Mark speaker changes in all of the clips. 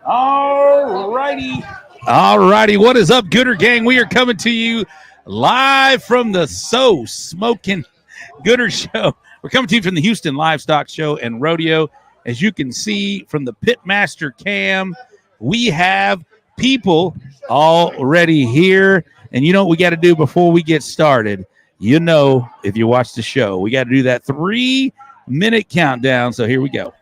Speaker 1: All righty. What is up, Gooder Gang? We are coming to you live from the So Smoking Gooder Show. We're coming to you from the Houston Livestock Show and Rodeo. As you can see from the Pitmaster cam, we have people already here. And you know what we got to do before we get started? You know, if you watch the show, we got to do that 3-minute countdown. So here we go.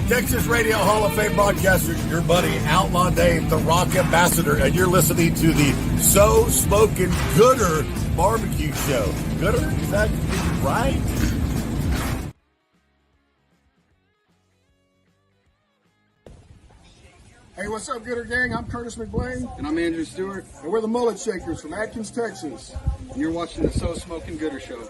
Speaker 2: Texas Radio Hall of Fame broadcaster, your buddy Outlaw Dave, the Rock Ambassador, and you're listening to the So Smoking Gooder Barbecue Show. Gooder, is that right?
Speaker 3: Hey, what's up, Gooder Gang? I'm Curtis McBlain.
Speaker 4: And I'm Andrew Stewart.
Speaker 3: And we're the Mullet Shakers from Atkins, Texas.
Speaker 4: And you're watching the So Smoking Gooder Show.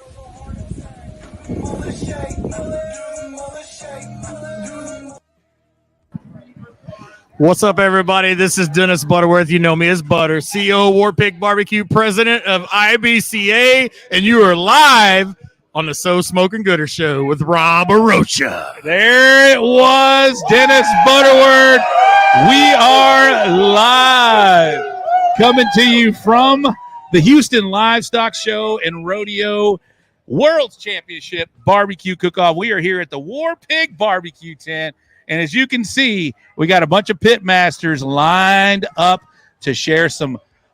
Speaker 5: What's up, everybody? This is Dennis Butterworth. You know me as Butter, CEO of Warpig Barbecue, president of IBCA, and you are live on the So Smoking Gooder Show with Rob Arocha.
Speaker 1: There it was, Dennis Butterworth. We are live, coming to you from the Houston Livestock Show and Rodeo World Championship Barbecue Cook-Off. We are here at the Warpig Barbecue Tent. And as you can see, we got a bunch of pitmasters lined up to share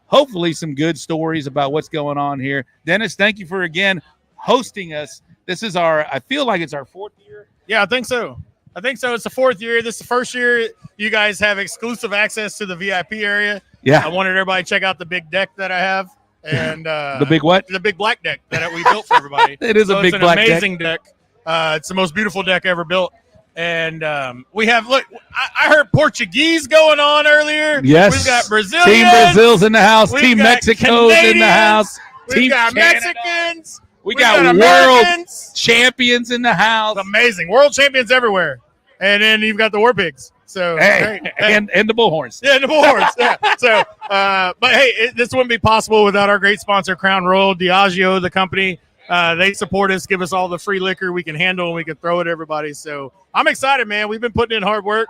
Speaker 1: hopefully some good stories about what's going on here. Dennis, thank you for, again, hosting us. This is I feel like it's our 4th year.
Speaker 5: Yeah, I think so. It's the 4th year. This is the first year you guys have exclusive access to the VIP area.
Speaker 1: Yeah.
Speaker 5: I wanted everybody to check out the big deck that I have. And
Speaker 1: the big what?
Speaker 5: The big black deck that we built for everybody.
Speaker 1: It is a big black deck.
Speaker 5: It's an amazing deck. It's the most beautiful deck ever built. And we have, look, I heard Portuguese going on earlier.
Speaker 1: Yes.
Speaker 5: We've got Brazilians.
Speaker 1: Team Brazil's in the house.
Speaker 5: We've
Speaker 1: Team
Speaker 5: got
Speaker 1: Mexico's in the house.
Speaker 5: We've
Speaker 1: Team
Speaker 5: got
Speaker 1: Canada.
Speaker 5: Mexicans.
Speaker 1: We
Speaker 5: We've
Speaker 1: got world
Speaker 5: Americans.
Speaker 1: champions in the house.
Speaker 5: Amazing. World champions everywhere. And then you've got the Warpigs. So,
Speaker 1: Hey,
Speaker 5: great.
Speaker 1: and the Bullhorns.
Speaker 5: Yeah, the Bullhorns. Yeah. So, but hey, this wouldn't be possible without our great sponsor, Crown Royal, Diageo, the company. They support us, give us all the free liquor we can handle, and we can throw at everybody. So I'm excited, man. We've been putting in hard work.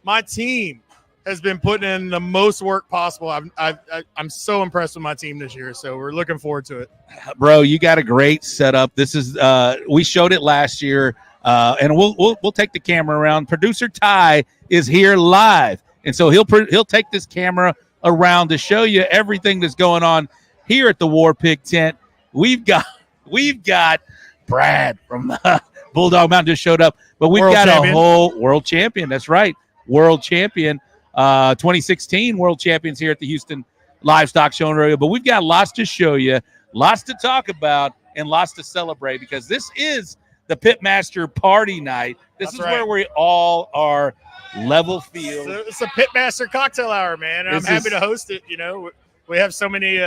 Speaker 5: My team has been putting in the most work possible. I'm so impressed with my team this year. So we're looking forward to it.
Speaker 1: Bro, you got a great setup. This is we showed it last year, and we'll take the camera around. Producer Ty is here live, and so he'll take this camera around to show you everything that's going on here at the Warpig tent. We've got Brad from Bulldog Mountain just showed up, but we've
Speaker 5: World
Speaker 1: got
Speaker 5: champion.
Speaker 1: a whole world champion. That's right, world champion, 2016 world champions here at the Houston Livestock Show and Rodeo. But we've got lots to show you, lots to talk about, and lots to celebrate because this is the Pitmaster Party night. This
Speaker 5: That's
Speaker 1: is
Speaker 5: right.
Speaker 1: where we all are level field.
Speaker 5: It's a Pitmaster cocktail hour, man. And I'm happy to host it. You know, we have so many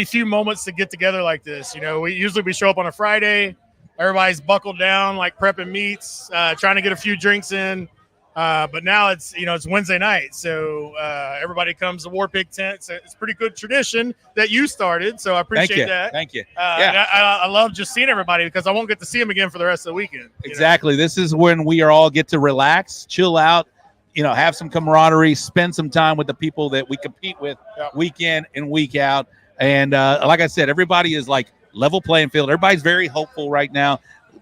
Speaker 5: few moments to get together like this. You know, we show up on a Friday, everybody's buckled down, like prepping meats, trying to get a few drinks in. But now it's Wednesday night, so everybody comes to Warpig tent. It's a pretty good tradition that you started, so I appreciate that.
Speaker 1: Thank you.
Speaker 5: And I love just seeing everybody because I won't get to see them again for the rest of the weekend.
Speaker 1: Exactly. This is when we all get to relax, chill out, have some camaraderie, spend some time with the people that we compete with week in and week out. And like I said, everybody is like level playing field. Everybody's very hopeful right now.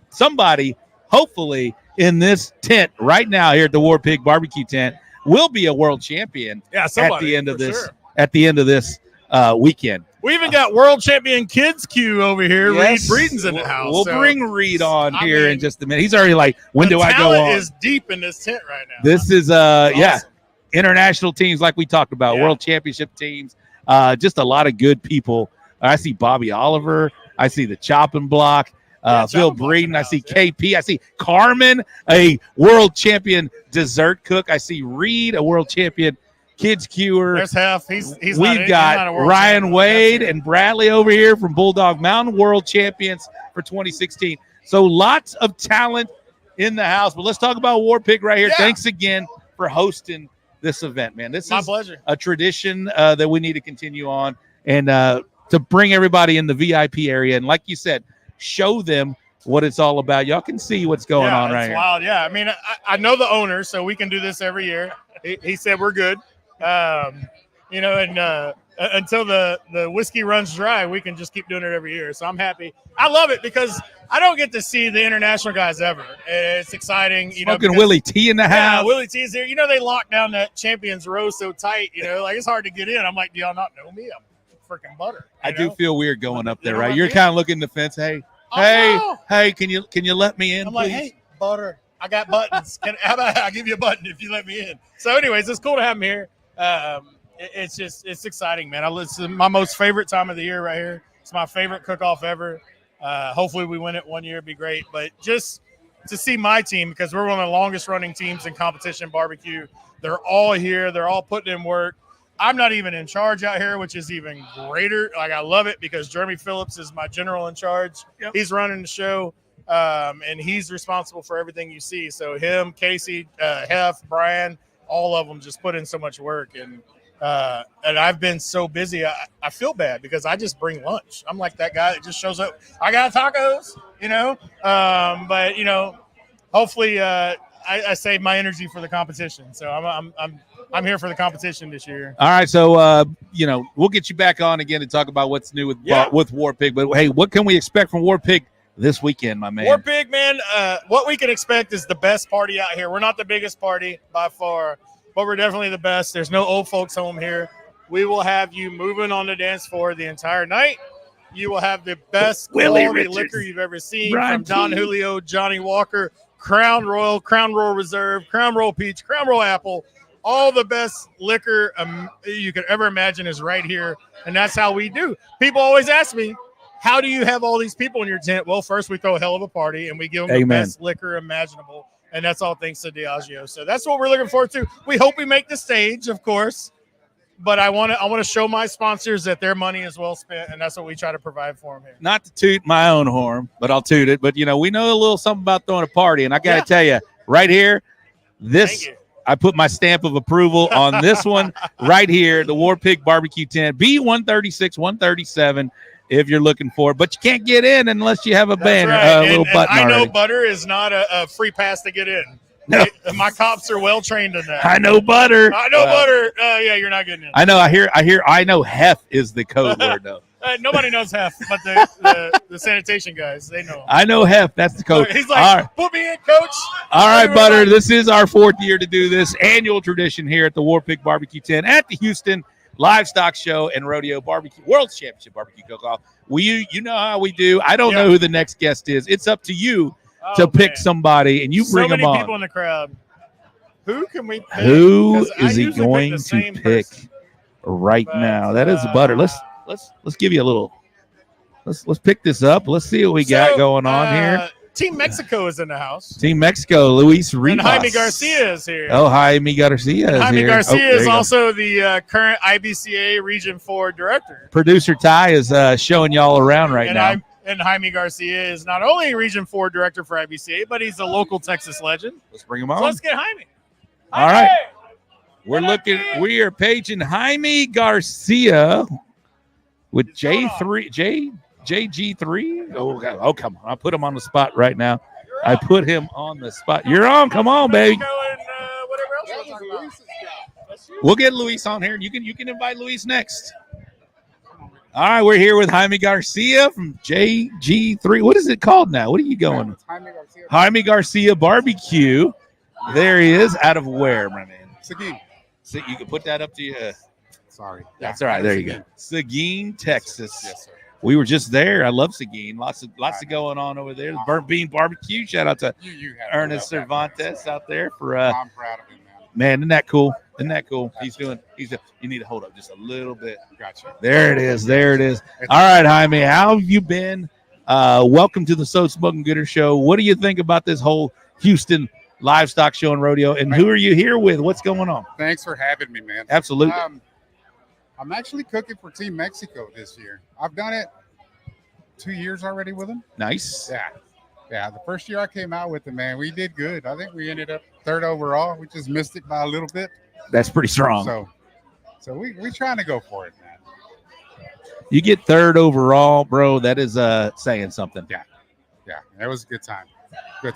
Speaker 1: Somebody, hopefully, in this tent right now here at the Warpig Barbecue tent will be a world champion at the end of this.
Speaker 5: Sure.
Speaker 1: At the end of this weekend.
Speaker 5: We even got world champion kids queue over here.
Speaker 1: Yes.
Speaker 5: Reed Breeden's in the house.
Speaker 1: We'll bring Reed on here in just a minute. He's already like, when do I go on?
Speaker 5: Is deep in this tent right now.
Speaker 1: This is
Speaker 5: awesome.
Speaker 1: International teams like we talked about, world championship teams. Just a lot of good people. I see Bobby Oliver. I see the chopping block. Phil Breeden. I see KP. I see Carmen, a world champion dessert cook. I see Reed, a world champion kids queuer.
Speaker 5: There's Hef.
Speaker 1: We've got Ryan Wade and Bradley over here from Bulldog Mountain, world champions for 2016. So lots of talent in the house. But let's talk about Warpig right here. Yeah. Thanks again for hosting this event, man. This is
Speaker 5: pleasure.
Speaker 1: A tradition that we need to continue on and to bring everybody in the VIP area. And like you said, show them what it's all about. Y'all can see what's going on right here.
Speaker 5: Wild. Yeah. I mean, I know the owner, so we can do this every year. He said we're good. And until the whiskey runs dry, we can just keep doing it every year. So I'm happy. I love it because I don't get to see the international guys ever. It's exciting.
Speaker 1: Smoking Willy T in the house.
Speaker 5: Yeah, Willy T's here. They locked down that Champions Row so tight, like it's hard to get in. I'm like, do y'all not know me? I'm freaking butter.
Speaker 1: I do feel weird going up there, right? You're kind of looking the fence. Hey, can you let me in,
Speaker 5: I'm
Speaker 1: please?
Speaker 5: like, hey, butter, I got buttons. How about I'll give you a button if you let me in? So anyways, it's cool to have him here. It's exciting, man. It's my most favorite time of the year right here. It's my favorite cook-off ever. Hopefully we win it one year. It'd be great. But just to see my team, because we're one of the longest running teams in competition barbecue, they're all here. They're all putting in work. I'm not even in charge out here, which is even greater. Like, I love it because Jeremy Phillips is my general in charge. Yep. He's running the show, and he's responsible for everything you see. So him, Casey, Hef, Brian, all of them just put in so much work. And I've been so busy, I feel bad because I just bring lunch. I'm like that guy that just shows up. I got tacos, but hopefully I save my energy for the competition. So I'm here for the competition this year.
Speaker 1: All right, so we'll get you back on again to talk about what's new with Warpig. But hey, what can we expect from Warpig this weekend, my man?
Speaker 5: Warpig, man. What we can expect is the best party out here. We're not the biggest party by far, but we're definitely the best. There's no old folks home here. We will have you moving on the dance floor the entire night. You will have the best quality liquor you've ever seen from Don Julio, Johnny Walker, Crown Royal Reserve, Crown Royal Peach, Crown Royal Apple. All the best liquor you could ever imagine is right here, and that's how we do. People always ask me, how do you have all these people in your tent? Well, first we throw a hell of a party and we give them the best liquor imaginable. And that's all thanks to Diageo. So that's what we're looking forward to. We hope we make the stage, of course. But I want to show my sponsors that their money is well spent, and that's what we try to provide for them here.
Speaker 1: Not to toot my own horn, but I'll toot it. But, we know a little something about throwing a party. And I got to tell you, right here, I put my stamp of approval on this one right here, the Warpig Barbecue Tent, B136, 137, if you're looking for it. But you can't get in unless you have a banner, a little button.
Speaker 5: I know
Speaker 1: already.
Speaker 5: Butter is not a free pass to get in.
Speaker 1: No.
Speaker 5: My cops are well trained in that.
Speaker 1: I know Butter.
Speaker 5: Butter. Yeah, you're not getting in.
Speaker 1: I know. I know Hef is the code word, though.
Speaker 5: Nobody knows Hef, but the sanitation guys, they know.
Speaker 1: I know Hef. That's the code.
Speaker 5: He's like, put me in, coach.
Speaker 1: All right, Butter. This is our 4th year to do this annual tradition here at the Warpig Barbecue Tent at the Houston Livestock Show and Rodeo Barbecue World Championship Barbecue Cook-Off. You know how we do. I don't know who the next guest is. It's up to you to pick somebody, and you bring them on. So many
Speaker 5: people in the crowd. Who can we pick?
Speaker 1: Who is he going to pick right now? That is Butter. Let's give you a little. Let's pick this up. Let's see what we got going on here.
Speaker 5: Team Mexico is in the house.
Speaker 1: Team Mexico, Luis Rivas.
Speaker 5: And Jaime Garcia is here.
Speaker 1: Oh, Jaime Garcia is
Speaker 5: Jaime
Speaker 1: here.
Speaker 5: Garcia is also the current IBCA Region 4 director.
Speaker 1: Producer Ty is showing y'all around right now.
Speaker 5: And Jaime Garcia is not only Region 4 director for IBCA, but he's a local Texas legend.
Speaker 1: Let's bring him on.
Speaker 5: So let's get Jaime.
Speaker 1: All right. We are paging Jaime Garcia with JG3. Oh, come on. I put him on the spot right now. I put him on the spot. You're on. Come on, baby. We'll get Luis on here. You can invite Luis next. All right, we're here with Jaime Garcia from JG3. What is it called now? What are you going? Jaime Garcia Barbecue. There he is. Out of where, my man?
Speaker 3: Seguin.
Speaker 1: So you can put that up to you.
Speaker 3: Sorry.
Speaker 1: That's all right. There you go. Seguin, Texas.
Speaker 3: Yes, sir.
Speaker 1: We were just there. I love Seguin. Lots of going on over there. The Burnt Bean Barbecue. Shout out to Ernest Cervantes out there for.
Speaker 3: I'm proud of him,
Speaker 1: man. Isn't that cool? You need to hold up just a little bit.
Speaker 3: Gotcha.
Speaker 1: There it is. All right, Jaime. How have you been? Welcome to the So Smoking Gooder Show. What do you think about this whole Houston Livestock Show and Rodeo? And who are you here with? What's going on?
Speaker 3: Thanks for having me, man.
Speaker 1: Absolutely.
Speaker 3: I'm actually cooking for Team Mexico this year. I've done it 2 years already with them.
Speaker 1: Nice.
Speaker 3: Yeah. The first year I came out with them, man, we did good. I think we ended up 3rd overall. We just missed it by a little bit.
Speaker 1: That's pretty strong.
Speaker 3: So we trying to go for it, man.
Speaker 1: You get 3rd overall, bro. That is saying something.
Speaker 3: Yeah. It was a good time.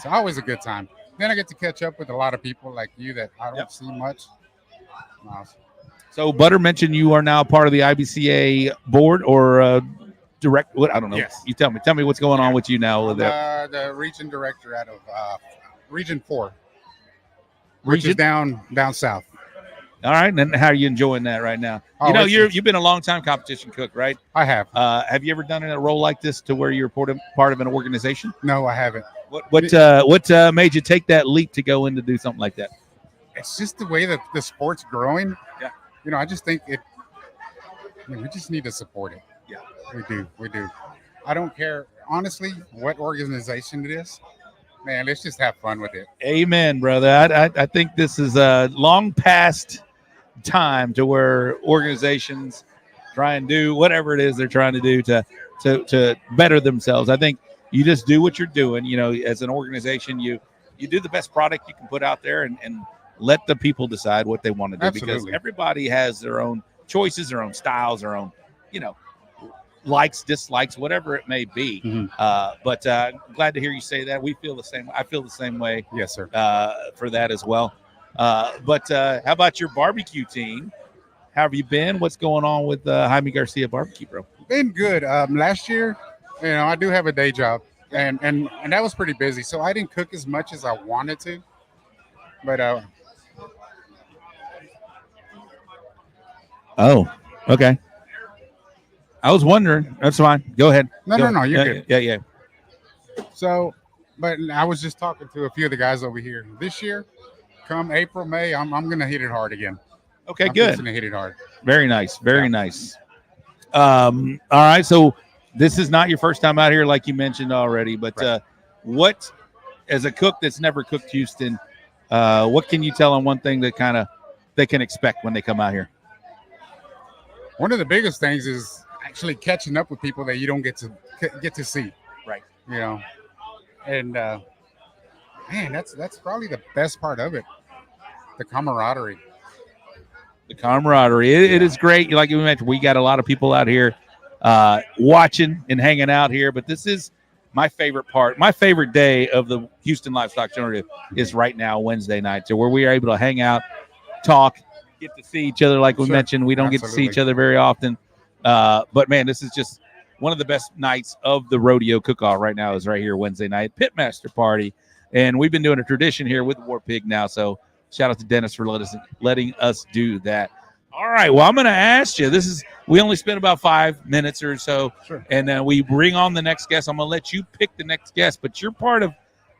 Speaker 3: Always a good time. Then I get to catch up with a lot of people like you that I don't see much.
Speaker 1: So Butter mentioned you are now part of the IBCA board or direct. What I don't know.
Speaker 3: Yes.
Speaker 1: You tell me. Tell me what's going on with you now.
Speaker 3: The region director out of Region 4, which is down south.
Speaker 1: All right, and how are you enjoying that right now? You've been a long time competition cook, right?
Speaker 3: I have.
Speaker 1: Have you ever done a role like this to where you're part of an organization?
Speaker 3: No, I haven't.
Speaker 1: What made you take that leap to go in to do something like that?
Speaker 3: It's just the way that the sport's growing.
Speaker 1: Yeah.
Speaker 3: I just think we just need to support it.
Speaker 1: Yeah.
Speaker 3: We do. I don't care, honestly, what organization it is. Man, let's just have fun with it.
Speaker 1: Amen, brother. I think this is a long past time to where organizations try and do whatever it is they're trying to do to better themselves. I think you just do what you're doing. As an organization, you do the best product you can put out there and let the people decide what they want to do.
Speaker 3: Absolutely.
Speaker 1: Because everybody has their own choices, their own styles, their own, likes, dislikes, whatever it may be.
Speaker 3: Mm-hmm.
Speaker 1: But glad to hear you say that. We feel the same. I feel the same way.
Speaker 3: Yes, sir.
Speaker 1: For that as well. But how about your barbecue team? How have you been? What's going on with Jaime Garcia Barbecue, bro?
Speaker 3: Been good. Last year, I do have a day job, and that was pretty busy. So I didn't cook as much as I wanted to. But
Speaker 1: oh, okay. I was wondering. That's fine. Go ahead.
Speaker 3: No, you're good.
Speaker 1: Yeah.
Speaker 3: So, but I was just talking to a few of the guys over here. This year, come April, May, I'm going to hit it hard again.
Speaker 1: Okay, good.
Speaker 3: I'm going to hit it hard.
Speaker 1: Very nice. Very nice. All right. So this is not your first time out here, like you mentioned already. But what, as a cook that's never cooked Houston, what can you tell them one thing that kind of they can expect when they come out here?
Speaker 3: One of the biggest things is actually catching up with people that you don't get to see.
Speaker 1: Right.
Speaker 3: You know, and man, that's probably the best part of it. The camaraderie.
Speaker 1: The camaraderie. It is great. Like you mentioned, we got a lot of people out here watching and hanging out here. But this is my favorite part. My favorite day of the Houston Livestock Show is right now, Wednesday night. So where we are able to hang out, talk, get to see each other. Like we mentioned, we don't get to see each other very often. But, man, this is just one of the best nights of the rodeo cook-off right now is right here Wednesday night, Pitmaster Party. And we've been doing a tradition here with Warpig now. So shout out to Dennis for letting us do that. All right. Well, I'm going to ask you. We only spent about 5 minutes or so.
Speaker 3: Sure.
Speaker 1: And then we bring on the next guest. I'm going to let you pick the next guest, but you're part of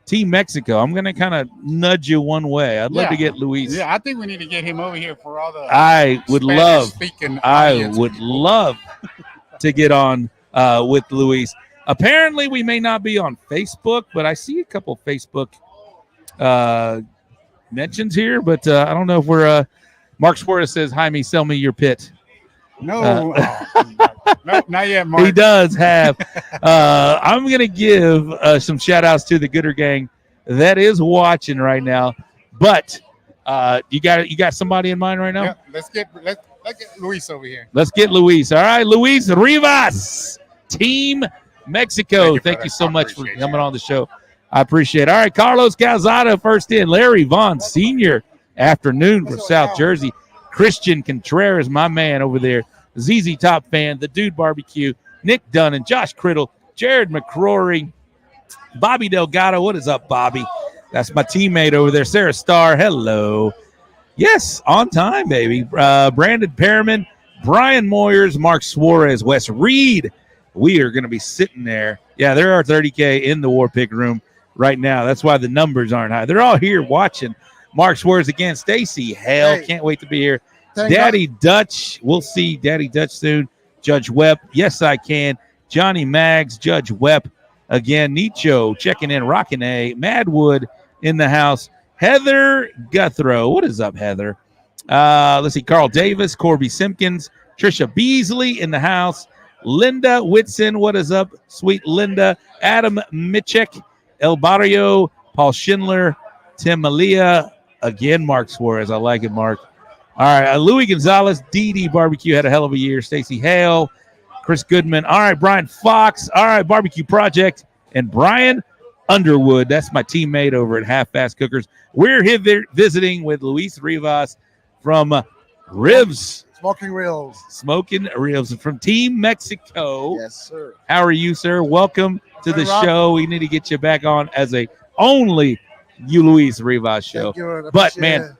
Speaker 1: Team Mexico. I'm going to kind of nudge you one way. I'd love to get Luis.
Speaker 3: Yeah, I think we need to get him over here for all the
Speaker 1: I would love to get on with Luis. Apparently, we may not be on Facebook, but I see a couple Facebook mentions here. But I don't know if we're Mark Suarez says, Jaime, sell me your pit.
Speaker 3: No, no, not yet, Mark.
Speaker 1: He does have. I'm going to give some shout-outs to the Gooder gang that is watching right now. But you got somebody in mind right now?
Speaker 3: Yeah, let's get Luis over here.
Speaker 1: Let's get Luis. All right, Luis Rivas, Team Mexico. Thank you so much for coming on the show. I appreciate it. All right, Carlos Calzada first in. Larry Vaughn Sr., afternoon from South Jersey. Christian Contreras, my man over there. ZZ Top Fan, The Dude Barbecue, Nick Dunn and Josh Criddle, Jared McCrory, Bobby Delgado. What is up, Bobby? That's my teammate over there. Sarah Starr, hello. Yes, on time, baby. Brandon Perriman, Brian Moyers, Mark Suarez, Wes Reed. We are going to be sitting there. Yeah, there are 30K in the Warpig room right now. That's why the numbers aren't high. They're all here watching. Mark Suarez again. Stacy Hale, can't wait to be here. Daddy Dutch, we'll see Daddy Dutch soon. Judge Webb, yes, I can. Johnny Maggs, Judge Webb again. Nicho checking in, rocking a. Madwood in the house. Heather Guthrow, what is up, Heather? Let's see, Carl Davis, Corby Simpkins, Trisha Beasley in the house. Linda Whitson, what is up, sweet Linda? Adam Michek, El Barrio, Paul Schindler, Tim Malia, again, Mark Suarez. I like it, Mark. All right, Louis Gonzalez, DD Barbecue had a hell of a year. Stacy Hale, Chris Goodman. All right, Brian Fox. All right, Barbecue Project. And Brian Underwood. That's my teammate over at Half Fast Cookers. We're here visiting with Luis Rivas from Ribs.
Speaker 6: Smoking Reels
Speaker 1: from Team Mexico.
Speaker 6: Yes, sir.
Speaker 1: How are you, sir? Welcome to the show. We need to get you back on as a only Luis Rivas show.
Speaker 6: Thank you.
Speaker 1: But, man,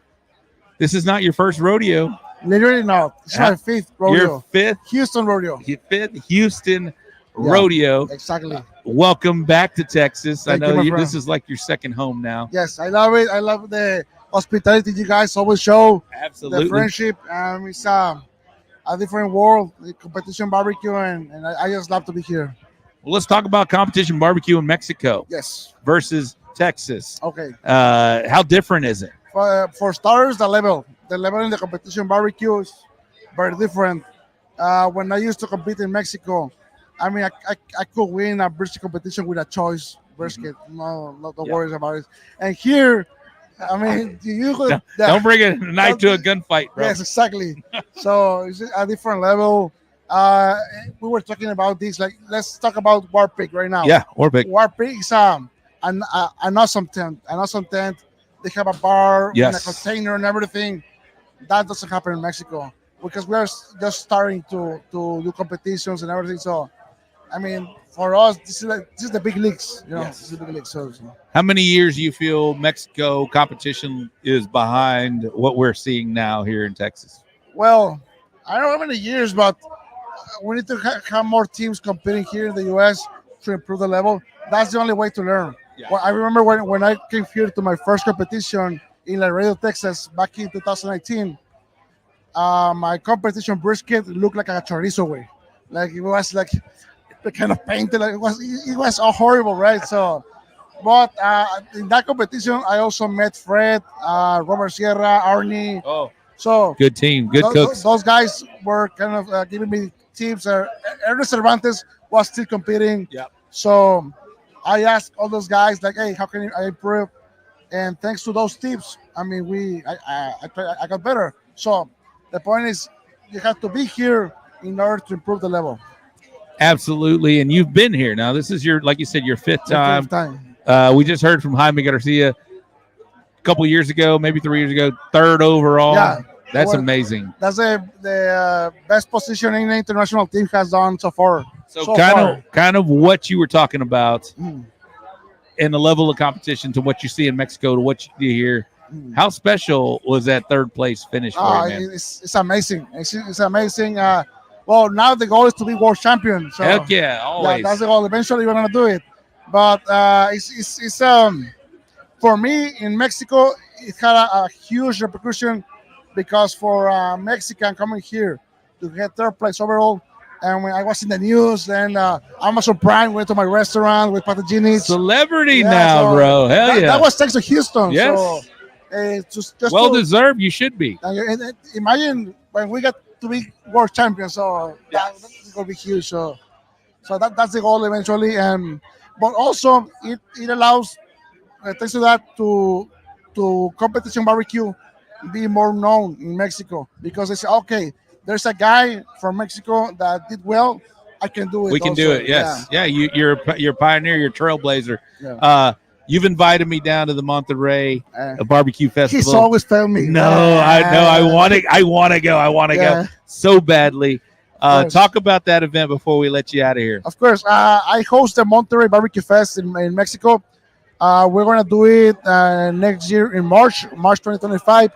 Speaker 1: this is not your first rodeo.
Speaker 6: Literally not. It's my fifth rodeo.
Speaker 1: Your fifth
Speaker 6: Houston rodeo.
Speaker 1: Fifth Houston rodeo.
Speaker 6: Exactly.
Speaker 1: Welcome back to Texas.
Speaker 6: Thank
Speaker 1: I know
Speaker 6: you,
Speaker 1: this is like your second home now.
Speaker 6: Yes, I love it. I love the hospitality you guys always show.
Speaker 1: Absolutely.
Speaker 6: The friendship. It's a different world, the competition barbecue, and I just love to be here.
Speaker 1: Well, let's talk about competition barbecue in Mexico.
Speaker 6: Yes.
Speaker 1: Versus Texas.
Speaker 6: Okay.
Speaker 1: How different is it?
Speaker 6: For starters, the level in the competition barbecue is very different. When I used to compete in Mexico, I mean, I could win a brisket competition with a choice brisket. No worries about it. And here, I mean,
Speaker 1: don't bring a knife to a gunfight, bro.
Speaker 6: Yes, exactly. So it's a different level. We were talking about this. Like, let's talk about Warpig right now.
Speaker 1: Yeah, Warpig.
Speaker 6: Warpig is an awesome tent. An awesome tent. They have a bar in a container and everything. That doesn't happen in Mexico because we are just starting to do competitions and everything. So, I mean, for us, this is the big leagues. You know, this is the big leagues. So.
Speaker 1: How many years do you feel Mexico competition is behind what we're seeing now here in Texas?
Speaker 6: Well, I don't know how many years, but we need to have more teams competing here in the U.S. to improve the level. That's the only way to learn. Yeah. Well, I remember when I came here to my first competition in Laredo, Texas, back in 2019, my competition brisket looked like a chorizo way. Like, it was like they kind of painted. Like it was all horrible, right? So, but in that competition, I also met Fred, Robert Sierra, Arnie.
Speaker 1: Oh,
Speaker 6: so
Speaker 1: good team, good cooks.
Speaker 6: Those guys were kind of giving me tips. Ernest Cervantes was still competing.
Speaker 1: Yeah.
Speaker 6: So I asked all those guys, like, hey, how can I improve? And thanks to those tips, I mean, I got better. So the point is, you have to be here in order to improve the level.
Speaker 1: Absolutely, and you've been here now. This is like you said, your fifth time. We just heard from Jaime Garcia a couple years ago, maybe 3 years ago, third overall. Yeah, that's amazing.
Speaker 6: That's the best positioning the international team has done so far.
Speaker 1: So kind of what you were talking about. And the level of competition to what you see in Mexico to what you hear. How special was that third place finish for you, man?
Speaker 6: It's amazing. It's amazing. Well, now the goal is to be world champion. So
Speaker 1: heck yeah, always.
Speaker 6: Yeah, that's the goal. Eventually, we're gonna do it. But it's for me in Mexico, it had a huge repercussion because for Mexican coming here to get third place overall. And when I was in the news, then Amazon Prime went to my restaurant with Patagini.
Speaker 1: Celebrity now, so bro. Hell yeah.
Speaker 6: That was thanks to Houston.
Speaker 1: Yes.
Speaker 6: So, just
Speaker 1: well deserved. You should be.
Speaker 6: And imagine when we got to be world champions. So that's going to be huge. So that's the goal eventually. But also it allows, thanks to that, to competition barbecue be more known in Mexico because they say, okay, there's a guy from Mexico that did well. I can do it.
Speaker 1: We can do it. Yes. Yeah. You're a pioneer. You're a trailblazer.
Speaker 6: Yeah.
Speaker 1: You've invited me down to the Monterey barbecue festival.
Speaker 6: He's always telling me.
Speaker 1: No, I know. I want to go. I want to go so badly. Talk about that event before we let you out of here.
Speaker 6: Of course. I host the Monterey Barbecue Fest in Mexico. We're going to do it next year in March 2025.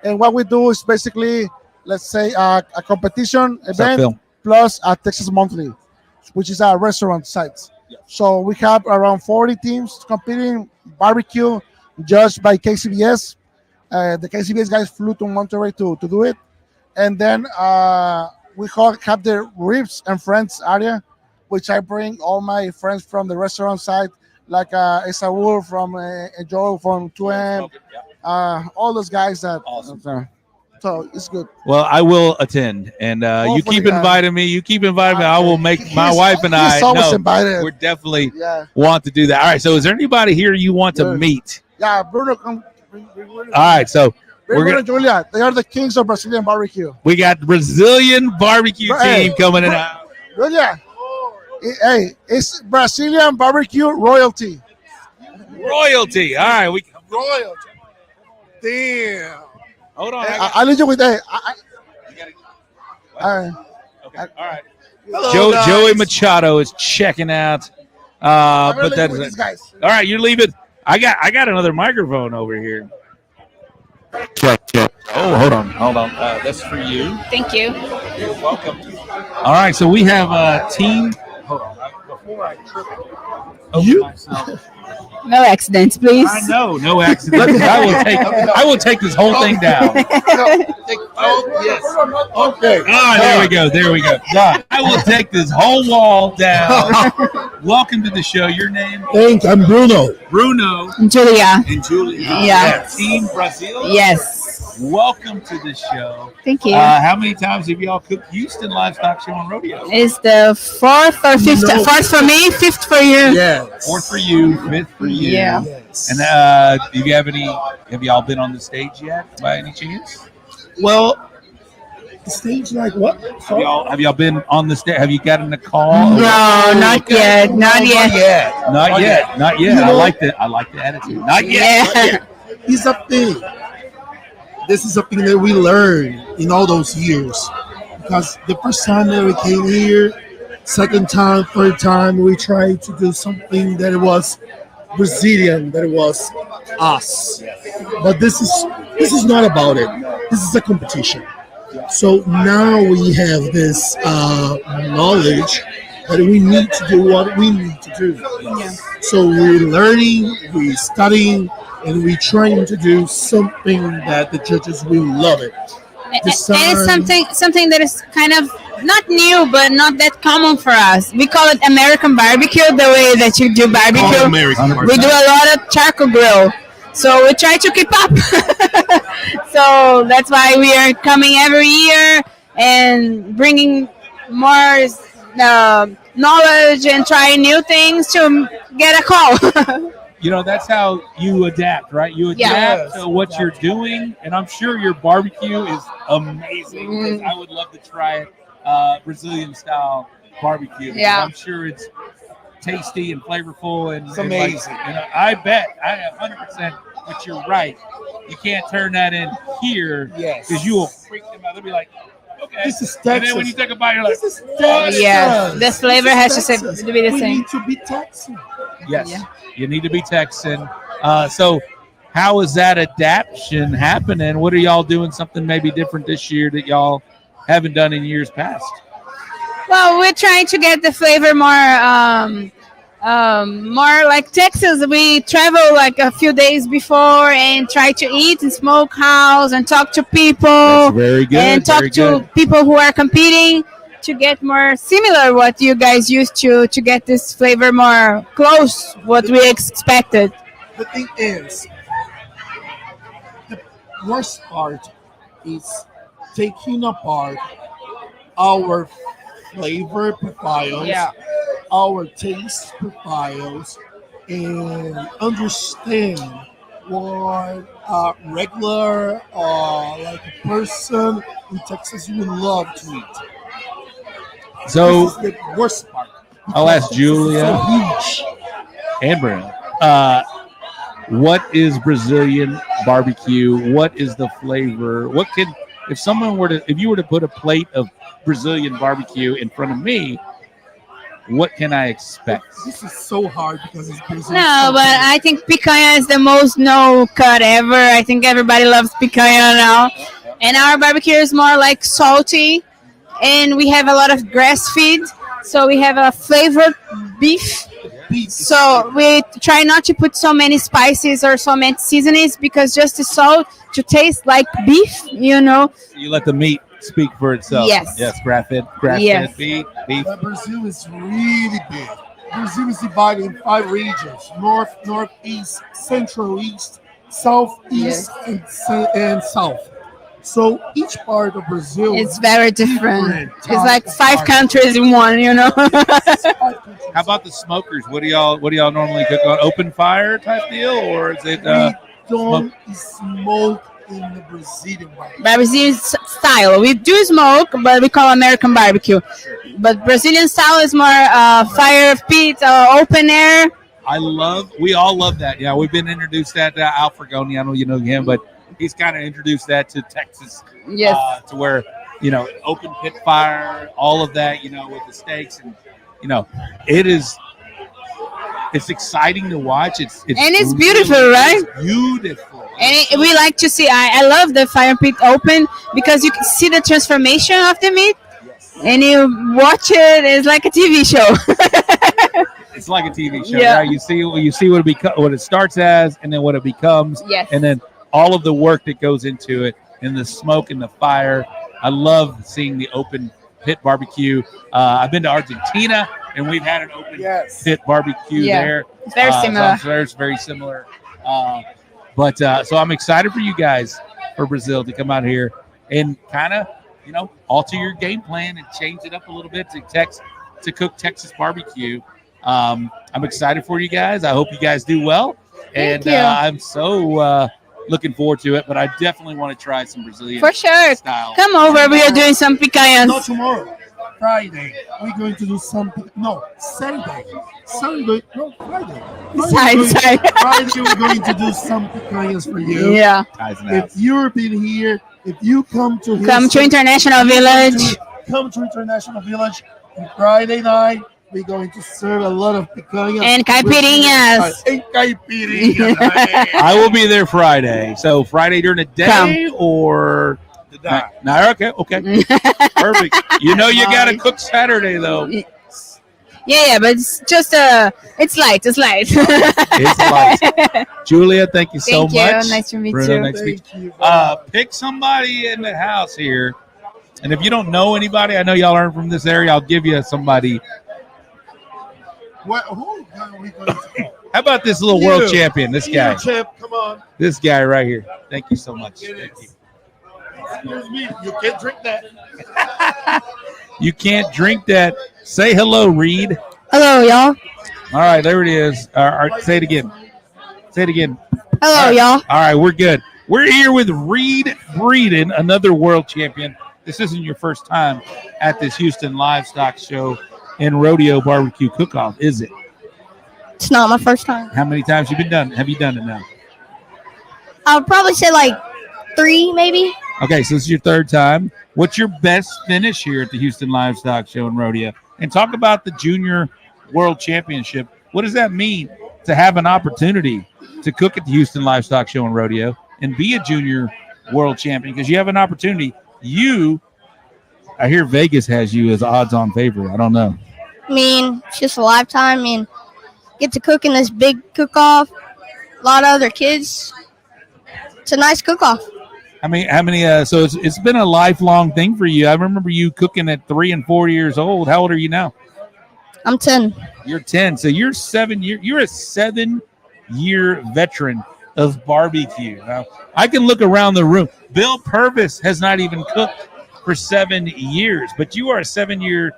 Speaker 6: And what we do is basically, let's say, a competition event plus a Texas Monthly, which is a restaurant site. Yeah. So we have around 40 teams competing, barbecue, judged by KCBS. The KCBS guys flew to Monterey to do it. And then we have the Ribs and Friends area, which I bring all my friends from the restaurant side, like Esaul from Joe from 2M, all those guys that. Awesome. So it's good.
Speaker 1: Well, I will attend, and you keep inviting me. You keep inviting me. I will make my wife and I know we're definitely want to do that. All right. So, is there anybody here you want to meet?
Speaker 6: Yeah, Bruno. All
Speaker 1: right. So
Speaker 6: we're gonna Julia. They are the kings of Brazilian barbecue.
Speaker 1: We got Brazilian barbecue team coming in.
Speaker 6: Julia. Hey, it's Brazilian barbecue royalty.
Speaker 1: Royalty. All right.
Speaker 6: Royalty. Damn.
Speaker 1: Hold on.
Speaker 6: I need you with that.
Speaker 1: Okay. All right.
Speaker 6: Hello,
Speaker 1: Joey Machado is checking out. But that's all right. You're leaving. I got another microphone over here. Check. Oh, hold on. That's for you.
Speaker 7: Thank you.
Speaker 1: You're welcome. All right. So we have a team. Hold on. Before I trip over myself.
Speaker 7: No accidents, please.
Speaker 1: I know, no accidents. I will take this whole thing down. Yes. Okay. There we go. Done. I will take this whole wall down. Welcome to the show. Your name?
Speaker 8: Thanks. I'm Bruno.
Speaker 7: And Julia.
Speaker 1: Yeah. Team Brazil?
Speaker 7: Yes.
Speaker 1: Welcome to the show.
Speaker 7: Thank you.
Speaker 1: How many times have y'all cooked Houston Livestock Show on Rodeo?
Speaker 7: It's the fourth or fifth.
Speaker 8: No.
Speaker 7: Fourth for me, fifth for you.
Speaker 8: Yes.
Speaker 1: Fourth for you, fifth for you.
Speaker 7: Yeah.
Speaker 8: Yes.
Speaker 1: And do you have y'all been on the stage yet by any chance?
Speaker 8: Well, the stage like what?
Speaker 1: Have y'all been on the stage? Have you gotten a call?
Speaker 7: No, not yet.
Speaker 1: Not yet. You know, I like the attitude. Not yet.
Speaker 7: Yeah.
Speaker 8: It's a thing. This is something that we learned in all those years. Because the first time that we came here, second time, third time, we tried to do something that was Brazilian, that was us. But this is not about it. This is a competition. So now we have this knowledge that we need to do what we need to do.
Speaker 7: Yeah.
Speaker 8: So we're learning, we're studying, and we're trying to do something that the judges will love it.
Speaker 7: And it's something that is kind of not new, but not that common for us. We call it American barbecue, the way that you do barbecue. We do a lot of charcoal grill. So we try to keep up. So that's why we are coming every year and bringing more knowledge and trying new things to get a call.
Speaker 1: That's how you adapt, right? You adapt to what you're doing, and I'm sure your barbecue is amazing. Because I would love to try it, Brazilian style barbecue.
Speaker 7: Yeah.
Speaker 1: I'm sure it's tasty and flavorful, and
Speaker 2: It's amazing.
Speaker 1: I bet, 100%. But you're right. You can't turn that in here because you will freak them out. They'll be like, okay.
Speaker 8: This is
Speaker 1: And
Speaker 8: Texas.
Speaker 1: then when you take a bite, you're like,
Speaker 8: This is Texas.
Speaker 7: Yes, the flavor has to be the
Speaker 8: We
Speaker 7: same.
Speaker 8: need to be Texan.
Speaker 1: yes,
Speaker 7: Yeah.
Speaker 1: you need to be Texan. So how is that adaptation happening? What are y'all doing something maybe different this year that y'all haven't done in years past?
Speaker 7: Well, we're trying to get the flavor more like Texas. We travel like a few days before and try to eat in Smokehouse and talk to people.
Speaker 1: Very good.
Speaker 7: And talk to people who are competing to get more similar what you guys used to get this flavor more close what we expected.
Speaker 8: The thing is, the worst part is taking apart our flavor profiles, our taste profiles, and understand what a regular like a person in Texas would love to eat.
Speaker 1: So
Speaker 8: This is the worst part.
Speaker 1: I'll ask
Speaker 8: Because
Speaker 1: Julia
Speaker 8: it's so huge.
Speaker 1: and Bruno. What is Brazilian barbecue? What is the flavor? If you were to put a plate of Brazilian barbecue in front of me, what can I expect?
Speaker 8: This is so hard because it's Brazil.
Speaker 7: No, but I think picanha is the most no cut ever. I think everybody loves picanha now. And our barbecue is more like salty, and we have a lot of grass feed, so we have a flavored beef. So we try not to put so many spices or so many seasonings because just the salt to taste like beef,
Speaker 1: You let the meat speak for itself.
Speaker 7: Yes.
Speaker 1: Yes, grass-fed
Speaker 7: Yes.
Speaker 1: beef.
Speaker 8: But Brazil is really big. Brazil is divided in 5 regions: North, Northeast, Central East, Southeast, and South. So each part of Brazil
Speaker 7: It's very different.
Speaker 8: different
Speaker 7: It's like
Speaker 8: type of
Speaker 7: 5 countries in one,
Speaker 1: How about the smokers? What do y'all normally cook on? Open fire type deal, or is it?
Speaker 8: We don't smoke in the Brazilian way.
Speaker 7: Brazilian style. We do smoke, but we call American barbecue. But Brazilian style is more fire pit, open air.
Speaker 1: We all love that. Yeah, we've been introduced that to Al Fragoni. I know you know him, but he's kind of introduced that to Texas.
Speaker 7: Yes.
Speaker 1: To where, open pit fire, all of that, with the steaks, and it's exciting to watch. It's
Speaker 7: beautiful, right?
Speaker 1: It's beautiful.
Speaker 7: And we like to see, I love the fire pit open because you can see the transformation of the meat. And you watch it, it's like a TV show.
Speaker 1: It's like a TV show,
Speaker 7: Yeah.
Speaker 1: right? You see what it starts as, and then what it becomes,
Speaker 7: Yes.
Speaker 1: and then all of the work that goes into it, and the smoke and the fire. I love seeing the open pit barbecue. I've been to Argentina, and we've had an open pit barbecue there.
Speaker 7: It's very similar.
Speaker 1: So it's very similar. So I'm excited for you guys, for Brazil, to come out here and kind of, alter your game plan and change it up a little bit to cook Texas barbecue. I'm excited for you guys. I hope you guys do well.
Speaker 7: Thank
Speaker 1: And
Speaker 7: you.
Speaker 1: I'm so looking forward to it, but I definitely want to try some Brazilian
Speaker 7: For sure.
Speaker 1: style.
Speaker 7: Come over, we are doing some
Speaker 8: Not
Speaker 7: picanhas.
Speaker 8: tomorrow. Friday. We're going to do something. No, Saturday. Sunday. No, Friday.
Speaker 7: Sorry.
Speaker 8: Friday, we're going to do some picanhas for you.
Speaker 7: Yeah.
Speaker 1: Guys in the
Speaker 8: If
Speaker 1: house.
Speaker 8: you've been here, if you come to
Speaker 7: Come to International Village.
Speaker 8: come to International Village on Friday night. We're going to serve a lot of picanhas
Speaker 7: And caipirinhas.
Speaker 8: And caipirinhas.
Speaker 1: I will be there Friday. So Friday during the day or no? Okay. Perfect. You got to cook Saturday though.
Speaker 7: Yeah, but it's just it's light. It's light.
Speaker 1: It's light. Julia, thank you so
Speaker 7: Thank you.
Speaker 1: much.
Speaker 7: Nice to meet
Speaker 1: Bruno,
Speaker 7: you.
Speaker 1: nice to meet
Speaker 8: Thank you.
Speaker 1: Pick somebody in the house here And if you don't know anybody, I know y'all aren't from this area, I'll give you somebody.
Speaker 8: What? Who are we going to call?
Speaker 1: How about this little world champion, this guy?
Speaker 8: Champ, come on.
Speaker 1: This guy right here. Thank you so much. Thank you.
Speaker 8: Excuse me. You can't drink that.
Speaker 1: You can't drink that. Say hello, Reed.
Speaker 7: Hello, y'all.
Speaker 1: All right, there it is. All right, say it again. Say it again.
Speaker 7: Hello, y'all.
Speaker 1: All right, we're good. We're here with Reed Breeden, another world champion. This isn't your first time at this Houston Livestock Show and Rodeo Barbecue Cook-Off, is it?
Speaker 7: It's not my first time.
Speaker 1: How many times have you done it now?
Speaker 7: I would probably say like 3, maybe.
Speaker 1: Okay, so this is your third time. What's your best finish here at the Houston Livestock Show and Rodeo? And talk about the Junior World Championship. What does that mean to have an opportunity to cook at the Houston Livestock Show and Rodeo and be a Junior World Champion? Because you have an opportunity. I hear Vegas has you as odds-on favorite. I don't know.
Speaker 7: I mean, it's just a lifetime. I mean, get to cook in this big cook-off. A lot of other kids. It's a nice cook-off.
Speaker 1: How many? So it's been a lifelong thing for you. I remember you cooking at 3 and 4 years old. How old are you now?
Speaker 7: I'm 10.
Speaker 1: You're 10. So you're 7 years. You're a 7-year veteran of barbecue. Now I can look around the room. Bill Purvis has not even cooked for 7 years, but you are a 7-year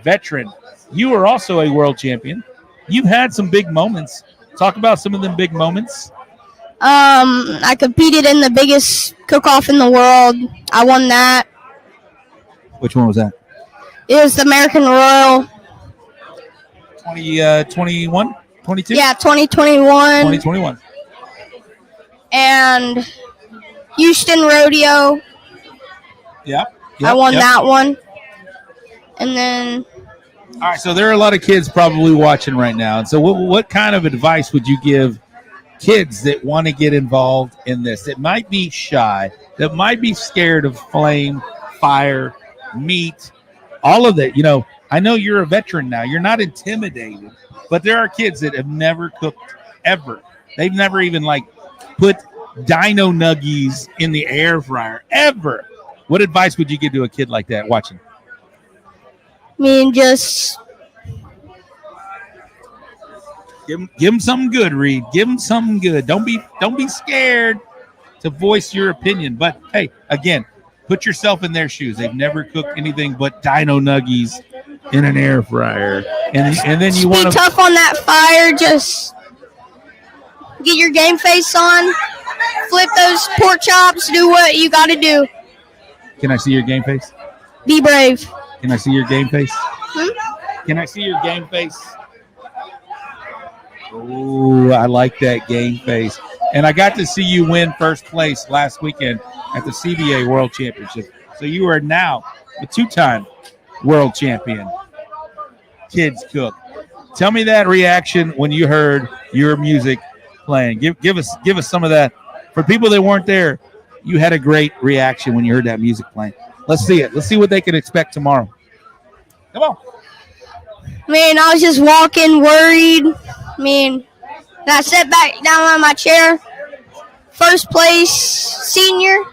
Speaker 1: veteran. You are also a world champion. You've had some big moments. Talk about some of them big moments.
Speaker 7: I competed in the biggest cook-off in the world. I won that.
Speaker 1: Which one was that?
Speaker 7: It was the American Royal.
Speaker 1: 2021? 22?
Speaker 7: Yeah, 2021.
Speaker 1: 2021.
Speaker 7: And Houston Rodeo.
Speaker 1: Yeah.
Speaker 7: I won that one. And then...
Speaker 1: All right, so there are a lot of kids probably watching right now. And so what kind of advice would you give kids that want to get involved in this, that might be shy, that might be scared of flame, fire, meat, all of that? You know, I know you're a veteran now. You're not intimidated, but there are kids that have never cooked ever. They've never even put dino nuggies in the air fryer ever. What advice would you give to a kid like that watching?
Speaker 7: I mean, just...
Speaker 1: Give them something good, Reed. Give them something good. Don't be scared to voice your opinion. But, hey, again, put yourself in their shoes. They've never cooked anything but dino nuggies in an air fryer. And then you want to...
Speaker 7: Be tough on that fire. Just get your game face on. Flip those pork chops. Do what you got to do.
Speaker 1: Can I see your game face?
Speaker 7: Be brave.
Speaker 1: Can I see your game face? Can I see your game face? Oh, I like that game face. And I got to see you win first place last weekend at the CBA World Championship. So you are now a 2-time world champion. Kids cook. Tell me that reaction when you heard your music playing. Give us some of that. For people that weren't there, you had a great reaction when you heard that music playing. Let's see it. Let's see what they can expect tomorrow. Come on.
Speaker 7: Man, I was just walking, worried. I mean, and I sat back down on my chair. First place, senior,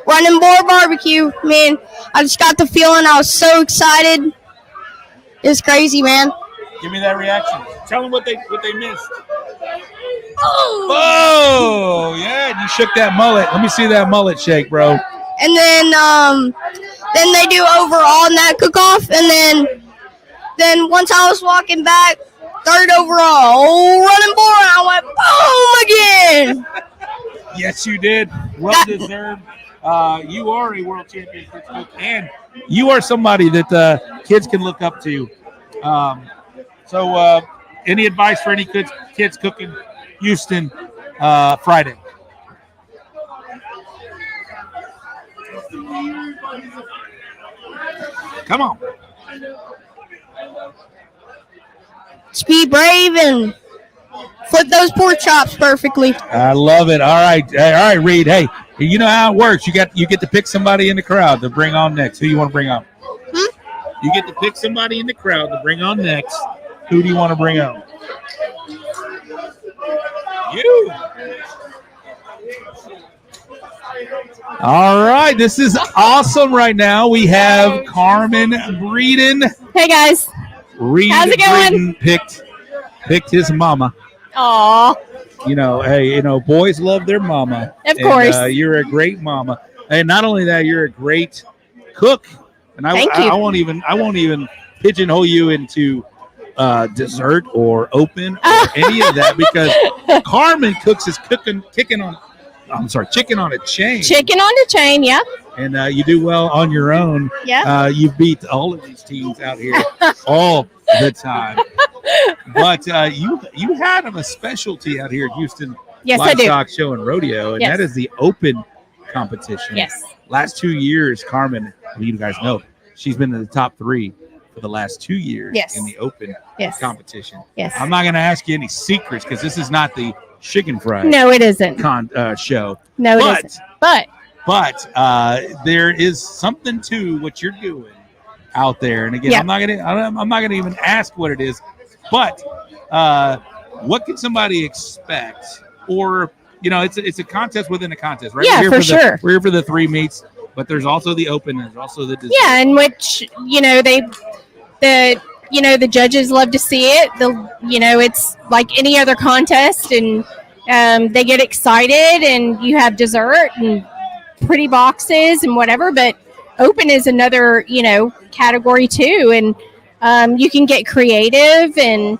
Speaker 7: running board barbecue. Man, I just got the feeling. I was so excited. It's crazy, man.
Speaker 1: Give me that reaction. Tell them what they missed. Oh, yeah, you shook that mullet. Let me see that mullet shake, bro.
Speaker 7: And then they do overall in that cook-off. And then once I was walking back, 3rd overall, running board, I went boom again.
Speaker 1: Yes, you did. Well deserved. You are a world champion cook, and you are somebody that kids can look up to. So any advice for any kids cooking Houston Friday? Come on.
Speaker 7: Just be brave and flip those pork chops perfectly.
Speaker 1: I love it. All right, Reed. Hey, you know how it works. You get to pick somebody in the crowd to bring on next. Who you want to bring on? You get to pick somebody in the crowd to bring on next. Who do you want to bring on? You. All right, this is awesome right now. We have Carmen Breeden.
Speaker 7: Hey guys. How's it going?
Speaker 1: Breeden picked his mama.
Speaker 7: Aw.
Speaker 1: Hey, boys love their mama.
Speaker 7: Of course.
Speaker 1: You're a great mama. And not only that, you're a great cook. And I won't even pigeonhole you into dessert or open or any of that, because Carmen cooks his chicken on a chain.
Speaker 7: Chicken on a chain, yeah.
Speaker 1: And you do well on your own.
Speaker 7: Yeah.
Speaker 1: You beat all of these teams out here all the time. But you had a specialty out here at Houston Livestock Show and Rodeo, and that is the open competition.
Speaker 7: Yes.
Speaker 1: Last 2 years, Carmen, you guys know, she's been in the top 3 for the last 2 years in the open competition.
Speaker 7: Yes.
Speaker 1: I'm not going to ask you any secrets because this is not the chicken fry.
Speaker 7: No, it isn't.
Speaker 1: Show.
Speaker 7: No, it isn't.
Speaker 1: But there is something to what you're doing out there. And again, I'm not gonna even ask what it is. But what can somebody expect? Or it's a contest within a contest, right?
Speaker 7: Yeah, sure.
Speaker 1: We're here for the 3 meets, but there's also the open and there's also the dessert.
Speaker 7: Yeah, in which the judges love to see it. It's like any other contest, and they get excited, and you have dessert and pretty boxes and whatever. But open is another category too, and you can get creative and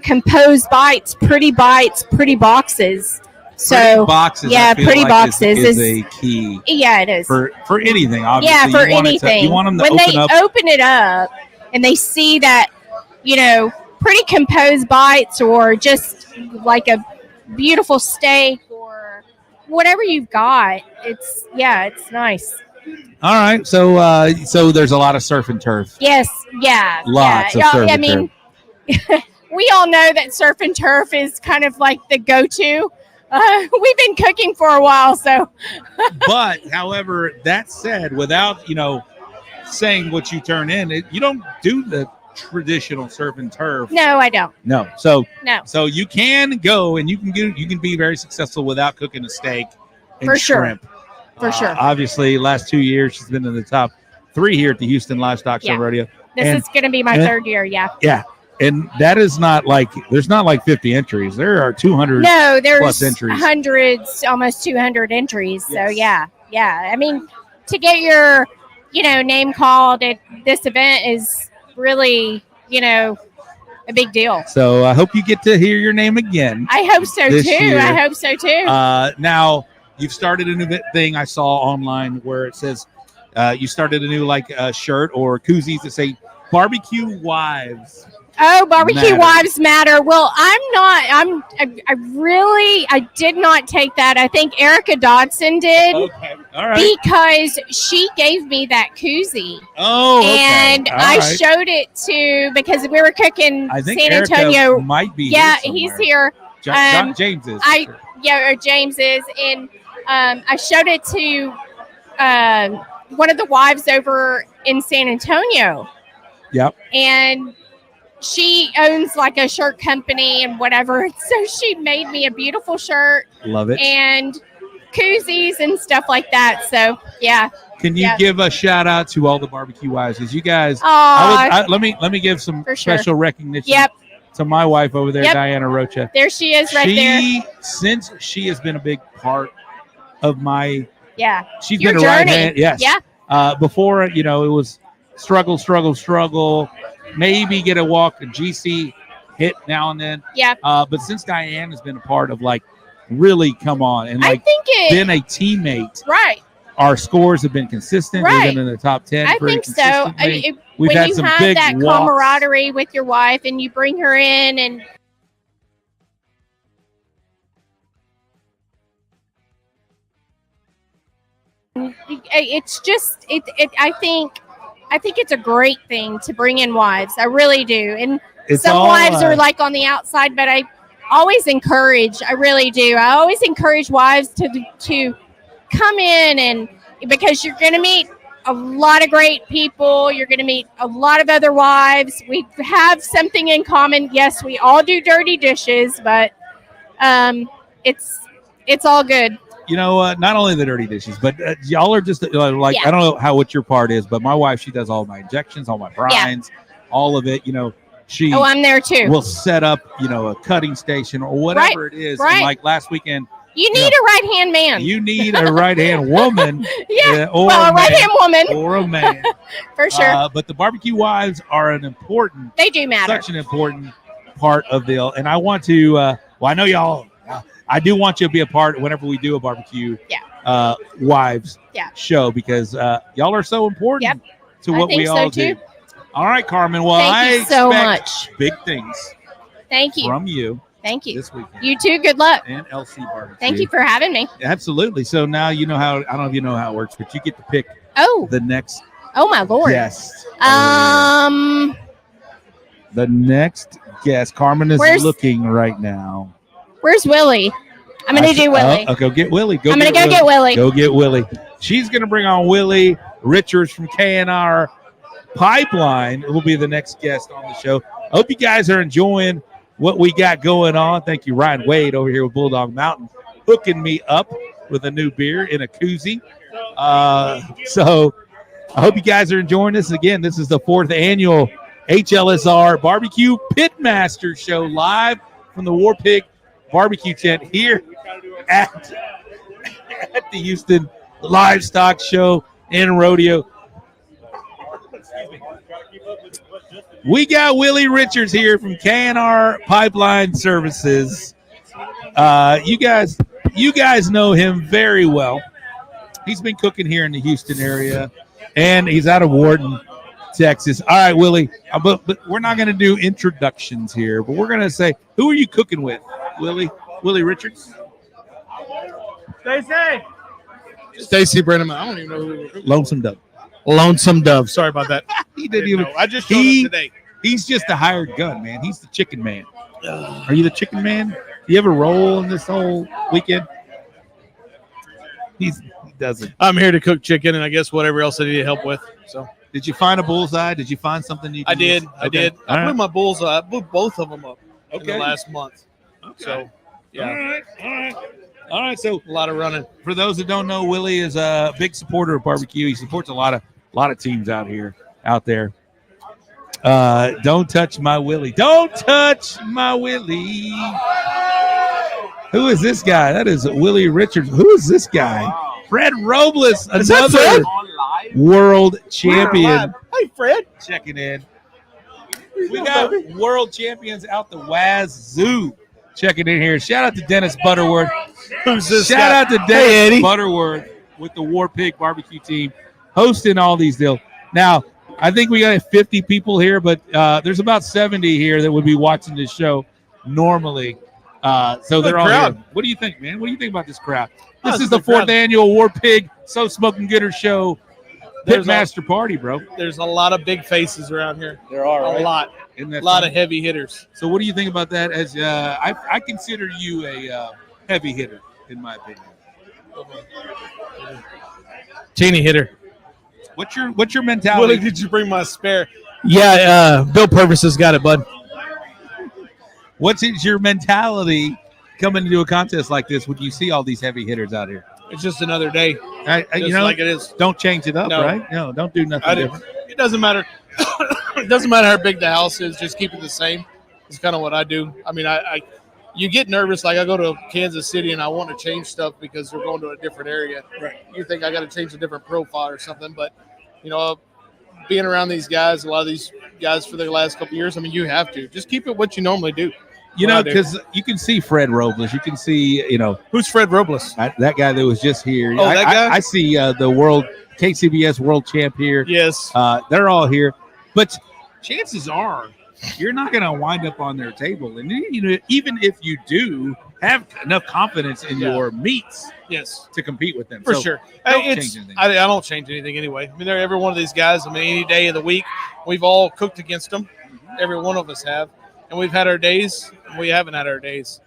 Speaker 7: compose bites, pretty boxes. So
Speaker 1: pretty boxes,
Speaker 7: pretty boxes
Speaker 1: is a key.
Speaker 7: Yeah, it is
Speaker 1: for anything. Obviously,
Speaker 7: yeah, for anything.
Speaker 1: You want them to
Speaker 7: when they open it up and they see that pretty composed bites, or just like a beautiful steak or whatever you've got. It's nice.
Speaker 1: All right, so there's a lot of surf and turf.
Speaker 7: Yes, yeah,
Speaker 1: lots of surf and turf.
Speaker 7: We all know that surf and turf is kind of like the go-to. We've been cooking for a while, so.
Speaker 1: But, however, that said, without saying what you turn in, you don't do the traditional surf and turf.
Speaker 7: No, I don't.
Speaker 1: No, so you can go and you can be very successful without cooking a steak and
Speaker 7: for
Speaker 1: shrimp.
Speaker 7: For sure.
Speaker 1: Obviously, last 2 years she's been in the top 3 here at the Houston Livestock Show Rodeo.
Speaker 7: This is going to be my 3rd year. Yeah.
Speaker 1: Yeah. And that is not there's not 50 entries. There are 200
Speaker 7: there's
Speaker 1: plus entries.
Speaker 7: Hundreds, almost 200 entries. So yeah. I mean, to get your, name called at this event is really, a big deal.
Speaker 1: So I hope you get to hear your name again.
Speaker 7: I hope so too.
Speaker 1: Year.
Speaker 7: I hope so too.
Speaker 1: Now you've started a new thing I saw online where it says you started a new shirt or koozies that say barbecue wives.
Speaker 7: Oh, barbecue wives matter. Well, I did not take that. I think Erica Dodson did.
Speaker 1: Okay. All right.
Speaker 7: Because she gave me that koozie.
Speaker 1: Oh, okay.
Speaker 7: And I showed it because we were cooking San Antonio.
Speaker 1: Erica might be
Speaker 7: here
Speaker 1: somewhere.
Speaker 7: He's here.
Speaker 1: James is.
Speaker 7: Or James is. And I showed it to one of the wives over in San Antonio.
Speaker 1: Yep.
Speaker 7: And she owns a shirt company and whatever. So she made me a beautiful shirt.
Speaker 1: Love it.
Speaker 7: And koozies and stuff like that. So, yeah.
Speaker 1: Can you give a shout out to all the barbecue wives? Because you guys, let me give some special recognition to my wife over there, Diana Rocha.
Speaker 7: There she is there.
Speaker 1: Since she has been a big part of my, she's
Speaker 7: your
Speaker 1: been a
Speaker 7: journey.
Speaker 1: right hand. Yes.
Speaker 7: Yeah.
Speaker 1: Before, it was struggle. Maybe get a walk, a GC hit now and then.
Speaker 7: Yeah.
Speaker 1: But since Diane has been a part of really come on and
Speaker 7: I think
Speaker 1: been a teammate.
Speaker 7: Right.
Speaker 1: Our scores have been consistent.
Speaker 7: Right.
Speaker 1: We've been in the top 10.
Speaker 7: I think so.
Speaker 1: We've
Speaker 7: when
Speaker 1: had
Speaker 7: you
Speaker 1: some
Speaker 7: have
Speaker 1: big
Speaker 7: that
Speaker 1: walks.
Speaker 7: camaraderie with your wife and you bring her in and it's just I think it's a great thing to bring in wives. I really do. And some wives are on the outside, but I always encourage, I really do. I always encourage wives to come in, and because you're going to meet a lot of great people. You're going to meet a lot of other wives. We have something in common. Yes, we all do dirty dishes, but it's all good.
Speaker 1: you know, not only the dirty dishes, but y'all are just like,
Speaker 9: Yeah.
Speaker 1: I don't know what your part is, but my wife, she does all my injections, all my brines, all of it. You know, she
Speaker 9: Oh, I'm there too.
Speaker 1: will set up, you know, a cutting station or whatever it is.
Speaker 9: right.
Speaker 1: And like last weekend,
Speaker 9: You need a right-hand man.
Speaker 1: you need a right hand woman,
Speaker 9: yeah,
Speaker 1: or
Speaker 9: well, a
Speaker 1: a man,
Speaker 9: right-hand woman.
Speaker 1: or a man.
Speaker 9: For sure.
Speaker 1: But the barbecue wives are an important,
Speaker 9: They do matter.
Speaker 1: such an important part of the. And I want to. Well, I know y'all. I do want you to be a part whenever we do a barbecue. Wives show, because y'all are so important to
Speaker 9: I
Speaker 1: what
Speaker 9: think
Speaker 1: we
Speaker 9: so,
Speaker 1: all
Speaker 9: too.
Speaker 1: do. All right, Carmen. Well,
Speaker 9: Thank you
Speaker 1: I
Speaker 9: so
Speaker 1: expect
Speaker 9: much.
Speaker 1: big things
Speaker 9: Thank you.
Speaker 1: from you
Speaker 9: Thank you.
Speaker 1: this weekend.
Speaker 9: You too. Good luck.
Speaker 1: And LC Barbecue.
Speaker 9: Thank you for having me.
Speaker 1: Absolutely. So now you know how. I don't know if you know how it works, but you get to pick
Speaker 9: Oh.
Speaker 1: the next
Speaker 9: Oh my Lord.
Speaker 1: guest. The next guest. Carmen is
Speaker 9: Where's-
Speaker 1: looking right now.
Speaker 9: Where's Willy? I'm gonna do Willy.
Speaker 1: Go get Willy.
Speaker 9: I'm gonna go get Willy.
Speaker 1: Go get Willy. She's gonna bring on Willy Richards from KNR Pipeline. Will be the next guest on the show. I hope you guys are enjoying what we got going on. Thank you, Ryan Wade, over here with Bulldog Mountain, hooking me up with a new beer in a koozie. So I hope you guys are enjoying this. Again, this is the 4th annual HLSR Barbecue Pitmaster Show, live from the Warpig Barbecue Tent here at the Houston Livestock Show and Rodeo. We got Willy Richards here from KNR Pipeline Services. You guys know him very well. He's been cooking here in the Houston area, and he's out of Warden, Texas. All right, Willy, but we're not going to do introductions here, but we're going to say, who are you cooking with, Willy? Willy Richards?
Speaker 5: Stacy Brennan. I don't even know who.
Speaker 1: Lonesome Dove.
Speaker 5: Lonesome Dove. Sorry about that.
Speaker 1: He didn't even.
Speaker 5: I just showed him today.
Speaker 1: He's just a hired gun, man. He's the chicken man. Are you the chicken man? Do you have a role in this whole weekend? He doesn't.
Speaker 5: I'm here to cook chicken and I guess whatever else I need help with. So
Speaker 1: Did you find a bullseye? Did you find something you
Speaker 5: I
Speaker 1: can
Speaker 5: did.
Speaker 1: use?
Speaker 5: I
Speaker 1: Okay.
Speaker 5: did.
Speaker 1: All
Speaker 5: I blew
Speaker 1: right.
Speaker 5: my bullseye. I blew both of them up in
Speaker 1: Okay.
Speaker 5: the last month.
Speaker 1: Okay.
Speaker 5: So yeah,
Speaker 1: All right. So
Speaker 5: a lot of running.
Speaker 1: for those that don't know, Willy is a big supporter of barbecue. He supports a lot of teams out there. Don't touch my Willy. Don't touch my Willy. Who is this guy? That is Willy Richards. Who is this guy? Fred Robles,
Speaker 5: Is that
Speaker 1: another
Speaker 5: Fred?
Speaker 1: world champion,
Speaker 5: Hey, Fred.
Speaker 1: checking in. We got world champions out the Wazoo checking in here. Shout out to Dennis Butterworth.
Speaker 5: Who's this
Speaker 1: Shout
Speaker 5: guy?
Speaker 1: out to Dennis Butterworth with the Warpig barbecue team hosting all these deals. Now, I think we got 50 people here, but there's about 70 here that would be watching this show normally. So they're all
Speaker 5: crowd.
Speaker 1: here. What do you think, man? What do you think about this crowd?
Speaker 5: Oh,
Speaker 1: This
Speaker 5: it's
Speaker 1: is
Speaker 5: a
Speaker 1: the
Speaker 5: good
Speaker 1: 4th
Speaker 5: crowd.
Speaker 1: annual Warpig So Smoking Gooder Show
Speaker 5: There's
Speaker 1: Pitmaster Party, bro.
Speaker 5: There's a lot of big faces around here.
Speaker 1: There are
Speaker 5: A lot.
Speaker 1: Isn't that
Speaker 5: A lot
Speaker 1: fun?
Speaker 5: of heavy hitters.
Speaker 1: So what do you think about that? As I consider you a heavy hitter, in my opinion.
Speaker 5: Teeny hitter.
Speaker 1: What's your
Speaker 5: Willie,
Speaker 1: mentality?
Speaker 5: did you bring my spare? Yeah, Bill Purvis has got it, bud.
Speaker 1: What's your mentality coming into a contest like this when you see all these heavy hitters out here?
Speaker 5: It's just another day.
Speaker 1: You
Speaker 5: Just
Speaker 1: know,
Speaker 5: like it is.
Speaker 1: don't change it up,
Speaker 5: No.
Speaker 1: right? No, don't do nothing
Speaker 5: I didn't-
Speaker 1: different.
Speaker 5: It doesn't matter. It doesn't matter how big the house is. Just keep it the same. It's kind of what I do. I mean, you get nervous. Like I go to Kansas City and I want to change stuff because we're going to a different area.
Speaker 1: Right.
Speaker 5: You think I got to change a different profile or something, but being around these guys, a lot of these guys for the last couple of years, I mean, you have to just keep it what you normally do.
Speaker 1: You
Speaker 5: What
Speaker 1: know,
Speaker 5: I do.
Speaker 1: because you can see Fred Robles. You can see,
Speaker 5: Who's Fred Robles?
Speaker 1: that guy that was just here.
Speaker 5: Oh, that guy?
Speaker 1: I see the world KCBS world champ here.
Speaker 5: Yes.
Speaker 1: They're all here, but chances are you're not going to wind up on their table. And even if you do, have enough confidence in your meats
Speaker 5: Yes.
Speaker 1: to compete with them.
Speaker 5: For
Speaker 1: So
Speaker 5: sure.
Speaker 1: don't
Speaker 5: Hey,
Speaker 1: change anything.
Speaker 5: I don't change anything anyway. I mean, they're every one of these guys. I mean, any day of the week, we've all cooked against them. Every one of us have. And we've had our days, and we haven't had our days.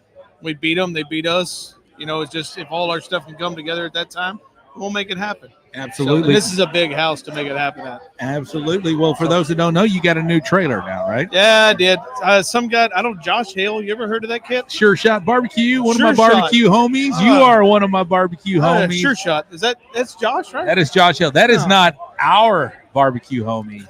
Speaker 5: We beat them. They beat us. It's just if all our stuff can come together at that time,
Speaker 10: we'll make it happen.
Speaker 1: Absolutely.
Speaker 10: So, this is a big house to make it happen at.
Speaker 1: Absolutely. Well, for those that don't know, you got a new trailer now, right?
Speaker 10: Yeah, I did. Some guy, I don't, Josh Hale. You ever heard of that kid?
Speaker 1: Sure Shot Barbecue, one
Speaker 10: Sure
Speaker 1: of my
Speaker 10: Shot.
Speaker 1: barbecue homies. You are one of my barbecue homies.
Speaker 10: Sure Shot. That's Josh, right?
Speaker 1: That is Josh Hill. That is not our barbecue homie.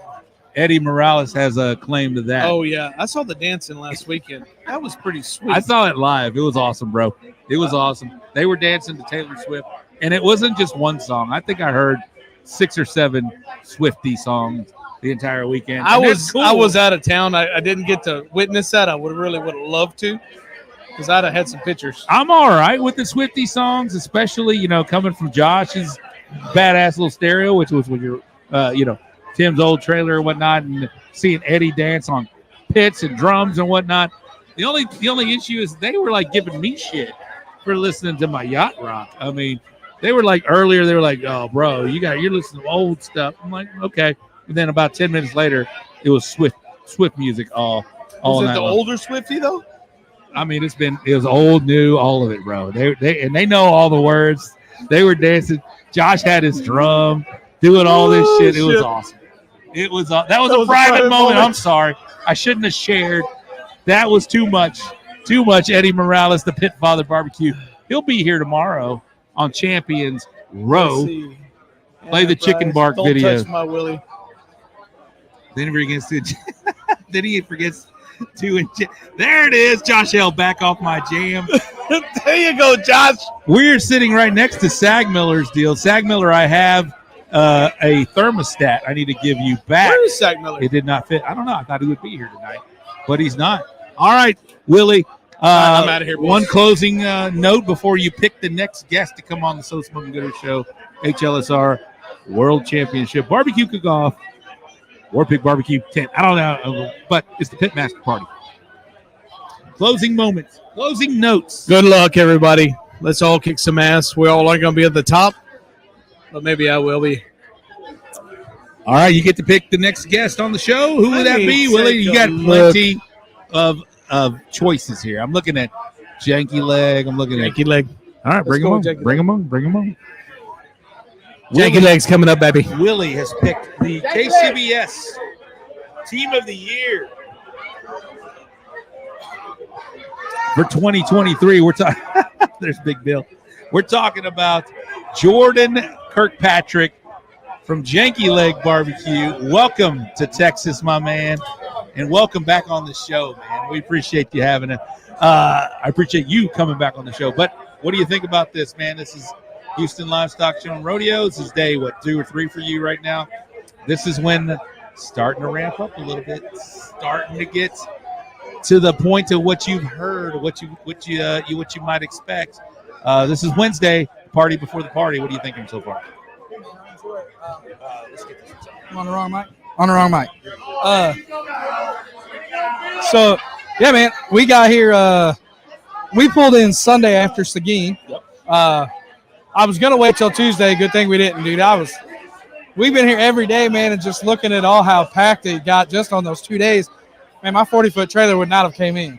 Speaker 1: Eddie Morales has a claim to that.
Speaker 10: Oh, yeah. I saw the dancing last weekend. That was pretty sweet.
Speaker 1: I saw it live. It was awesome, bro. It was awesome. They were dancing to Taylor Swift, and it wasn't just one song. I think I heard 6 or 7 Swiftie songs the entire weekend.
Speaker 10: I
Speaker 1: And
Speaker 10: was
Speaker 1: that's cool.
Speaker 10: I was out of town. I didn't get to witness that. I would have loved to, because I'd have had some pictures.
Speaker 1: I'm all right with the Swiftie songs, especially, coming from Josh's badass little stereo, which was when you're, Tim's old trailer and whatnot, and seeing Eddie dance on pits and drums and whatnot. The only issue is they were like giving me shit for listening to my yacht rock. I mean, they were like earlier, they were like, "Oh, bro, you're listening to old stuff." I'm like, okay. And then about 10 minutes later, it was Swift music all
Speaker 10: Was it
Speaker 1: night
Speaker 10: the
Speaker 1: long.
Speaker 10: older Swiftie though?
Speaker 1: I mean, it was old, new, all of it, bro. They know all the words. They were dancing. Josh had his drum, doing all this shit. It was awesome. That was a private moment. I'm sorry. I shouldn't have shared. That was too much. Too much. Eddie Morales, the Pit Father Barbecue. He'll be here tomorrow on Champions Row. Play the chicken bark
Speaker 10: Don't
Speaker 1: video.
Speaker 10: touch my Willy.
Speaker 1: Then he forgets to. There it is. Josh Hale back off my jam.
Speaker 10: There you go, Josh.
Speaker 1: We're sitting right next to Sag Miller's deal. Sag Miller, I have a thermostat I need to give you back.
Speaker 10: Where is Sag Miller?
Speaker 1: It did not fit. I don't know. I thought he would be here tonight, but he's not. All right, Willie.
Speaker 10: I'm out of here, boys.
Speaker 1: One closing note before you pick the next guest to come on the So Smoking Gooder Show, HLSR World Championship Barbecue Cook-Off, Warpig Barbecue Tent. I don't know, but it's the Pitmaster Party. Closing moments, closing notes.
Speaker 10: Good luck, everybody. Let's all kick some ass. We all aren't going to be at the top, but maybe I will be.
Speaker 1: All right, you get to pick the next guest on the show. Who would that be, Willie? You got plenty of choices here. I'm looking at Janky Leg. I'm looking at
Speaker 10: Janky Leg.
Speaker 1: All right, bring him on. Bring him on. Bring him on.
Speaker 10: Janky Leg's coming up, baby.
Speaker 1: Willie has picked the KCBS Team of the Year for 2023. We're talking. There's Big Bill. We're talking about Jordan Kirkpatrick from Janky Leg Barbecue. Welcome to Texas, my man, and welcome back on the show, man. We appreciate you having it. I appreciate you coming back on the show. But what do you think about this, man? This is Houston Livestock Show and Rodeo. This is day, 2 or 3 for you right now? This is when starting to ramp up a little bit, starting to get to the point of what you've heard, what you might expect. This is Wednesday, party before the party. What are you thinking so far?
Speaker 11: I'm on the wrong mic. On the wrong mic. So, yeah, man, we got here. We pulled in Sunday after Seguin. I was gonna wait till Tuesday. Good thing we didn't, dude. We've been here every day, man, and just looking at all how packed it got just on those 2 days. Man, my 40-foot trailer would not have came in.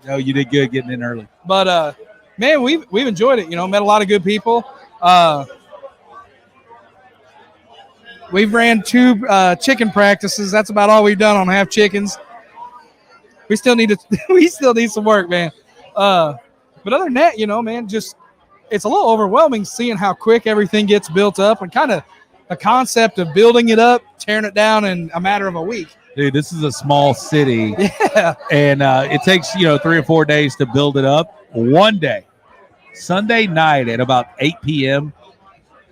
Speaker 1: No, you did good getting in early.
Speaker 11: But man, we've enjoyed it. Met a lot of good people. We've ran 2 chicken practices. That's about all we've done on half chickens. We still need some work, man. But other than that, man, just it's a little overwhelming seeing how quick everything gets built up and kind of the concept of building it up, tearing it down in a matter of a week.
Speaker 1: Dude, this is a small city.
Speaker 11: Yeah.
Speaker 1: And it takes, 3 or 4 days to build it up. One day, Sunday night at about 8 p.m.,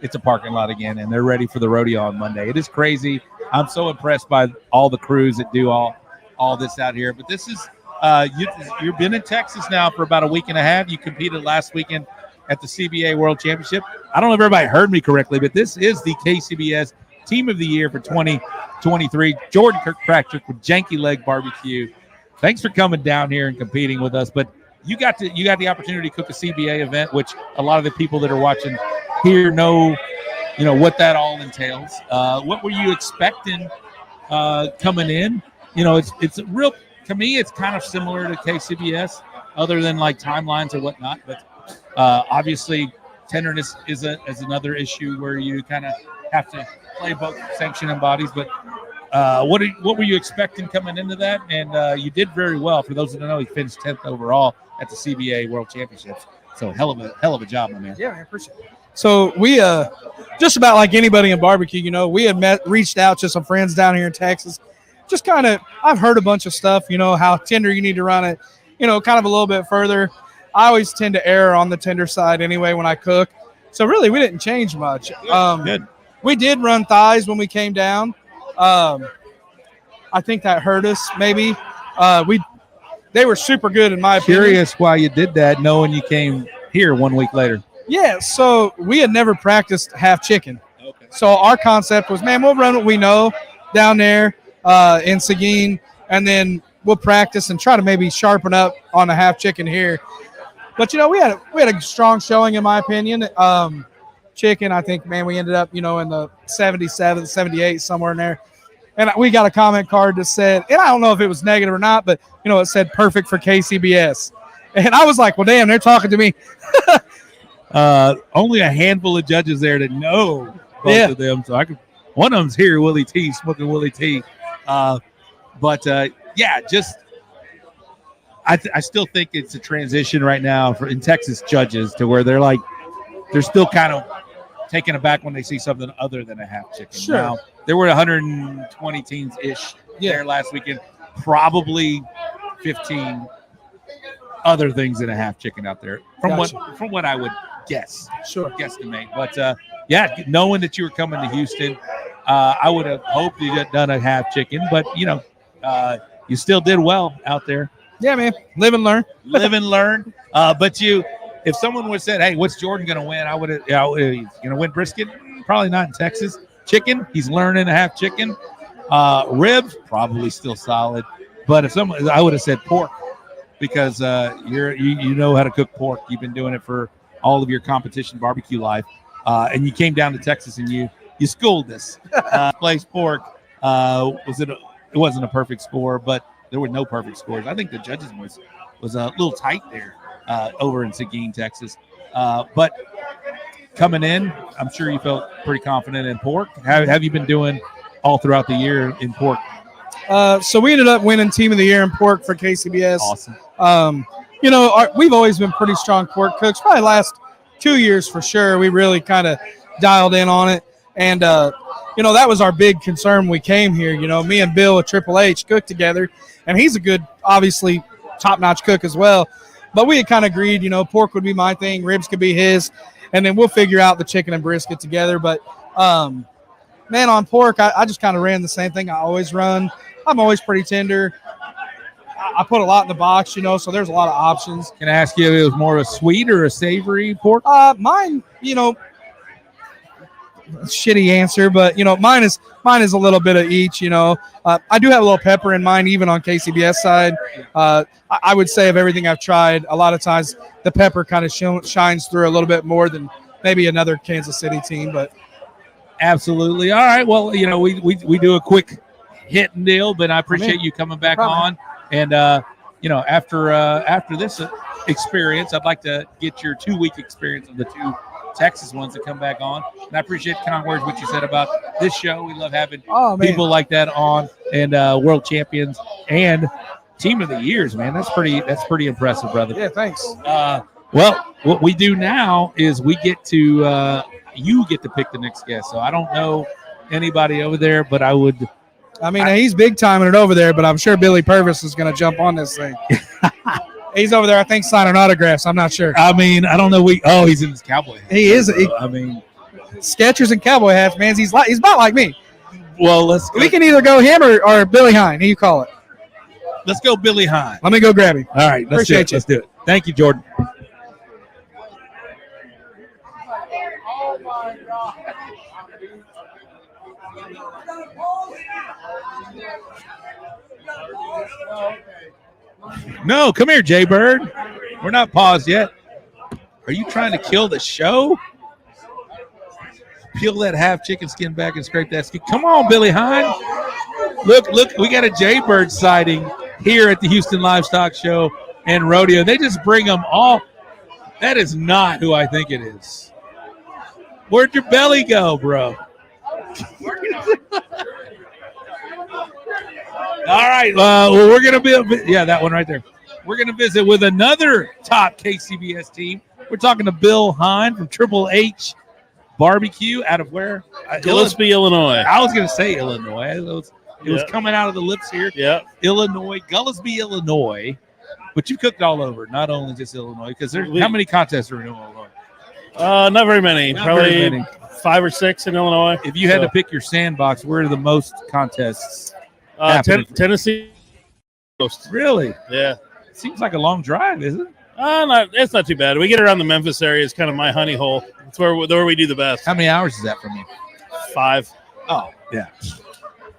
Speaker 1: it's a parking lot again, and they're ready for the rodeo on Monday. It is crazy. I'm so impressed by all the crews that do all this out here. But this is you've been in Texas now for about a week and a half. You competed last weekend at the CBA World Championship. I don't know if everybody heard me correctly, but this is the KCBS Team of the Year for 2023. Jordan Kirkpatrick with Janky Leg Barbecue. Thanks for coming down here and competing with us. But you got the opportunity to cook a CBA event, which a lot of the people that are watching here know what that all entails. What were you expecting coming in? It's real, to me, it's kind of similar to KCBS other than like timelines or whatnot, but obviously tenderness is another issue where you kind of have to play both sanction and bodies. But what were you expecting coming into that? And you did very well. For those that don't know, he finished 10th overall at the CBA World Championships. So hell of a job, my man.
Speaker 11: Yeah, I appreciate it. So we just about like anybody in barbecue, you know, we had reached out to some friends down here in Texas. Just kind of, I've heard a bunch of stuff, you know, how tender you need to run it, you know, kind of a little bit further. I always tend to err on the tender side anyway when I cook. So really, we didn't change much.
Speaker 1: Good.
Speaker 11: We did run thighs when we came down. I think that hurt us maybe. They were super good in my opinion.
Speaker 1: Curious why you did that, knowing you came here 1 week later.
Speaker 11: Yeah, so we had never practiced half chicken.
Speaker 1: Okay.
Speaker 11: So our concept was, man, we'll run what we know down there in Seguin, and then we'll practice and try to maybe sharpen up on a half chicken here. But, you know, we had a strong showing, in my opinion. Chicken, I think, man, we ended up, you know, in the 77, 78, somewhere in there. And we got a comment card that said, and I don't know if it was negative or not, but, you know, it said perfect for KCBS. And I was like, well, damn, they're talking to me.
Speaker 1: Only a handful of judges there to know both of them. So one of them's here, Willy T, smoking Willy T. I still think it's a transition right now in Texas judges to where they're still kind of taken aback when they see something other than a half chicken.
Speaker 11: Sure.
Speaker 1: Now, there were 120 teams-ish there last weekend, probably 15 other things than a half chicken out there from what I would guess.
Speaker 11: Sure.
Speaker 1: Guesstimate. But knowing that you were coming to Houston, I would have hoped you had done a half chicken, but you know, you still did well out there.
Speaker 11: Yeah, man. Live and learn.
Speaker 1: Live and learn. But if someone would have said, hey, what's Jordan going to win? I would have, he's going to win brisket? Probably not in Texas. Chicken, he's learning a half chicken. Ribs, probably still solid. But I would have said pork because you know how to cook pork. You've been doing it for all of your competition barbecue life. And you came down to Texas and you schooled us. Place pork, it wasn't a perfect score, but there were no perfect scores. I think the judges was a little tight there over in Seguin, Texas. But coming in, I'm sure you felt pretty confident in pork. How have you been doing all throughout the year in pork?
Speaker 11: So we ended up winning Team of the Year in pork for KCBS.
Speaker 1: Awesome.
Speaker 11: You know, we've always been pretty strong pork cooks. Probably last 2 years for sure. We really kind of dialed in on it. And, you know, that was our big concern when we came here. You know, me and Bill at Triple H cooked together. And he's a good, obviously, top-notch cook as well. But we had kind of agreed, you know, pork would be my thing, ribs could be his, and then we'll figure out the chicken and brisket together. But, man, on pork, I just kind of ran the same thing I always run. I'm always pretty tender. I put a lot in the box, you know, so there's a lot of options.
Speaker 1: Can I ask you if it was more of a sweet or a savory pork?
Speaker 11: Mine, you know, shitty answer, but, you know, mine is a little bit of each, you know. I do have a little pepper in mine, even on KCBS side. I would say of everything I've tried, a lot of times the pepper kind of shines through a little bit more than maybe another Kansas City team, but.
Speaker 1: Absolutely. All right. Well, you know, we do a quick hit and deal, but I appreciate you coming back on. And, you know, after this experience, I'd like to get your 2-week experience of the two Texas ones that come back on. And I appreciate the kind words what you said about this show. We love having people like that on, and world champions and team of the years, man. That's pretty impressive, brother.
Speaker 11: Yeah, thanks.
Speaker 1: Well, what we do now is we get to you get to pick the next guest. So I don't know anybody over there, but
Speaker 11: he's big timing it over there, but I'm sure Billy Purvis is going to jump on this thing. He's over there, I think, signing autographs. I'm not sure.
Speaker 1: I mean, I don't know. He's in his cowboy hat.
Speaker 11: He is.
Speaker 1: Skechers
Speaker 11: and cowboy hats, man. He's about like me.
Speaker 1: Well,
Speaker 11: we can either go him or Billy Heyen. Who you call it?
Speaker 1: Let's go Billy Heyen.
Speaker 11: Let me go grab him.
Speaker 1: All right. Let's do it. Thank you, Jordan. No, come here, Jay Bird. We're not paused yet. Are you trying to kill the show? Peel that half chicken skin back and scrape that skin. Come on, Billy Heyen. Look, we got a Jay Bird sighting here at the Houston Livestock Show and Rodeo. They just bring them all. That is not who I think it is. Where'd your belly go, bro? All right. Well, we're going to be, that one right there. We're going to visit with another top KCBS team. We're talking to Bill Heyen from Triple H Barbecue out of where?
Speaker 12: Gillespie, Illinois.
Speaker 1: I was going to say Illinois. It was coming out of the lips here.
Speaker 12: Yeah.
Speaker 1: Illinois, Gillespie, Illinois. But you cooked all over, not only just Illinois, because how many contests are in Illinois?
Speaker 12: Not very many.
Speaker 1: Not
Speaker 12: Probably
Speaker 1: very many.
Speaker 12: 5 or 6 in Illinois.
Speaker 1: If you had to pick your sandbox, where are the most contests?
Speaker 12: Tennessee.
Speaker 1: Really?
Speaker 12: Yeah.
Speaker 1: Seems like a long drive, isn't it?
Speaker 12: It's not too bad. We get around the Memphis area. It's kind of my honey hole. It's where we do the best.
Speaker 1: How many hours is that from you?
Speaker 12: 5.
Speaker 1: Oh, yeah.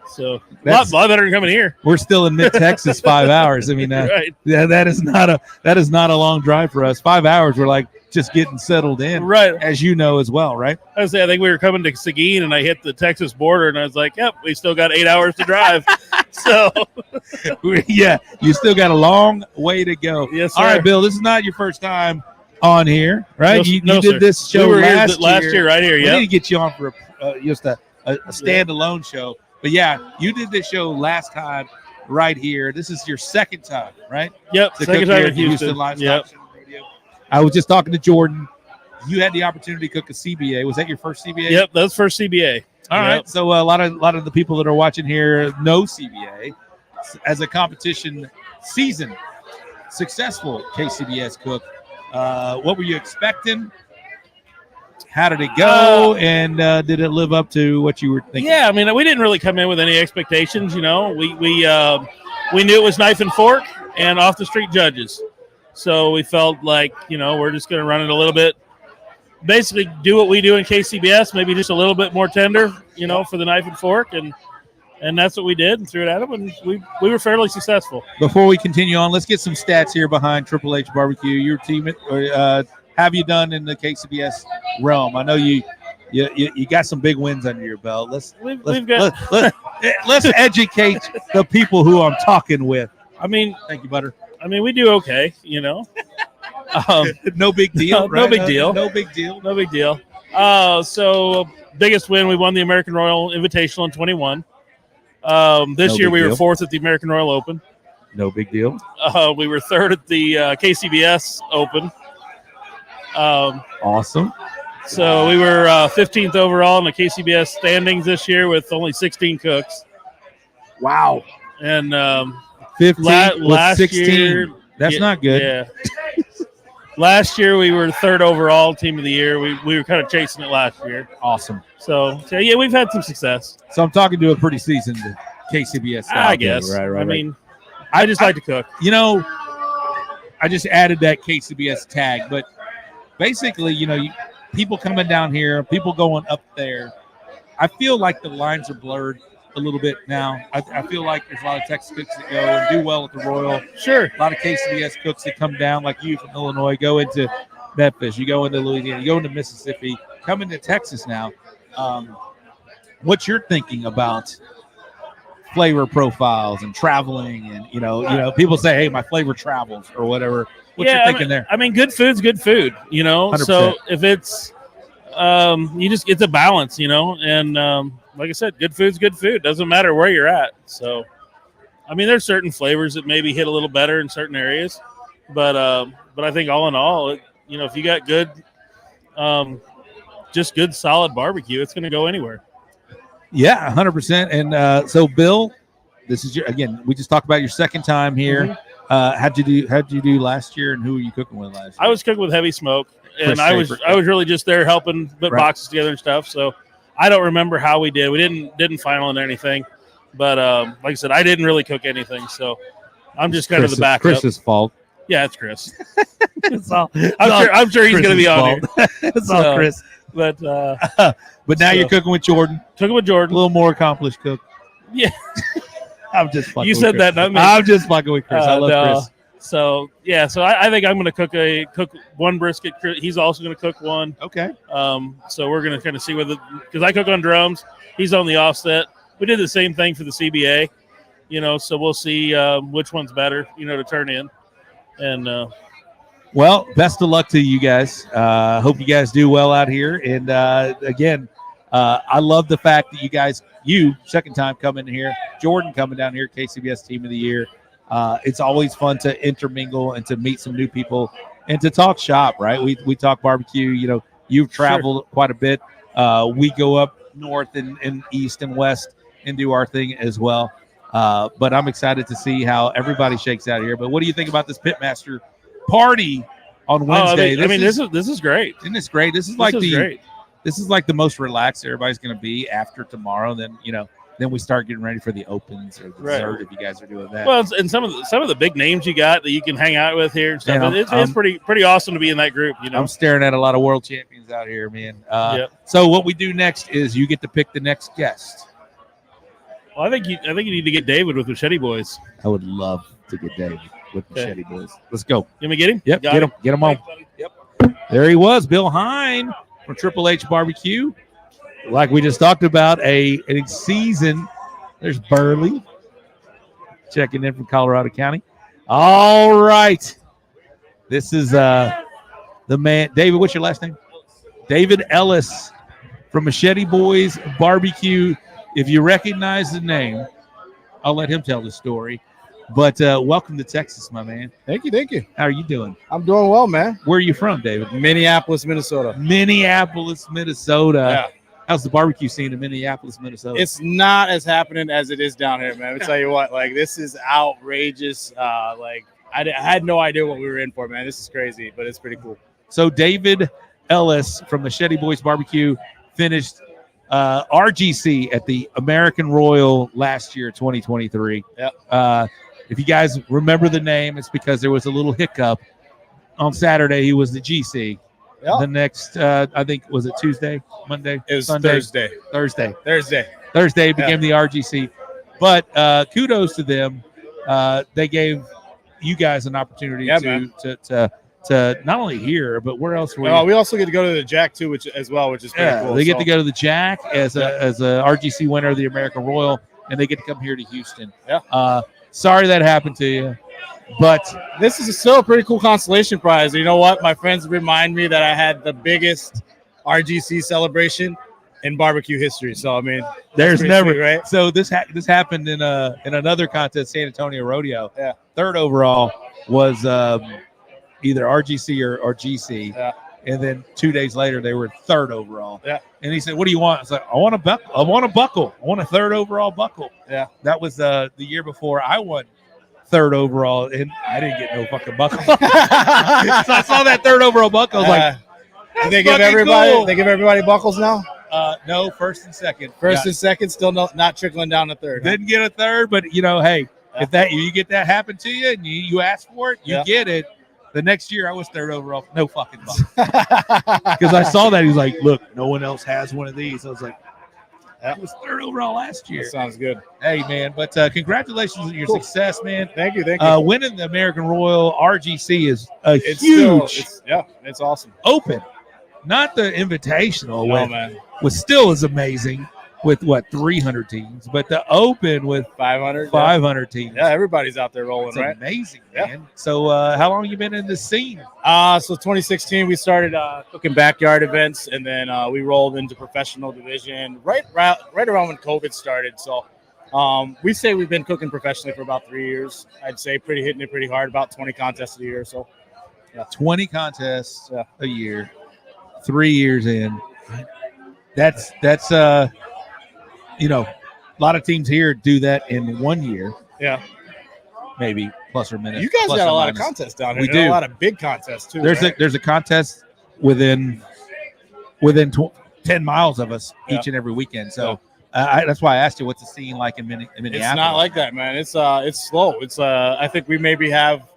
Speaker 12: So a lot better than coming here.
Speaker 1: We're still in mid-Texas, 5 hours. I mean,
Speaker 12: right.
Speaker 1: Yeah, that is not a long drive for us. 5 hours, we're like just getting settled in,
Speaker 12: right?
Speaker 1: As you know as well, right?
Speaker 12: I think we were coming to Seguin, and I hit the Texas border, and I was like, "Yep, we still got 8 hours to drive." So,
Speaker 1: yeah, you still got a long way to go.
Speaker 12: Yes, sir.
Speaker 1: All right, Bill, this is not your first time on here, right? You
Speaker 12: No,
Speaker 1: did
Speaker 12: sir.
Speaker 1: this show
Speaker 12: we were
Speaker 1: last
Speaker 12: year right here.
Speaker 1: We
Speaker 12: Yeah,
Speaker 1: need to get you on for just a standalone show. But yeah, you did this show last time right here. This is your second time, right?
Speaker 12: Yep, second time in Houston.
Speaker 1: Livestock Show Radio. I was just talking to Jordan. You had the opportunity to cook a CBA. Was that your first CBA?
Speaker 12: Yep, that was first CBA.
Speaker 1: All right. So a lot of the people that are watching here know CBA as a competition season. Successful KCBS cook. What were you expecting? How did it go? And did it live up to what you were thinking?
Speaker 12: Yeah, I mean, we didn't really come in with any expectations. You know, we knew it was knife and fork and off the street judges. So we felt like, we're just going to run it a little bit. Basically, do what we do in KCBS, maybe just a little bit more tender, for the knife and fork, and that's what we did and threw it at them, and we were fairly successful.
Speaker 1: Before we continue on, let's get some stats here behind Triple H Barbecue. Your team, have you done in the KCBS realm? I know you got some big wins under your belt. Let's educate the people who I'm talking with.
Speaker 12: I mean,
Speaker 1: thank you, Butter.
Speaker 12: I mean, we do okay,
Speaker 1: no big deal.
Speaker 12: No big deal.
Speaker 1: No big deal.
Speaker 12: No big deal. So biggest win, we won the American Royal Invitational in 21. This year we were 4th at the American Royal Open.
Speaker 1: No big deal.
Speaker 12: We were 3rd at the KCBS Open.
Speaker 1: Awesome.
Speaker 12: So we were 15th overall in the KCBS standings this year with only 16 cooks.
Speaker 1: Wow.
Speaker 12: And
Speaker 1: 15
Speaker 12: last
Speaker 1: 16.
Speaker 12: year,
Speaker 1: that's not good.
Speaker 12: Yeah. Last year we were 3rd overall team of the year. We were kind of chasing it last year.
Speaker 1: Awesome.
Speaker 12: So yeah, we've had some success.
Speaker 1: So I'm talking to a pretty seasoned KCBS style.
Speaker 12: I guess.
Speaker 1: Right.
Speaker 12: I mean, I just like to cook.
Speaker 1: I just added that KCBS tag, but basically, people coming down here, people going up there. I feel like the lines are blurred a little bit now. I feel like there's a lot of Texas cooks that go and do well at the Royal.
Speaker 12: Sure.
Speaker 1: A lot of KCBS cooks that come down, like you from Illinois, go into Memphis, you go into Louisiana, you go into Mississippi, come into Texas now. What you're thinking about flavor profiles and traveling, and people say, "Hey, my flavor travels" or whatever. What you're thinking there?
Speaker 12: I mean, good food's good food, 100%. So if it's it's a balance, and like I said, good food's good food. Doesn't matter where you're at. So, I mean, there's certain flavors that maybe hit a little better in certain areas, but I think all in all, if you got good, just good solid barbecue, it's going to go anywhere.
Speaker 1: Yeah, 100%. And so, Bill, this is we just talked about your second time here. How'd you do last year, and who were you cooking with last year?
Speaker 12: I was cooking with Heavy Smoke, and I was really just there helping put boxes together and stuff. So I don't remember how we did. We didn't final in anything, but like I said, I didn't really cook anything. So I'm just kind of the backup.
Speaker 1: Chris's fault.
Speaker 12: Yeah, it's Chris. I'm sure he's going to be on here.
Speaker 1: It's all Chris.
Speaker 12: But
Speaker 1: now you're cooking with Jordan.
Speaker 12: Cooking with Jordan,
Speaker 1: a little more accomplished cook.
Speaker 12: Yeah.
Speaker 1: I'm just fucking
Speaker 12: you said
Speaker 1: with Chris.
Speaker 12: that, not me.
Speaker 1: I'm just fucking with Chris. I love Chris.
Speaker 12: So yeah, so I think I'm going to cook one brisket. He's also going to cook one.
Speaker 1: Okay.
Speaker 12: So we're going to kind of see because I cook on drums. He's on the offset. We did the same thing for the CBA, so we'll see which one's better, to turn in. And
Speaker 1: Well, best of luck to you guys. Hope you guys do well out here. And again, I love the fact that you second time coming here, Jordan coming down here, KCBS Team of the Year. It's always fun to intermingle and to meet some new people and to talk shop, right? We talk barbecue. You know, you've traveled quite a bit. We go up north and east and west and do our thing as well. But I'm excited to see how everybody shakes out here. But what do you think about this Pitmaster Party on Wednesday?
Speaker 12: This is great.
Speaker 1: Isn't this great? This is great. This is like the most relaxed everybody's going to be after tomorrow. Then we start getting ready for the opens or the dessert if you guys are doing that.
Speaker 12: Well, and some of the big names you got that you can hang out with here and stuff.
Speaker 1: Man,
Speaker 12: it's pretty awesome to be in that group. You know,
Speaker 1: I'm staring at a lot of world champions out here, man. So what we do next is you get to pick the next guest.
Speaker 12: Well, I think you need to get David with Machete Boys.
Speaker 1: I would love to get David with Machete Boys. Let's go.
Speaker 12: You want me to get him?
Speaker 1: Yep, get him on.
Speaker 12: Yep.
Speaker 1: There he was, Bill Heyen from Triple H Barbecue. Like we just talked about, a season. There's Burley checking in from Colorado County. All right. This is the man. David, what's your last name? David Ellis from Machete Boys Barbecue. If you recognize the name, I'll let him tell the story. But welcome to Texas, my man.
Speaker 13: Thank you.
Speaker 1: How are you doing?
Speaker 13: I'm doing well, man.
Speaker 1: Where are you from, David?
Speaker 13: Minneapolis, Minnesota.
Speaker 1: Minnesota.
Speaker 13: Yeah.
Speaker 1: How's the barbecue scene in Minneapolis, Minnesota?
Speaker 13: It's not as happening as it is down here, man. I'll tell you what, like, this is outrageous. I had no idea what we were in for, man. This is crazy, but it's pretty cool.
Speaker 1: So David Ellis from Machete Boys Barbecue finished RGC at the American Royal last year, 2023.
Speaker 13: Yep.
Speaker 1: If you guys remember the name, it's because there was a little hiccup. On Saturday, he was the GC.
Speaker 13: Yep.
Speaker 1: The next, I think, was it Tuesday, Monday?
Speaker 13: It was
Speaker 1: Sunday?
Speaker 13: Thursday
Speaker 1: Became the RGC. But kudos to them. They gave you guys an opportunity to not only here, but where else were
Speaker 13: we also get to go to the Jack too, which is pretty cool.
Speaker 1: They get to go to the Jack as a RGC winner of the American Royal, and they get to come here to Houston.
Speaker 13: Yeah.
Speaker 1: Sorry that happened to you, but
Speaker 13: this is still a pretty cool consolation prize. You know what? My friends remind me that I had the biggest RGC celebration in barbecue history. So I mean,
Speaker 1: there's never
Speaker 13: sweet, right.
Speaker 1: So this happened in another contest, San Antonio Rodeo.
Speaker 13: Yeah.
Speaker 1: Third overall was either RGC or GC.
Speaker 13: Yeah.
Speaker 1: And then 2 days later, they were third overall.
Speaker 13: Yeah.
Speaker 1: And he said, "What do you want?" I was like, "I want a buckle. I want a buckle. I want a third overall buckle."
Speaker 13: Yeah.
Speaker 1: That was the year before I won third overall, and I didn't get no fucking buckle. So I saw that third overall buckle. I was like,
Speaker 13: did they give everybody? Cool. They give everybody buckles now?
Speaker 1: No, first and second.
Speaker 13: First and second, still not trickling down to third.
Speaker 1: Didn't get a third, but hey, if that you get that happen to you and you ask for it, you get it. The next year, I was third overall. No fucking buckle. Because I saw that. He's like, "Look, no one else has one of these." I was like, I was third overall last year.
Speaker 13: That sounds good.
Speaker 1: Hey, man, but congratulations on your success, man.
Speaker 13: Thank you.
Speaker 1: Winning the American Royal RGC is it's
Speaker 13: awesome.
Speaker 1: Open. Not the invitational,
Speaker 13: man.
Speaker 1: Was still as amazing with 300 teams, but the open with 500 teams.
Speaker 13: Yeah, everybody's out there rolling,
Speaker 1: it's
Speaker 13: right?
Speaker 1: Amazing, man. So how long have you been in this scene?
Speaker 13: So 2016 we started cooking backyard events, and then we rolled into professional division right around when COVID started. So we say we've been cooking professionally for about 3 years. I'd say hitting it pretty hard, about 20 contests a year or so.
Speaker 1: Yeah. 20 contests a year, 3 years in. That's a lot of teams here do that in 1 year.
Speaker 13: Yeah.
Speaker 1: Maybe plus or minus.
Speaker 13: You guys got a lot of contests down here.
Speaker 1: We do.
Speaker 13: A lot of big contests too.
Speaker 1: There's a contest within 10 miles of us each and every weekend. So that's why I asked you, what's the scene like in Minneapolis?
Speaker 13: It's not like that, man. It's slow. It's I think we maybe have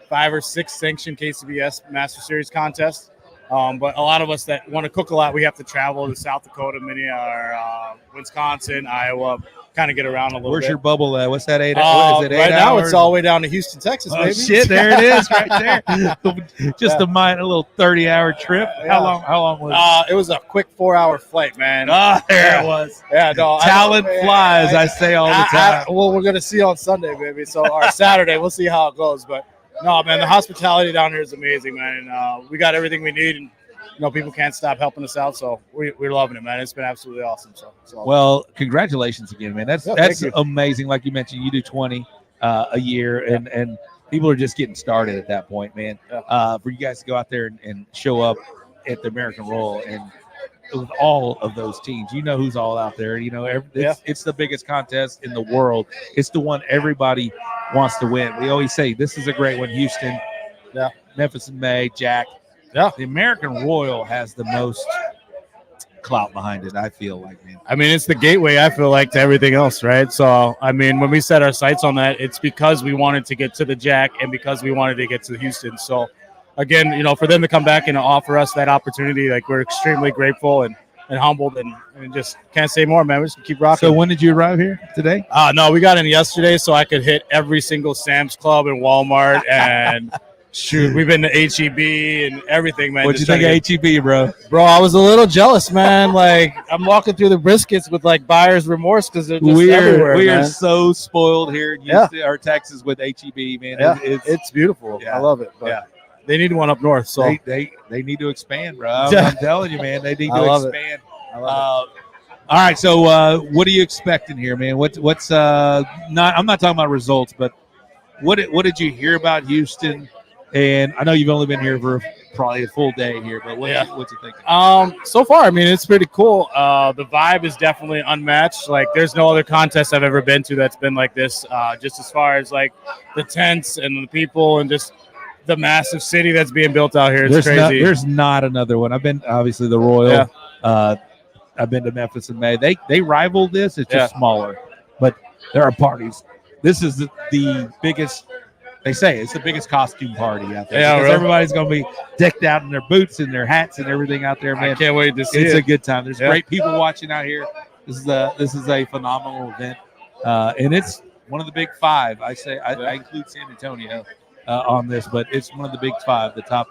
Speaker 13: 5 or 6 sanctioned KCBS Master Series contests. But a lot of us that want to cook a lot, we have to travel to South Dakota, Wisconsin, Iowa, kind of get around a little bit.
Speaker 1: Where's your bubble at? What's that 8
Speaker 13: hours?
Speaker 1: Is it 8
Speaker 13: right
Speaker 1: hours?
Speaker 13: now, it's all the way down to Houston, Texas, baby.
Speaker 1: Shit, there it is right there. Just a little 30-hour trip.
Speaker 13: Yeah.
Speaker 1: How long was it?
Speaker 13: It was a quick 4-hour flight, man.
Speaker 1: There it was.
Speaker 13: Yeah, no.
Speaker 1: Talent flies, I say all the time.
Speaker 13: Well, we're going to see on Sunday, baby. So, or Saturday, we'll see how it goes. But No, man, the hospitality down here is amazing, man. And we got everything we need, and people can't stop helping us out. So we're loving it, man. It's been absolutely awesome. So
Speaker 1: well, congratulations again, man. That's
Speaker 13: thank you.
Speaker 1: amazing. Like you mentioned, you do 20 a year, and people are just getting started at that point, man. For you guys to go out there and show up at the American Royal and with all of those teams, who's all out there. It's the biggest contest in the world. It's the one everybody wants to win. We always say this is a great one. Houston, Memphis in May, Jack.
Speaker 13: Yeah,
Speaker 1: the American Royal has the most clout behind it, I feel like, man.
Speaker 13: I mean, it's the gateway, I feel like, to everything else, right? So, I mean, when we set our sights on that, it's because we wanted to get to the Jack and because we wanted to get to Houston. So, again, for them to come back and offer us that opportunity, like, we're extremely grateful and humbled and just can't say more, man. We just keep rocking.
Speaker 1: So when did you arrive here today?
Speaker 13: No, we got in yesterday so I could hit every single Sam's Club and Walmart and shoot, we've been to HEB and everything, man.
Speaker 1: What'd you think of HEB, bro?
Speaker 13: Bro, I was a little jealous, man. Like, I'm walking through the briskets with like buyer's remorse because they're just everywhere.
Speaker 1: We
Speaker 13: man.
Speaker 1: are so spoiled here in Houston, or Texas with HEB, man.
Speaker 13: Yeah, it's beautiful.
Speaker 1: Yeah.
Speaker 13: I love it. But they need one up north, so
Speaker 1: they need to expand, bro. I'm telling you, man. They need to expand.
Speaker 13: I love it.
Speaker 1: All right, so what are you expecting here, man? What's not? I'm not talking about results, but what did you hear about Houston? And I know you've only been here for probably a full day here, but what's you thinking?
Speaker 13: So far, I mean, it's pretty cool. The vibe is definitely unmatched. Like, there's no other contest I've ever been to that's been like this. Just as far as like the tents and the people and just the massive city that's being built out here. It's crazy.
Speaker 1: There's not another one. I've been obviously the Royal.
Speaker 13: Yeah.
Speaker 1: I've been to Memphis in May. They rival this. It's just smaller, but there are parties. This is the biggest. They say it's the biggest costume party out there.
Speaker 13: Yeah,
Speaker 1: because
Speaker 13: really?
Speaker 1: everybody's going to be decked out in their boots and their hats and everything out there, man.
Speaker 13: I can't wait to see
Speaker 1: It's
Speaker 13: it.
Speaker 1: a good time. There's great people watching out here. This is a phenomenal event, and it's one of the big five. I include San Antonio on this, but it's one of the big five, the top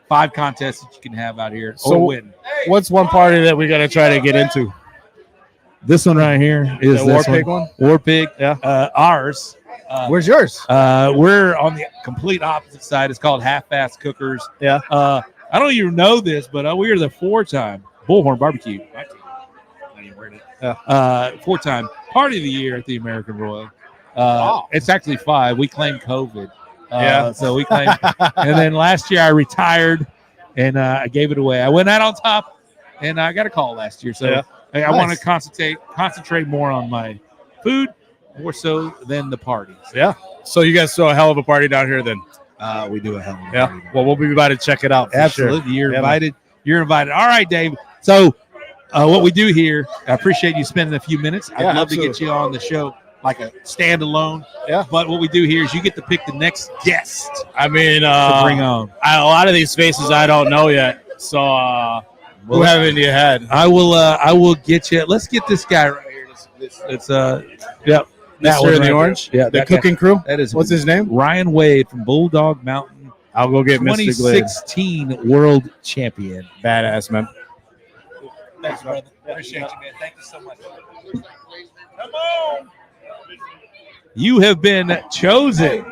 Speaker 1: 5 contests that you can have out here or win.
Speaker 13: What's one party that we got to try to get into?
Speaker 1: This one right here is
Speaker 13: the
Speaker 1: this
Speaker 13: Warpig one.
Speaker 1: Warpig.
Speaker 13: Yeah.
Speaker 1: Ours.
Speaker 13: Where's yours?
Speaker 1: We're on the complete opposite side. It's called Half-Fast Cookers.
Speaker 13: Yeah.
Speaker 1: I don't even know this, but we are the 4-time Bullhorn Barbecue. 4-time Party of the Year at the American Royal. It's actually 5. We claimed COVID. So we claimed. And then last year I retired and I gave it away. I went out on top and I got a call last year. So I want to concentrate more on my food more so than the parties.
Speaker 13: Yeah. So you guys throw a hell of a party down here then?
Speaker 1: We do a hell of a party.
Speaker 13: Well, we'll be about to check it out.
Speaker 1: Absolutely.
Speaker 13: Sure.
Speaker 1: You're invited. You're invited. All right, Dave. So what we do here, I appreciate you spending a few minutes. I'd love to get you on the show like a standalone. Yeah. But what we do here is you get to pick the next guest.
Speaker 13: I mean,
Speaker 1: to bring on.
Speaker 13: A lot of these faces I don't know yet. So who have it in your head?
Speaker 1: I will get you. Let's get this guy right here. It's
Speaker 13: Mr. in the orange?
Speaker 1: Yeah.
Speaker 13: The cooking crew?
Speaker 1: That is.
Speaker 13: What's his name?
Speaker 1: Ryan Wade from Bulldog Mountain.
Speaker 13: I'll go get Mr. Glade.
Speaker 1: 2016 world champion.
Speaker 13: Badass, man.
Speaker 1: Thanks, brother. Appreciate you, man. Thank you so much. Come on. You have been chosen.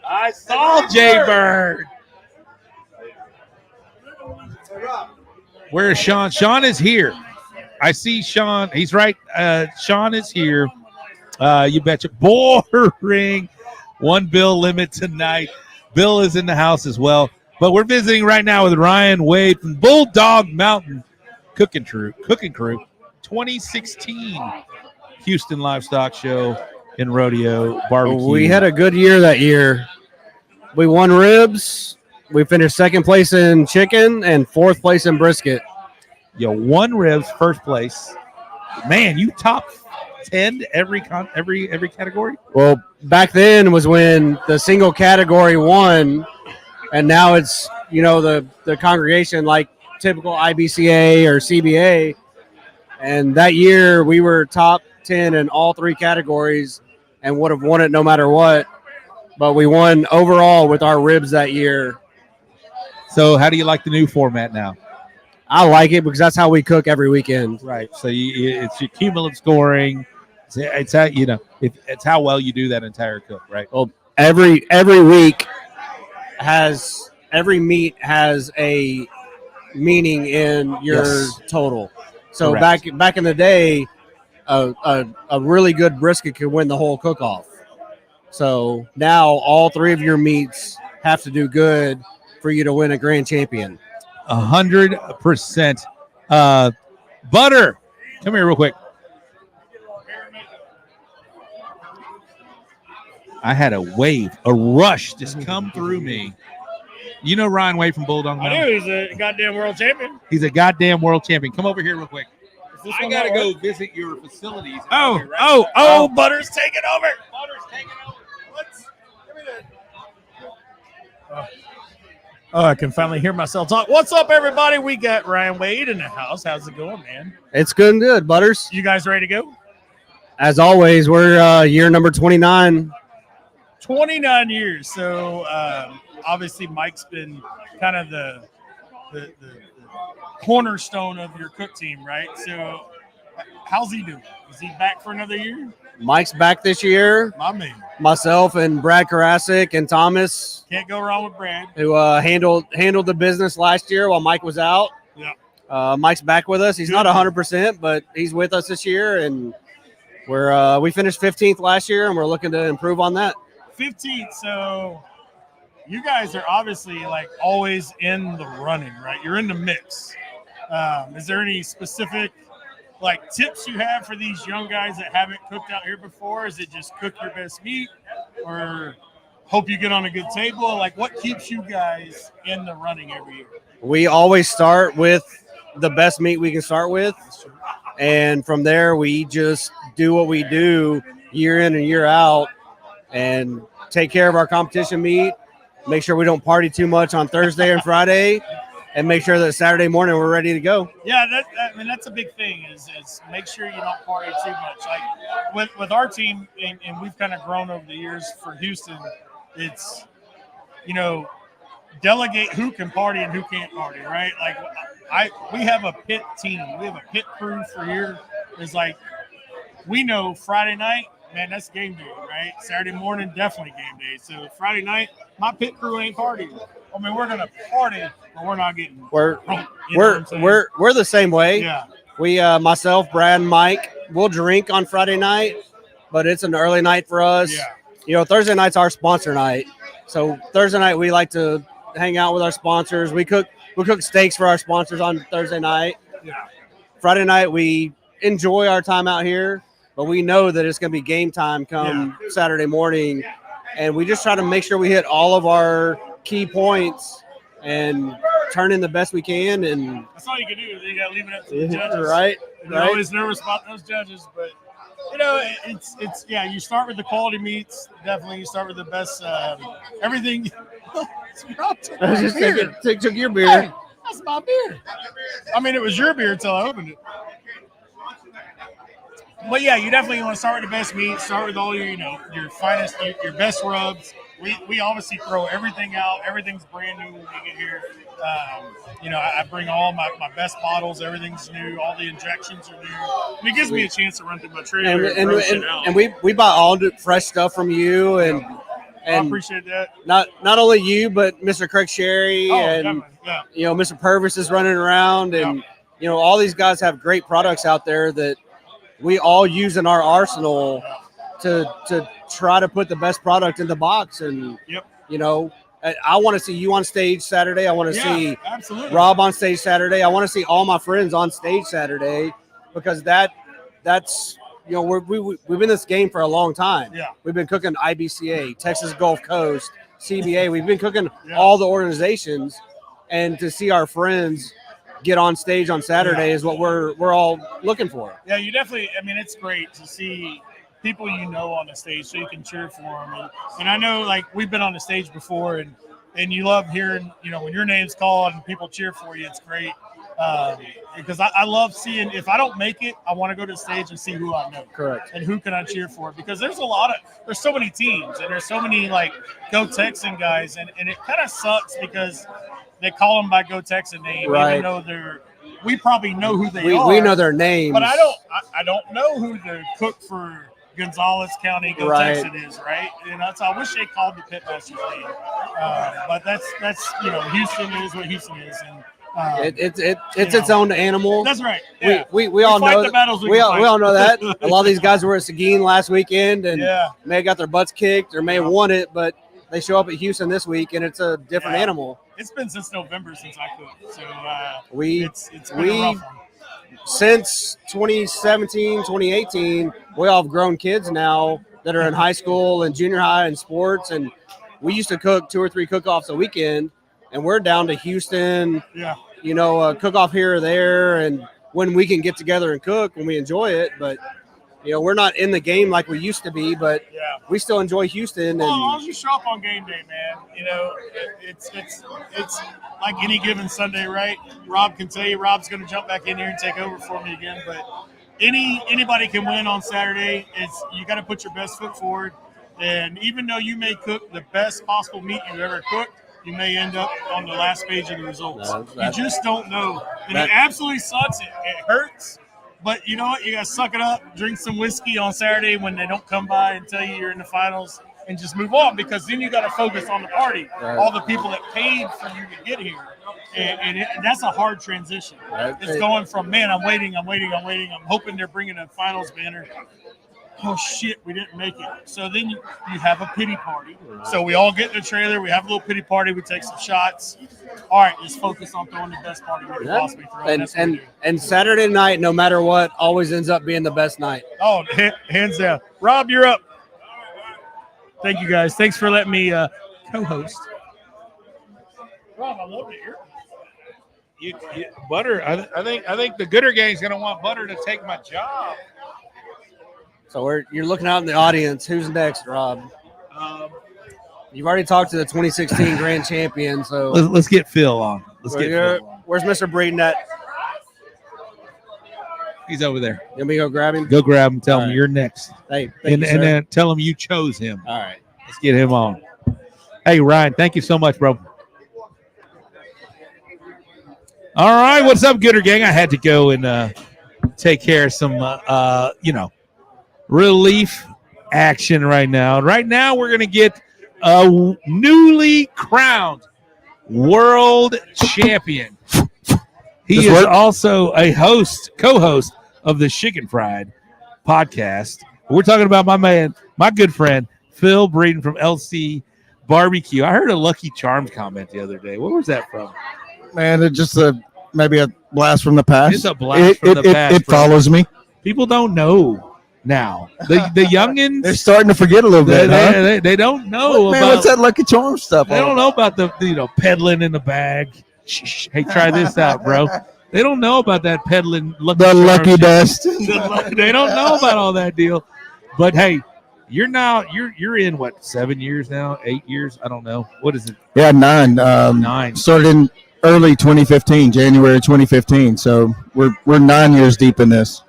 Speaker 1: I saw Jay Bird. Where is Sean? Sean is here. I see Sean. He's right. Sean is here. You betcha. Boring. 1 bill limit tonight. Bill is in the house as well. But we're visiting right now with Ryan Wade from Bulldog Mountain Cooking Crew. 2016 Houston Livestock Show and Rodeo Barbecue.
Speaker 14: We had a good year that year. We won ribs. We finished 2nd place in chicken and 4th place in brisket.
Speaker 1: You won ribs, 1st place. Man, you top 10 every category?
Speaker 14: Well, back then was when the single category won, and now it's, the congregation like typical IBCA or CBA. And that year we were top 10 in all 3 categories and would have won it no matter what. But we won overall with our ribs that year.
Speaker 1: So how do you like the new format now?
Speaker 14: I like it because that's how we cook every weekend.
Speaker 1: Right. So it's your cumulative scoring. It's how it's how well you do that entire cook, right?
Speaker 14: Well, every week every meat has a meaning in your total. So
Speaker 1: Correct.
Speaker 14: back in the day, a really good brisket could win the whole cook-off. So now all three of your meats have to do good for you to win a grand champion.
Speaker 1: 100%. Butter, come here real quick. I had a wave, a rush just come through me. You know Ryan Wade from Bulldog?
Speaker 12: I do. He's a goddamn world champion.
Speaker 1: He's a goddamn world champion. Come over here real quick. I got to go visit your facilities.
Speaker 12: Butter's taking over.
Speaker 5: Oh, I can finally hear myself talk. What's up, everybody? We got Ryan Wade in the house. How's it going, man?
Speaker 14: It's good, Butters.
Speaker 5: You guys ready to go?
Speaker 14: As always, we're year number 29.
Speaker 5: 29 years. So obviously Mike's been kind of the cornerstone of your cook team, right? So how's he doing? Is he back for another year?
Speaker 14: Mike's back this year.
Speaker 5: My man.
Speaker 14: Myself and Brad Karasik and Thomas.
Speaker 5: Can't go wrong with Brad.
Speaker 14: Who handled the business last year while Mike was out.
Speaker 5: Yeah.
Speaker 14: Mike's back with us. He's not 100%, but he's with us this year, and we finished 15th last year, and we're looking to improve on that.
Speaker 5: 15th. So you guys are obviously like always in the running, right? You're in the mix. Is there any specific like tips you have for these young guys that haven't cooked out here before? Is it just cook your best meat, or hope you get on a good table? Like, what keeps you guys in the running every year?
Speaker 14: We always start with the best meat we can start with, and from there we just do what we do year in and year out and take care of our competition meat, make sure we don't party too much on Thursday and Friday, and make sure that Saturday morning we're ready to go.
Speaker 5: Yeah, that's a big thing is make sure you don't party too much. Like with our team, and we've kind of grown over the years for Houston, it's, delegate who can party and who can't party, right? Like we have a pit team. We have a pit crew for here. It's like we know Friday night, man, that's game day, right? Saturday morning, definitely game day. So Friday night, my pit crew ain't partying. I mean, we're gonna party, but we're not getting drunk.
Speaker 14: We're the same way.
Speaker 5: Yeah.
Speaker 14: We myself, Brad, and Mike, we'll drink on Friday night, but it's an early night for us.
Speaker 5: Yeah.
Speaker 14: Thursday night's our sponsor night. So Thursday night we like to hang out with our sponsors. We cook steaks for our sponsors on Thursday night.
Speaker 5: Yeah.
Speaker 14: Friday night we enjoy our time out here, but we know that it's going to be game time come Saturday morning, and we just try to make sure we hit all of our key points and turn in the best we can. And
Speaker 5: that's all you can do. You got to leave it up to the judges.
Speaker 14: Right.
Speaker 5: And they're always nervous about those judges, but it's you start with the quality meats. Definitely, you start with the best everything.
Speaker 14: I was just took your beer.
Speaker 5: Hey, that's my beer. I mean, it was your beer until I opened it. But yeah, you definitely want to start with the best meat. Start with all your, your finest, your best rubs. We obviously throw everything out. Everything's brand new when we get here. I bring all my best bottles. Everything's new. All the injections are new. And it gives me a chance to run through my trailer
Speaker 14: and we buy all the fresh stuff from you, and
Speaker 5: I appreciate that.
Speaker 14: Not only you, but Mr. Craig Sherry and Mr. Purvis is running around, and all these guys have great products out there that we all use in our arsenal to try to put the best product in the box. And I want to see you on stage Saturday. I want to see Rob on stage Saturday. I want to see all my friends on stage Saturday, because that's we've been in this game for a long time.
Speaker 5: Yeah.
Speaker 14: We've been cooking IBCA, Texas Gulf Coast, CBA. We've been cooking all the organizations, and to see our friends get on stage on Saturday is what we're all looking for.
Speaker 5: Yeah, you definitely. I mean, it's great to see people on the stage so you can cheer for them. And I know, like, we've been on the stage before, and you love hearing, when your name's called and people cheer for you. It's great. Because I love seeing, if I don't make it, I want to go to the stage and see who I know.
Speaker 14: Correct.
Speaker 5: And who can I cheer for? Because there's so many teams, and there's so many, like, Go Texan guys, and it kind of sucks because they call them by Go Texan name, even though we probably know who they are.
Speaker 14: We know their names.
Speaker 5: But I don't know who the cook for
Speaker 15: Gonzales County, Go
Speaker 14: Right.
Speaker 15: Texas it is, right? You know, so I wish they called the Pitmaster Party. But that's Houston is what Houston is, and
Speaker 14: It's its own animal.
Speaker 15: That's right. Yeah.
Speaker 14: We all
Speaker 15: fight
Speaker 14: know
Speaker 15: the battles
Speaker 14: we
Speaker 15: can fight.
Speaker 14: all know that. A lot of these guys were at Seguin last weekend and
Speaker 15: Yeah.
Speaker 14: may have got their butts kicked or may have won it, but they show up at Houston this week and it's a different animal.
Speaker 15: It's been since November since I cooked, so it's been a
Speaker 14: we
Speaker 15: rough one.
Speaker 14: since 2017, 2018, we all have grown kids now that are in high school and junior high and sports, and we used to cook 2 or 3 cook-offs a weekend, and we're down to Houston.
Speaker 15: Yeah.
Speaker 14: You know, a cook-off here or there, and when we can get together and cook when we enjoy it, but you know, we're not in the game like we used to be, but we still enjoy Houston.
Speaker 15: Well, as
Speaker 14: And
Speaker 15: long as you show up on game day, man, you know, it's like any given Sunday, right? Rob can tell you, Rob's going to jump back in here and take over for me again. But anybody can win on Saturday. You got to put your best foot forward. And even though you may cook the best possible meat you've ever cooked, you may end up on the last page of the results. You just don't know. And it absolutely sucks. It hurts. But you know what? You got to suck it up, drink some whiskey on Saturday when they don't come by and tell you you're in the finals, and just move on, because then you got to focus on the party, all the people that paid for you to get here. And that's a hard transition. It's going from, man, I'm waiting. I'm hoping they're bringing a finals banner. Oh, shit, we didn't make it. So then you have a pity party. So we all get in the trailer. We have a little pity party. We take some shots. All right, let's focus on throwing the best party we can possibly throw.
Speaker 14: and Saturday night, no matter what, always ends up being the best night.
Speaker 15: Oh, hands down. Rob, you're up. Thank you, guys. Thanks for letting me co-host. Rob, I love it here.
Speaker 1: Butter. I think the Gooder gang's going to want Butter to take my job.
Speaker 14: So you're looking out in the audience. Who's next, Rob? You've already talked to the 2016 grand champion. So
Speaker 1: Let's get Phil on.
Speaker 14: Where's Mr. Breeden at?
Speaker 1: He's over there.
Speaker 14: You want me to go grab him?
Speaker 1: Go grab him. Tell him you're next.
Speaker 14: Hey,
Speaker 1: and then tell him you chose him.
Speaker 14: All right.
Speaker 1: Let's get him on. Hey, Ryan, thank you so much, bro. All right, what's up, Gooder gang? I had to go and take care of some, relief action right now. Right now, we're going to get a newly crowned world champion. He is also a co-host of the Chicken Fried podcast. We're talking about my good friend, Phil Breeden from LC Barbecue. I heard a Lucky Charms comment the other day. What was that from?
Speaker 16: Man, it's just maybe a blast from the past.
Speaker 1: It's a blast from the past.
Speaker 16: It follows me.
Speaker 1: People don't know now. The youngins,
Speaker 16: they're starting to forget a little bit.
Speaker 1: They don't know
Speaker 16: Man,
Speaker 1: about
Speaker 16: what's that Lucky Charms stuff?
Speaker 1: They don't know about the peddling in the bag. Shh, hey, try this out, bro. They don't know about that peddling.
Speaker 16: Lucky Dust.
Speaker 1: They don't know about all that deal. But hey, you're in what, 7 years now, 8 years? I don't know. What is it?
Speaker 16: Yeah, 9.
Speaker 1: 9.
Speaker 16: Started in early 2015, January 2015. So we're 9 years deep in this.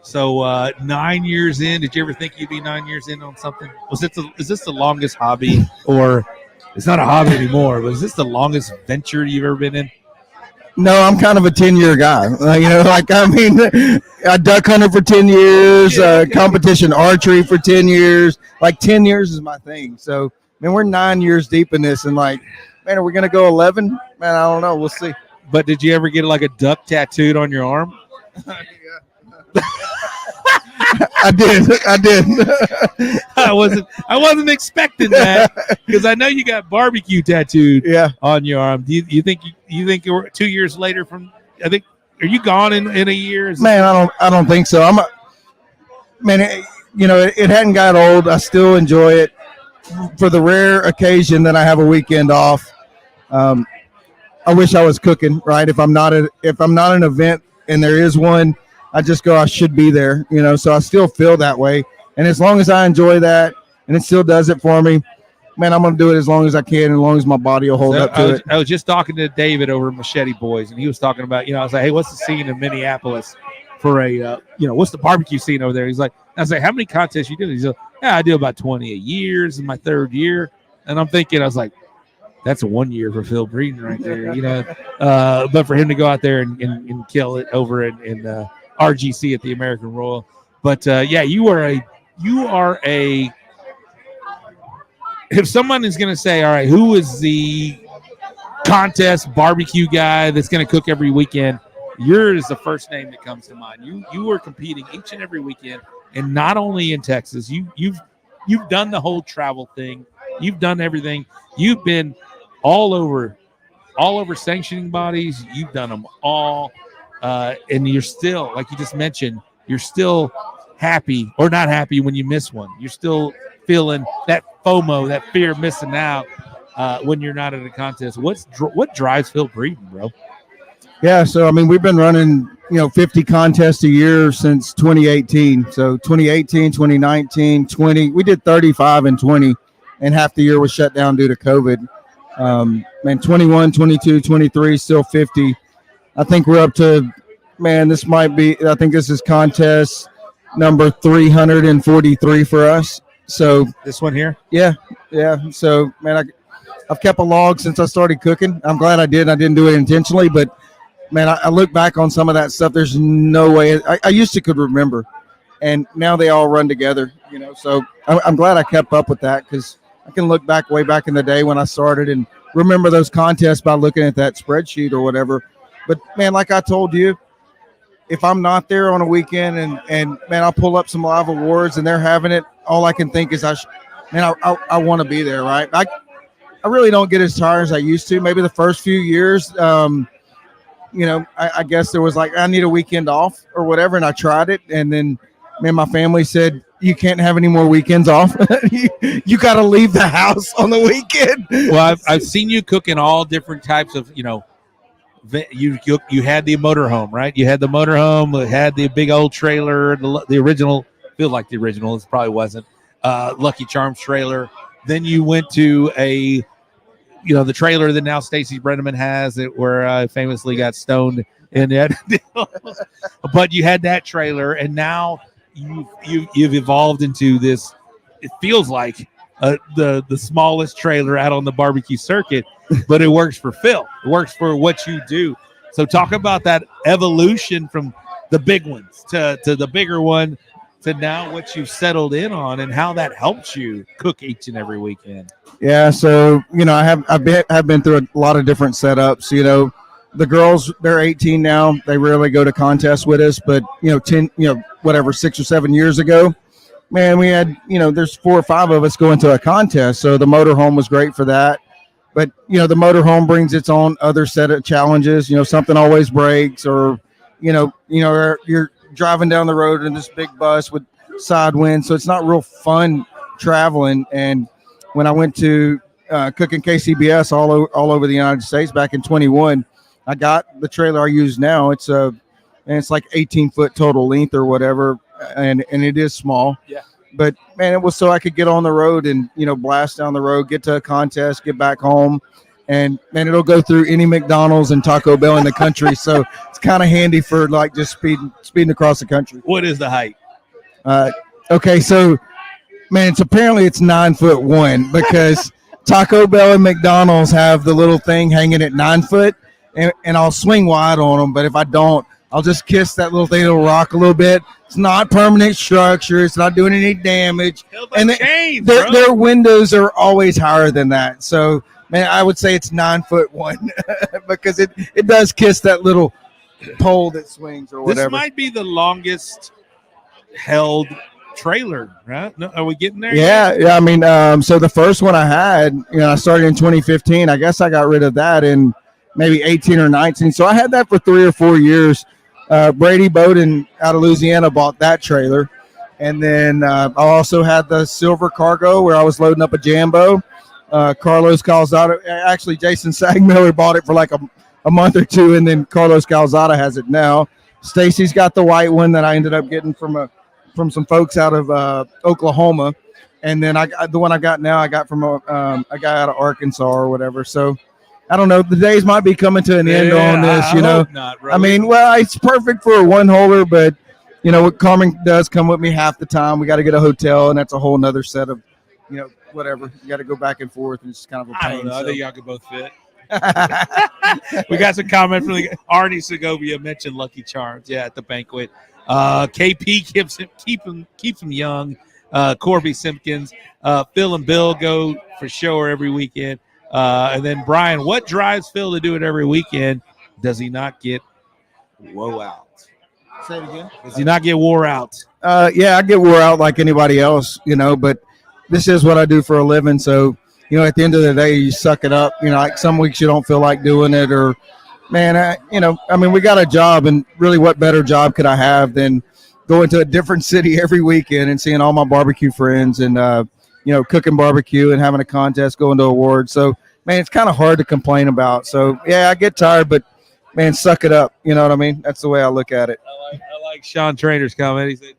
Speaker 1: So 9 years in, did you ever think you'd be 9 years in on something? Is this the longest hobby, or it's not a hobby anymore, but is this the longest venture you've ever been in?
Speaker 16: No, I'm kind of a 10-year guy. I duck hunted for 10 years, competition archery for 10 years. 10 years is my thing. So, man, we're 9 years deep in this, and man, are we going to go 11? Man, I don't know. We'll see.
Speaker 1: But did you ever get a duck tattooed on your arm?
Speaker 16: I did.
Speaker 1: I wasn't expecting that, because I know you got barbecue tattooed on your arm. Do you think you're 2 years later from? I think, are you gone in a year?
Speaker 16: Man, I don't think so. It hadn't got old. I still enjoy it. For the rare occasion that I have a weekend off, I wish I was cooking. Right, if I'm not an event and there is one, I just go, I should be there, so I still feel that way. And as long as I enjoy that and it still does it for me, man, I'm going to do it as long as I can, as long as my body will hold up to it.
Speaker 1: I was just talking to David over at Machete Boys, and he was talking about, I was like, hey, what's the scene in Minneapolis for what's the barbecue scene over there? He's like, I was like, how many contests you do? He's like, yeah, I do about 20 a year. This is my 3rd year. And I'm thinking, I was like, that's a 1 year for Phil Breeden right there, but for him to go out there and kill it over in RGC at the American Royal. But you were you are if someone is going to say, all right, who is the contest barbecue guy that's going to cook every weekend, yours is the first name that comes to mind. You are competing each and every weekend, and not only in Texas. You've done the whole travel thing. You've done everything. You've been all over sanctioning bodies. You've done them all, and you're still, like you just mentioned, you're still happy or not happy when you miss one. You're still feeling that FOMO, that fear of missing out when you're not at a contest. What drives Phil Breeden, bro?
Speaker 16: Yeah, so I mean, we've been running 50 contests a year since 2018. So 2018, 2019, 20, we did 35 and 20, and half the year was shut down due to COVID. And 21, 22, 23, still 50. I think we're up to, this might be, I think this is contest number 343 for us. So
Speaker 1: this one here?
Speaker 16: Yeah. So, I've kept a log since I started cooking. I'm glad I did. I didn't do it intentionally, but I look back on some of that stuff. There's no way I used to could remember, and now they all run together, so I'm glad I kept up with that, because I can look back way back in the day when I started and remember those contests by looking at that spreadsheet or whatever. But like I told you, if I'm not there on a weekend and I'll pull up some live awards and they're having it, all I can think is I want to be there, right? I really don't get as tired as I used to. Maybe the first few years, I guess there was I need a weekend off or whatever, and I tried it, and then my family said, you can't have any more weekends off. you got to leave the house on the weekend.
Speaker 1: Well, I've seen you cooking all different types of, you had the motorhome, right? You had the motorhome, it had the big old trailer, the original, feel like the original, it probably wasn't, Lucky Charms trailer. Then you went to the trailer that now Stacy Brenneman has, where I famously got stoned in it. But you had that trailer, and now you've evolved into this. It feels like the smallest trailer out on the barbecue circuit, but it works for Phil. It works for what you do. So talk about that evolution from the big ones to the bigger one to now what you've settled in on, and how that helps you cook each and every weekend.
Speaker 16: Yeah, so I've been through a lot of different setups. The girls, they're 18 now. They rarely go to contests with us, but 6 or 7 years ago, we had there's 4 or 5 of us going to a contest. So the motorhome was great for that. But the motorhome brings its own other set of challenges. Something always breaks, or you're driving down the road in this big bus with side wind, so it's not real fun traveling. And when I went to cooking KCBS all over the United States back in 21, I got the trailer I use now. It's like 18-foot total length or whatever, and it is small.
Speaker 1: Yeah.
Speaker 16: But it was so I could get on the road and blast down the road, get to a contest, get back home, and it'll go through any McDonald's and Taco Bell in the country. So it's kind of handy for just speeding across the country.
Speaker 1: What is the height?
Speaker 16: Okay, so it's apparently it's 9'1", because Taco Bell and McDonald's have the little thing hanging at 9 foot, and I'll swing wide on them. But if I don't, I'll just kiss that little thing. It'll rock a little bit. It's not permanent structure. It's not doing any damage. And their windows are always higher than that. So, I would say it's 9'1", because it does kiss that little pole that swings or whatever.
Speaker 1: This might be the longest held trailer, right? No, are we getting there?
Speaker 16: Yeah. So the first one I had, I started in 2015. I guess I got rid of that in maybe 18 or 19. So I had that for 3 or 4 years. Brady Bowden out of Louisiana bought that trailer. And then I also had the silver cargo where I was loading up a Jambo. Carlos Calzada, actually Jason Sagmiller bought it for like a month or two, and then Carlos Calzada has it now. Stacy's got the white one that I ended up getting from some folks out of Oklahoma. And then the one I got now, I got from a guy out of Arkansas or whatever. So I don't know. The days might be coming to an end on this,
Speaker 1: I hope not, bro.
Speaker 16: It's perfect for a one-holer, but, what Carmen does come with me half the time. We got to get a hotel, and that's a whole nother set of, whatever. You got to go back and forth, and it's kind of a pain.
Speaker 1: I don't know. I think y'all could both fit. We got some comment from Arnie Segovia mentioned Lucky Charms, at the banquet. KP keeps him young. Corby Simpkins, Phil and Bill go for sure every weekend. And then Brian, what drives Phil to do it every weekend? Does he not get wore out?
Speaker 16: Say it again.
Speaker 1: Does he not get wore out?
Speaker 16: Yeah, I get wore out like anybody else, but this is what I do for a living. So, at the end of the day, you suck it up. Like some weeks you don't feel like doing it, or, man, we got a job, and really what better job could I have than going to a different city every weekend and seeing all my barbecue friends and, cooking barbecue and having a contest, going to awards. So, man, it's kind of hard to complain about. So, yeah, I get tired, but, man, suck it up. You know what I mean? That's the way I look at it.
Speaker 1: I like Sean Trainer's comment. He said,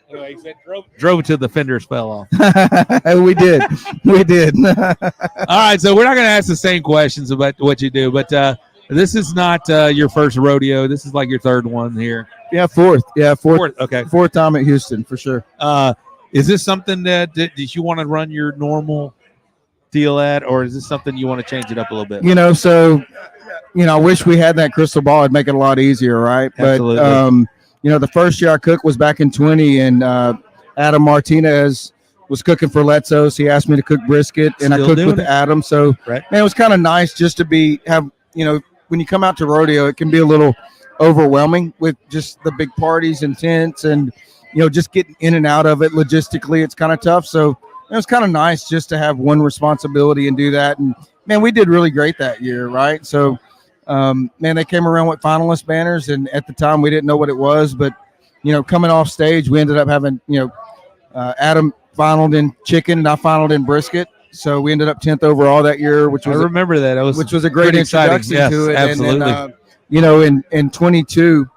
Speaker 1: anyway, he said drove till the fenders fell off.
Speaker 16: We did.
Speaker 1: All right, so we're not going to ask the same questions about what you do, but this is not your first rodeo. This is like your third one here.
Speaker 16: Yeah, fourth. Yeah, fourth.
Speaker 1: Okay.
Speaker 16: Fourth time at Houston for sure.
Speaker 1: Is this something that you want to run your normal deal at, or is this something you want to change it up a little bit?
Speaker 16: I wish we had that crystal ball. It'd make it a lot easier, right?
Speaker 1: Absolutely.
Speaker 16: But the first year I cooked was back in 20, and Adam Martinez was cooking for Letzo's. He asked me to cook brisket, and I cooked with Adam. So,
Speaker 1: right.
Speaker 16: Man, it was kind of nice just to have when you come out to rodeo, it can be a little overwhelming with just the big parties and tents, and just getting in and out of it logistically. It's kind of tough. So it was kind of nice just to have one responsibility and do that. And man, we did really great that year, right? So, man, they came around with finalist banners, and at the time we didn't know what it was, but coming off stage, we ended up having Adam finaled in chicken, and I finaled in brisket. So we ended up 10th overall that year, which was
Speaker 1: I remember that.
Speaker 16: Which was a great introduction to it.
Speaker 1: Absolutely.
Speaker 16: And then, in 22,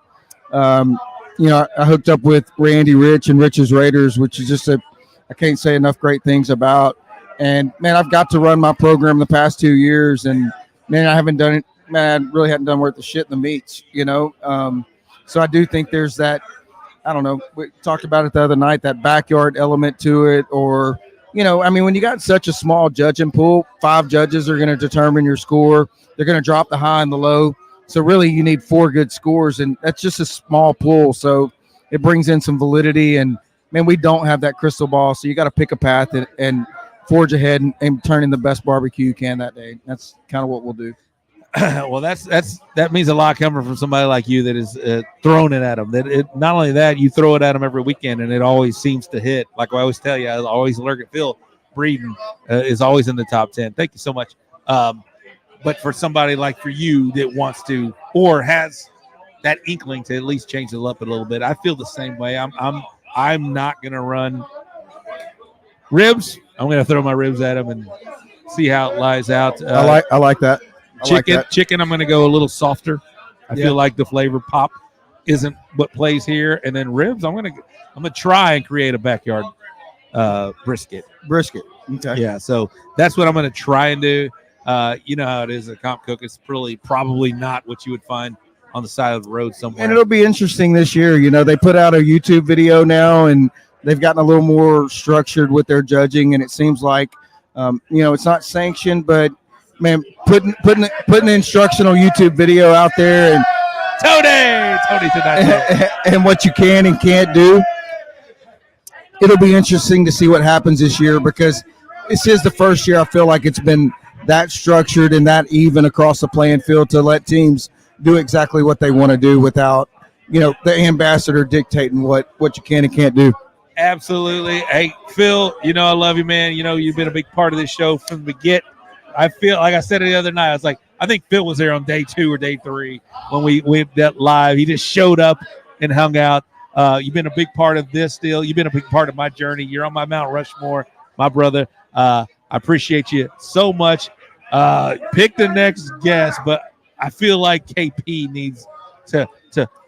Speaker 16: I hooked up with Randy Rich and Rich's Raiders, which is just I can't say enough great things about. And man, I've got to run my program the past 2 years, and man, I haven't done it. Man, I really hadn't done worth the shit in the meats, So I do think there's that. I don't know. We talked about it the other night. That backyard element to it, or when you got such a small judging pool, 5 judges are going to determine your score. They're going to drop the high and the low. So really, you need 4 good scores, and that's just a small pool. So it brings in some validity. And man, we don't have that crystal ball, so you got to pick a path and forge ahead and turn in the best barbecue you can that day. That's kind of what we'll do.
Speaker 1: Well, that means a lot coming from somebody like you that is throwing it at them. Not only that, you throw it at them every weekend, and it always seems to hit. Like I always tell you, I always look at Phil. Breeden is always in the top 10. Thank you so much. But for somebody like for you that wants to or has that inkling to at least change it up a little bit, I feel the same way. I'm not gonna run ribs. I'm gonna throw my ribs at them and see how it lies out.
Speaker 16: I like that.
Speaker 1: Chicken, I'm going to go a little softer. I feel like the flavor pop isn't what plays here. And then ribs, I'm going to try and create a backyard brisket.
Speaker 16: Okay.
Speaker 1: Yeah, so that's what I'm going to try and do. You know how it is, a comp cook. It's probably not what you would find on the side of the road somewhere.
Speaker 16: And it'll be interesting this year. They put out a YouTube video now, and they've gotten a little more structured with their judging. And it seems like, it's not sanctioned, but man, putting the instructional YouTube video out there and
Speaker 1: Tony tonight,
Speaker 16: and what you can and can't do. It'll be interesting to see what happens this year, because this is the first year I feel like it's been that structured and that even across the playing field to let teams do exactly what they want to do without, the ambassador dictating what you can and can't do.
Speaker 1: Absolutely. Hey, Phil, I love you, man. You've been a big part of this show from the get. I feel like I said it the other night. I was like, I think Phil was there on day 2 or day 3 when we went that live. He just showed up and hung out. You've been a big part of this deal. You've been a big part of my journey. You're on my Mount Rushmore, my brother. I appreciate you so much. Pick the next guest, but I feel like KP needs to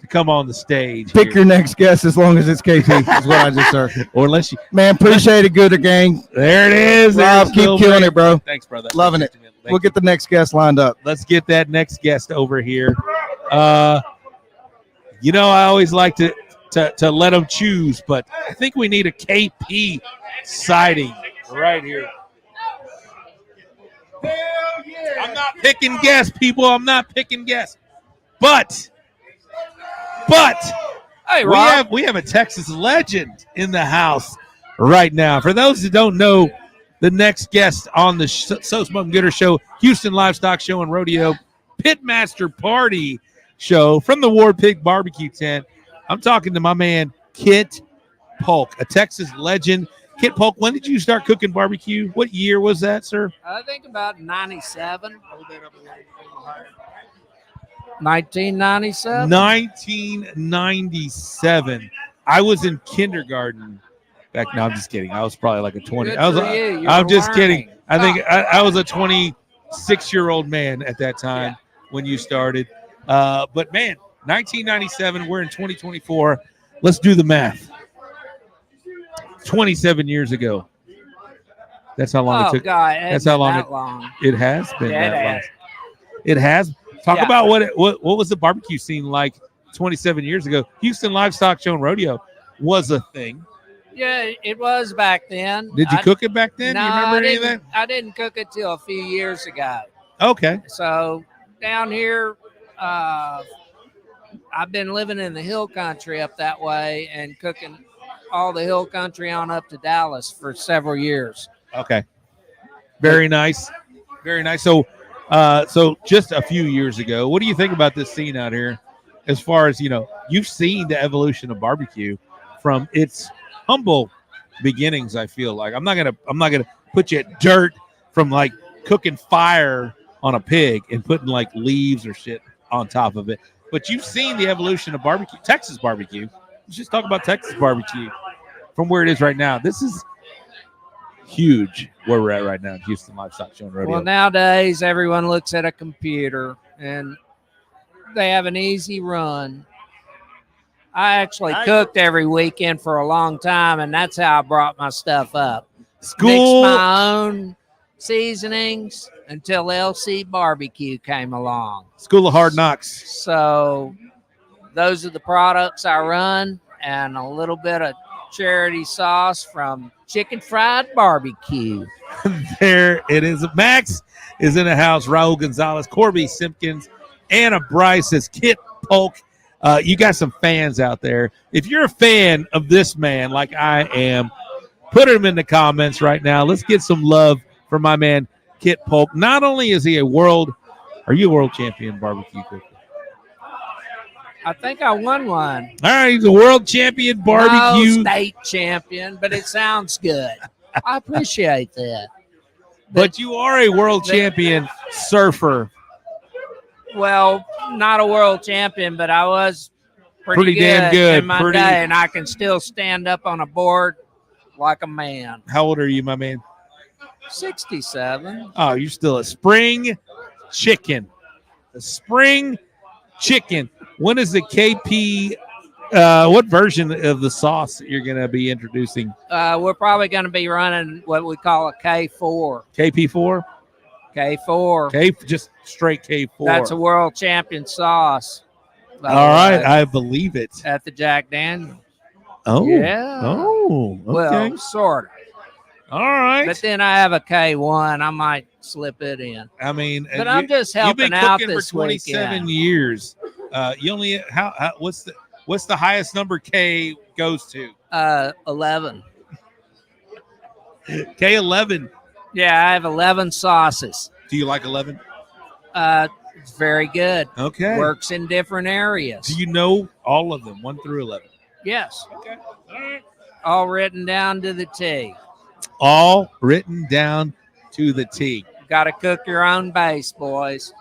Speaker 1: come on the stage.
Speaker 16: Pick your next guest as long as it's KP is what I just heard.
Speaker 1: Or unless you,
Speaker 16: man, appreciate it, Gooder gang.
Speaker 1: There it is.
Speaker 16: Rob, keep killing it, bro.
Speaker 1: Thanks, brother.
Speaker 16: Loving it. We'll get the next guest lined up.
Speaker 1: Let's get that next guest over here. I always like to let them choose, but I think we need a KP sighting right here. Hell yeah. I'm not picking guests, people. I'm not picking guests. But
Speaker 17: Hey,
Speaker 1: we
Speaker 17: Rob.
Speaker 1: have a Texas legend in the house right now. For those who don't know, the next guest on the So Smoking Gooder Show, Houston Livestock Show and Rodeo, Pitmaster Party Show from the Warpig Barbecue Tent. I'm talking to my man, Kit Polk, a Texas legend. Kit Polk, when did you start cooking barbecue? What year was that, sir?
Speaker 17: I think about 97. 1997.
Speaker 1: 1997. I was in kindergarten back. No, I'm just kidding. I was probably like a 20.
Speaker 17: Good
Speaker 1: I was.
Speaker 17: for you. You
Speaker 1: I'm
Speaker 17: were
Speaker 1: just
Speaker 17: learning.
Speaker 1: kidding. I think I was a 26-year-old man at that time when you started. But man, 1997. We're in 2024. Let's do the math. 27 years ago. That's how long it took.
Speaker 17: God,
Speaker 1: That's how long it has been. That long. It has. Talk about what was the barbecue scene like 27 years ago. Houston Livestock Show and Rodeo was a thing.
Speaker 17: Yeah, it was back then.
Speaker 1: Did you cook it back then?
Speaker 17: No,
Speaker 1: Do you remember any of that?
Speaker 17: I didn't cook it till a few years ago.
Speaker 1: Okay.
Speaker 17: So down here, I've been living in the hill country up that way and cooking all the hill country on up to Dallas for several years.
Speaker 1: Okay. Very nice. Very nice. So just a few years ago, what do you think about this scene out here? As far as, you've seen the evolution of barbecue from its humble beginnings. I feel like I'm not gonna put you at dirt from like cooking fire on a pig and putting like leaves or shit on top of it. But you've seen the evolution of barbecue, Texas barbecue. Let's just talk about Texas barbecue from where it is right now. This is huge where we're at right now in Houston Livestock Show and Rodeo.
Speaker 17: Well, nowadays everyone looks at a computer and they have an easy run. I actually cooked every weekend for a long time, and that's how I brought my stuff up. Mixed my own seasonings until LC Barbecue came along.
Speaker 1: School of Hard Knocks.
Speaker 17: So those are the products I run, and a little bit of charity sauce from Chicken Fried Barbecue.
Speaker 1: There it is. Max is in the house. Raul Gonzalez, Corby Simpkins, Anna Bryce says Kit Polk. You got some fans out there. If you're a fan of this man like I am, put him in the comments right now. Let's get some love for my man Kit Polk. Not only is he are you a world champion barbecue cook?
Speaker 17: I think I won one.
Speaker 1: All right, he's a world champion barbecue.
Speaker 17: No, state champion, but it sounds good. I appreciate that.
Speaker 1: But you are a world champion surfer.
Speaker 17: Well, not a world champion, but I was
Speaker 1: pretty damn good
Speaker 17: in my day, and I can still stand up on a board like a man.
Speaker 1: How old are you, my man?
Speaker 17: 67.
Speaker 1: Oh, you're still a spring chicken. A spring chicken. When is the KP? What version of the sauce you're going to be introducing?
Speaker 17: We're probably going to be running what we call a K4.
Speaker 1: KP4?
Speaker 17: K4.
Speaker 1: Just straight K4.
Speaker 17: That's a world champion sauce.
Speaker 1: All right, I believe it.
Speaker 17: At the Jack Daniel.
Speaker 1: Oh.
Speaker 17: Yeah.
Speaker 1: Oh, okay.
Speaker 17: Well, sort of.
Speaker 1: All right.
Speaker 17: But then I have a K1. I might slip it in.
Speaker 1: I mean,
Speaker 17: but I'm just helping out this
Speaker 1: You've been cooking for 27
Speaker 17: weekend.
Speaker 1: years. You only what's the highest number K goes to?
Speaker 17: 11.
Speaker 1: K11.
Speaker 17: Yeah, I have 11 sauces.
Speaker 1: Do you like 11?
Speaker 17: It's very good.
Speaker 1: Okay.
Speaker 17: Works in different areas.
Speaker 1: Do you know all of them, 1 through 11?
Speaker 17: Yes.
Speaker 1: Okay. All right.
Speaker 17: All written down to the T.
Speaker 1: All written down to the T.
Speaker 17: Got to cook your own base, boys.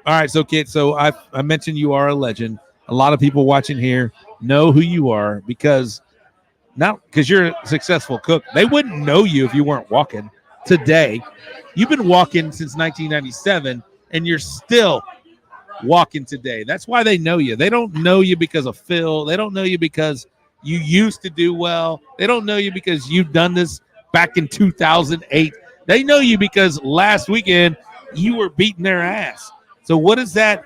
Speaker 1: All right, so Kit, I mentioned you are a legend. A lot of people watching here know who you are because you're a successful cook. They wouldn't know you if you weren't walking today. You've been walking since 1997, and you're still walking today. That's why they know you. They don't know you because of Phil. They don't know you because you used to do well. They don't know you because you've done this back in 2008. They know you because last weekend you were beating their ass. So what does that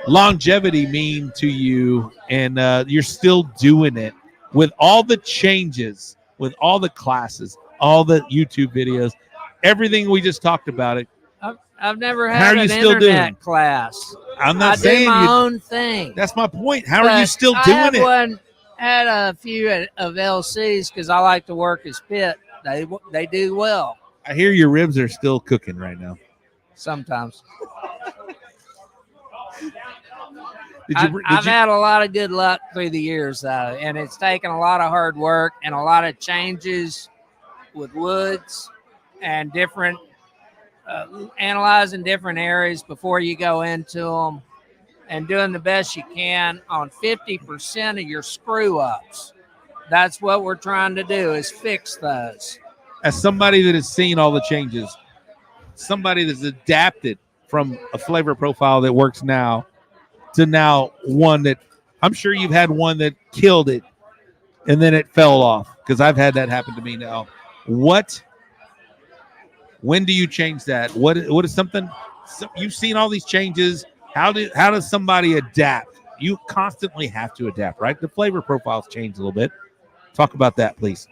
Speaker 1: longevity mean to you? And you're still doing it with all the changes, with all the classes, all the YouTube videos, everything we just talked about it.
Speaker 17: I've never had an internet class.
Speaker 1: I'm not
Speaker 17: I
Speaker 1: saying
Speaker 17: do my
Speaker 1: you.
Speaker 17: own thing.
Speaker 1: That's my point. How are you
Speaker 17: But
Speaker 1: still
Speaker 17: I
Speaker 1: doing
Speaker 17: have
Speaker 1: it?
Speaker 17: Had a few of LCs because I like to work as pit. They do well
Speaker 1: I hear your ribs are still cooking right now.
Speaker 17: sometimes.
Speaker 1: Did
Speaker 17: I've
Speaker 1: you-
Speaker 17: had a lot of good luck through the years, though, and it's taken a lot of hard work and a lot of changes with woods and different analyzing different areas before you go into them and doing the best you can on 50% of your screw ups. That's what we're trying to do is fix those.
Speaker 1: As somebody that has seen all the changes, somebody that's adapted from a flavor profile that works now to now one that I'm sure you've had one that killed it and then it fell off, because I've had that happen to me now. When do you change that? What is something you've seen all these changes? How does somebody adapt? You constantly have to adapt, right? The flavor profiles change a little bit. Talk about that, please.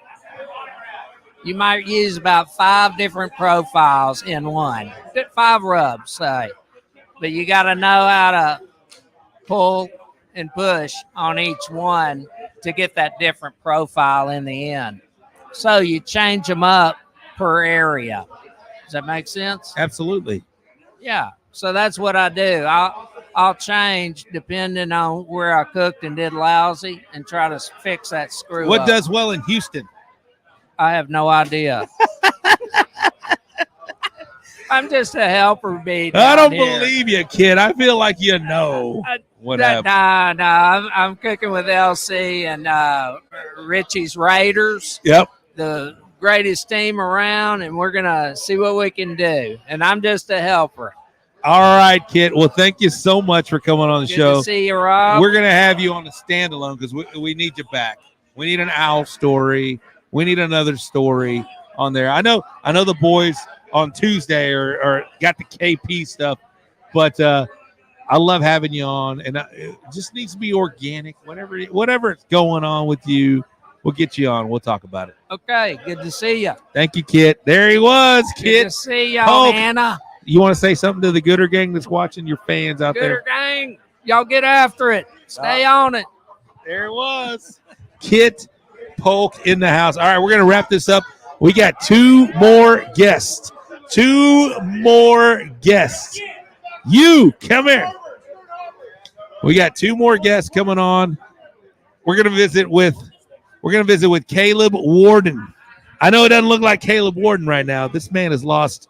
Speaker 17: You might use about 5 different profiles in one, 5 rubs, say, but you got to know how to pull and push on each one to get that different profile in the end. So you change them up per area. Does that make sense?
Speaker 1: Absolutely.
Speaker 17: Yeah. So that's what I do. I'll change depending on where I cooked and did lousy and try to fix that screw
Speaker 1: What
Speaker 17: up.
Speaker 1: does well in Houston?
Speaker 17: I have no idea. I'm just a helper bee.
Speaker 1: I don't
Speaker 17: down here.
Speaker 1: believe you, kid. I feel like you know what happened.
Speaker 17: No, I'm cooking with LC and Richie's Raiders.
Speaker 1: Yep.
Speaker 17: The greatest team around, and we're gonna see what we can do. And I'm just a helper.
Speaker 1: All right, kid. Well, thank you so much for coming on the
Speaker 17: Good
Speaker 1: show.
Speaker 17: to see you, Rob.
Speaker 1: We're gonna have you on the standalone because we need you back. We need an owl story. We need another story on there. I know the boys on Tuesday or got the KP stuff, but I love having you on, and it just needs to be organic. Whatever is going on with you, we'll get you on. We'll talk about it.
Speaker 17: Okay, good to see you.
Speaker 1: Thank you, Kit. There he was, Kit.
Speaker 17: Good to see y'all,
Speaker 1: Polk.
Speaker 17: Hannah.
Speaker 1: You want to say something to the Gooder gang that's watching, your fans out
Speaker 17: Gooder
Speaker 1: there?
Speaker 17: gang, y'all get after it. Stay on it.
Speaker 1: There it was. Kit Polk in the house. All right, we're going to wrap this up. We got 2 more guests. 2 more guests. You, come here. We got 2 more guests coming on. We're going to visit with Caleb Warden. I know it doesn't look like Caleb Warden right now. This man has lost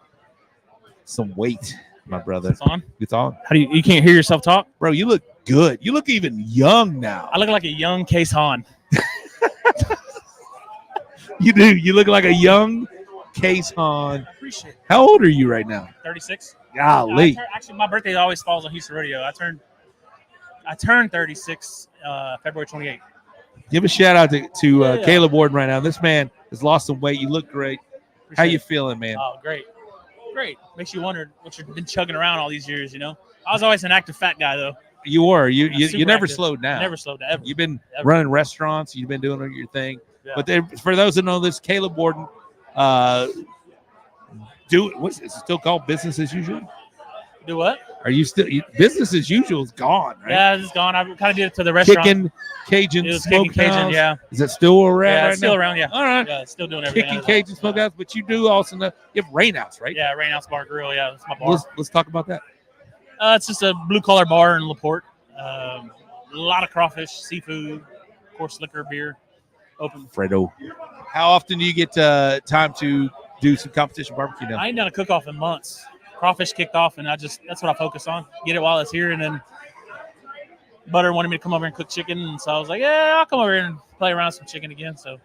Speaker 1: some weight, my brother.
Speaker 12: It's on?
Speaker 1: It's on.
Speaker 12: How do you can't hear yourself talk?
Speaker 1: Bro, you look good. You look even young now.
Speaker 12: I look like a young Case Han.
Speaker 1: You do. You look like a young Case Han.
Speaker 12: Appreciate it.
Speaker 1: How old are you right now?
Speaker 12: 36.
Speaker 1: Golly.
Speaker 12: Actually, my birthday always falls on Houston Rodeo. I turned 36 February 28th.
Speaker 1: Give a shout out to
Speaker 12: Yeah.
Speaker 1: Caleb Warden right now. This man has lost some weight. You look great. How you
Speaker 12: it.
Speaker 1: feeling, man?
Speaker 12: Oh, great. Makes you wonder what you've been chugging around all these years, you know? I was always an active fat guy, though.
Speaker 1: You were. You
Speaker 12: Super
Speaker 1: never
Speaker 12: active.
Speaker 1: slowed down.
Speaker 12: Never slowed down, ever.
Speaker 1: You've been
Speaker 12: Ever.
Speaker 1: running restaurants. You've been doing your thing.
Speaker 12: Yeah.
Speaker 1: But for those that know this, Caleb Warden, what's it still called business as usual?
Speaker 12: Do what?
Speaker 1: Are you still business as usual is gone, right?
Speaker 12: Yeah, it's gone. I kind of did it to the restaurant.
Speaker 1: Kickin, Kajun,
Speaker 12: It was Kickin' Cajun,
Speaker 1: Smokehouse.
Speaker 12: yeah.
Speaker 1: Is it still around?
Speaker 12: Yeah,
Speaker 1: right
Speaker 12: it's still
Speaker 1: now?
Speaker 12: around, yeah.
Speaker 1: All right.
Speaker 12: Yeah, still doing everything.
Speaker 1: Kickin, Cajun, Smokehouse, but you do also know you have Rainhouse, right?
Speaker 12: Yeah, Rainhouse Bar Grill. Yeah, that's my bar.
Speaker 1: Let's talk about that.
Speaker 12: It's just a blue collar bar in LaPorte. A lot of crawfish, seafood, of course, liquor, beer. Open.
Speaker 1: Fredo. How often do you get time to do some competition barbecue now?
Speaker 12: I ain't done a cook off in months. Crawfish kicked off, and that's what I focus on. Get it while it's here, and then Butter wanted me to come over and cook chicken, and so I was like, yeah, I'll come over here and play around with some chicken again. So.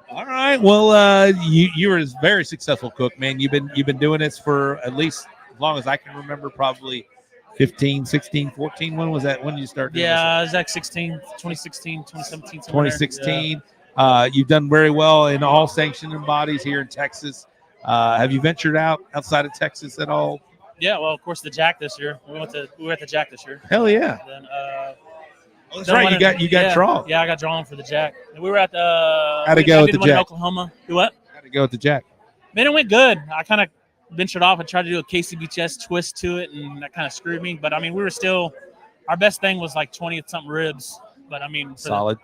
Speaker 1: All right. Well, you're a very successful cook, man. You've been doing this for at least as long as I can remember, probably 15, 16, 14. When was that? When did you start doing
Speaker 12: Yeah, it was like 2016, 2017.
Speaker 1: 2016. You've done very well in all sanctioning bodies here in Texas. Have you ventured outside of Texas at all?
Speaker 12: Yeah, well, of course, the Jack this year. We were at the Jack this year.
Speaker 1: Hell yeah.
Speaker 12: Then,
Speaker 1: that's right. You got drawn.
Speaker 12: Yeah, I got drawn for the Jack. And we were at the.
Speaker 1: How'd it go with the
Speaker 12: one in
Speaker 1: Jack?
Speaker 12: Oklahoma. Do what?
Speaker 1: How'd it go with the Jack?
Speaker 12: Man, it went good. I kind of ventured off and tried to do a KCBHS twist to it, and that kind of screwed me. But I mean, we were still, our best thing was like 20-something ribs. But I mean,
Speaker 1: Solid.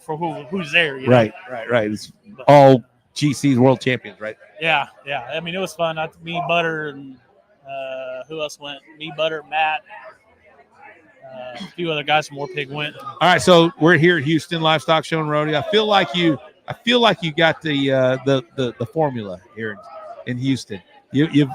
Speaker 12: For who's there, you
Speaker 1: Right. It's all GC's world champions, right?
Speaker 12: Yeah. I mean, it was fun. Me, Butter, and who else went? Me, Butter, Matt, a few other guys from Warpig went.
Speaker 1: All right, so we're here at Houston Livestock Show and Rodeo. I feel like you got the formula here in Houston. You've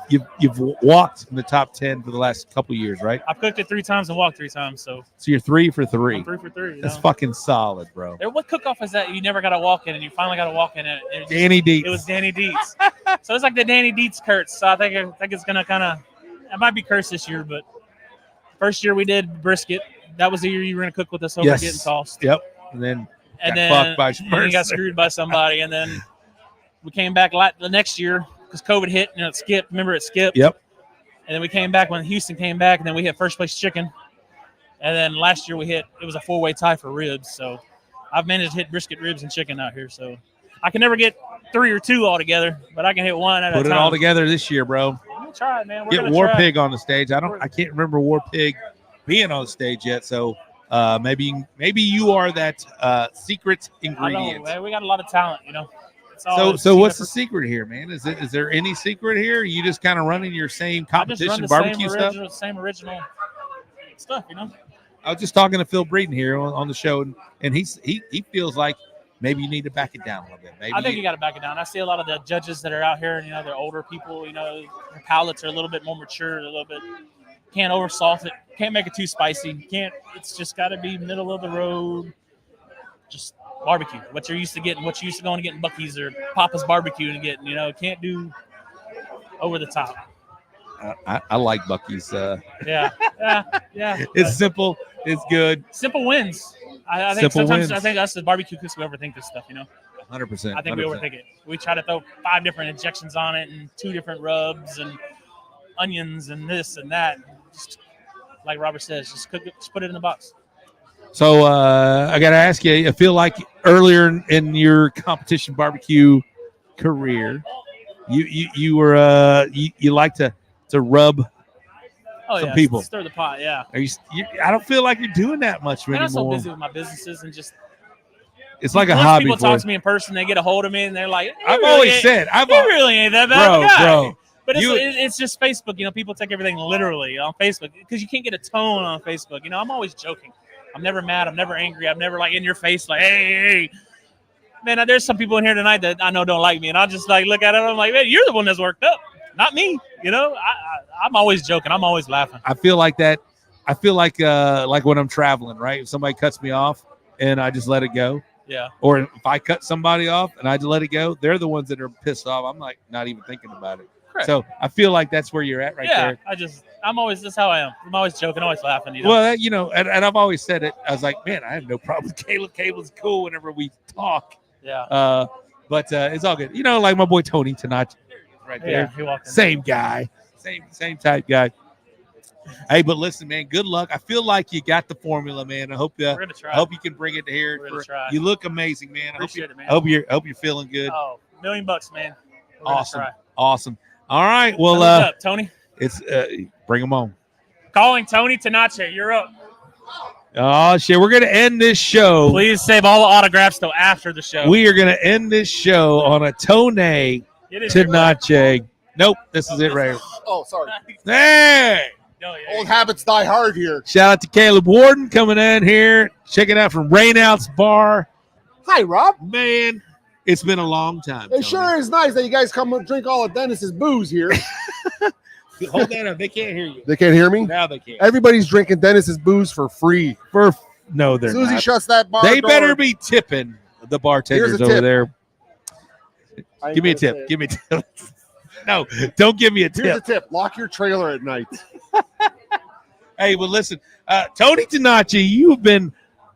Speaker 1: walked in the top 10 for the last couple years, right?
Speaker 12: I've cooked it 3 times and walked 3 times. So
Speaker 1: you're 3 for 3.
Speaker 12: I'm 3 for 3.
Speaker 1: That's fucking solid, bro.
Speaker 12: What cook-off is that you never got to walk in and you finally got to walk in it?
Speaker 1: Danny Dietz.
Speaker 12: It was Danny Dietz. So it's like the Danny Dietz curse. So I think it's going to kind of – it might be cursed this year, but first year we did brisket. That was the year you were going to cook with us over getting tossed.
Speaker 1: Yep. And then fucked by
Speaker 12: you got screwed by somebody. And then we came back the next year because COVID hit and it skipped. Remember, it skipped?
Speaker 1: Yep.
Speaker 12: And then we came back when Houston came back, and then we hit first place chicken. And then last year it was a 4-way tie for ribs. So I've managed to hit brisket, ribs, and chicken out here. So I can never get 3 or 2 all together, but I can hit 1 at a time.
Speaker 1: Put it all together this year, bro.
Speaker 12: We'll try it, man.
Speaker 1: Get Warpig on the stage. I can't remember Warpig being on the stage yet. So maybe you are that secret ingredient.
Speaker 12: I know, we got a lot of talent, you know.
Speaker 1: So what's the secret here, man? Is there any secret here? Are you just kind of running your same competition barbecue stuff?
Speaker 12: Same original stuff, you know.
Speaker 1: I was just talking to Phil Breeden here on the show, and he feels like maybe you need to back it down a little bit. Maybe
Speaker 12: I think you got to back it down. I see a lot of the judges that are out here, and they're older people. Their palates are a little bit more mature, a little bit. Can't over salt it. Can't make it too spicy. Can't. It's just got to be middle of the road. Just barbecue. What you're used to getting. What you're used to going to get in Buc-ee's or Papa's Barbecue and getting. Can't do over the top.
Speaker 1: I like Buc-ee's.
Speaker 12: Yeah.
Speaker 1: It's simple. It's good.
Speaker 12: Simple wins. I think sometimes I think us as barbecue cooks we overthink this stuff.
Speaker 1: 100%.
Speaker 12: I think we overthink it. We try to throw 5 different injections on it and 2 different rubs and onions and this and that. Just like Robert says, just cook it, just put it in the box.
Speaker 1: So I got to ask you, I feel like earlier in your competition barbecue career, you were you like to rub some people.
Speaker 12: Stir the pot, yeah.
Speaker 1: I don't feel like you're doing that much anymore.
Speaker 12: I'm so busy with my businesses and just.
Speaker 1: It's like a hobby.
Speaker 12: People talk to me in person, they get a hold of me, and they're like,
Speaker 1: "I've always said,
Speaker 12: he really ain't that bad of a guy."
Speaker 1: Bro.
Speaker 12: But it's just Facebook. People take everything literally on Facebook because you can't get a tone on Facebook. I'm always joking. I'm never mad. I'm never angry. I'm never like in your face like, hey. Man, there's some people in here tonight that I know don't like me, and I'll just like look at it. I'm like, man, you're the one that's worked up, not me. I'm always joking. I'm always laughing.
Speaker 1: I feel like that. I feel like when I'm traveling, right? If somebody cuts me off and I just let it go.
Speaker 12: Yeah.
Speaker 1: Or if I cut somebody off and I just let it go, they're the ones that are pissed off. I'm like not even thinking about it.
Speaker 12: Correct.
Speaker 1: So I feel like that's where you're at right there.
Speaker 12: I'm always, that's how I am. I'm always joking, always laughing.
Speaker 1: Well, and I've always said it. I was like, man, I have no problem with Caleb. Caleb's cool whenever we talk.
Speaker 12: Yeah.
Speaker 1: But it's all good. Like my boy Tony Tenace right there.
Speaker 12: Yeah, he walked in.
Speaker 1: Same guy. Same type guy. Hey, but listen, man, good luck. I feel like you got the formula, man. I hope
Speaker 12: We're gonna try.
Speaker 1: I hope you can bring it here.
Speaker 12: We're gonna try.
Speaker 1: You look amazing, man.
Speaker 12: Appreciate it, man.
Speaker 1: I hope you're feeling good.
Speaker 12: Oh, $1 million, man. We're gonna try.
Speaker 1: Awesome. All right. Well,
Speaker 12: what's up, Tony?
Speaker 1: It's bring them on.
Speaker 12: Calling Tony Tenace. You're up.
Speaker 1: Oh shit! We're gonna end this show.
Speaker 12: Please save all the autographs till after the show.
Speaker 1: We are gonna end this show on a Tony Tenace. Nope, this is it right here.
Speaker 2: Oh, sorry.
Speaker 1: Hey!
Speaker 2: Old habits die hard here.
Speaker 1: Shout out to Caleb Warden coming in here. Check it out from Rainout's Bar.
Speaker 8: Hi, Rob.
Speaker 1: Man, it's been a long time.
Speaker 8: It sure is nice that you guys come and drink all of Dennis's booze here.
Speaker 1: Hold that up. They can't hear you.
Speaker 8: They can't hear me?
Speaker 1: Now they can.
Speaker 8: Everybody's drinking Dennis's booze for free.
Speaker 1: No, they're
Speaker 8: as soon as
Speaker 1: not.
Speaker 8: he shuts that bar
Speaker 1: They
Speaker 8: door,
Speaker 1: better be tipping the bartenders over there. Give me a tip. Give me a tip. No, don't give me a tip.
Speaker 8: Here's a tip. Lock your trailer at night.
Speaker 1: Hey, well, listen, Tony Tenace, you've been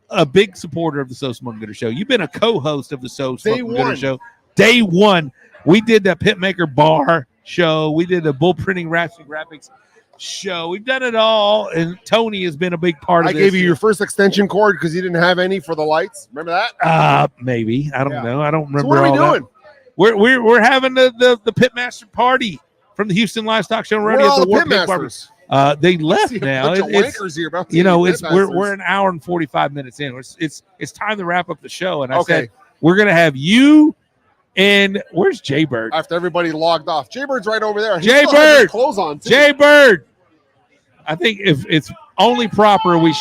Speaker 1: a big supporter of the So Smoking Gooder Show. You've been a co-host of the So Smoking Gooder Show. Day one, we did that Pitmaker bar show. We did the bull printing raps and graphics show. We've done it all, and Tony has been a big part of
Speaker 8: I
Speaker 1: this.
Speaker 8: gave you your first extension cord because you didn't have any for the lights. Remember that?
Speaker 1: Maybe. I don't know. I don't remember.
Speaker 8: So what are we
Speaker 1: all
Speaker 8: doing?
Speaker 1: That. We're having the Pitmaster Party from the Houston Livestock Show and
Speaker 18: Where
Speaker 1: Rodeo
Speaker 18: are all
Speaker 1: at the
Speaker 18: the
Speaker 1: Warpig Barbecue.
Speaker 18: Pitmasters?
Speaker 1: They left
Speaker 18: See a
Speaker 1: now.
Speaker 18: bunch of
Speaker 1: It's
Speaker 18: wankers here about
Speaker 1: you know,
Speaker 18: to be
Speaker 1: it's we're
Speaker 18: Pitmasters.
Speaker 1: an hour and 45 minutes in. It's time to wrap up the show. And I
Speaker 18: Okay.
Speaker 1: said we're gonna have you and where's Jaybird?
Speaker 18: After everybody logged off, Jaybird's right over there. He
Speaker 1: Jaybird!
Speaker 18: still has his clothes on too.
Speaker 1: Jaybird. I think if it's only proper we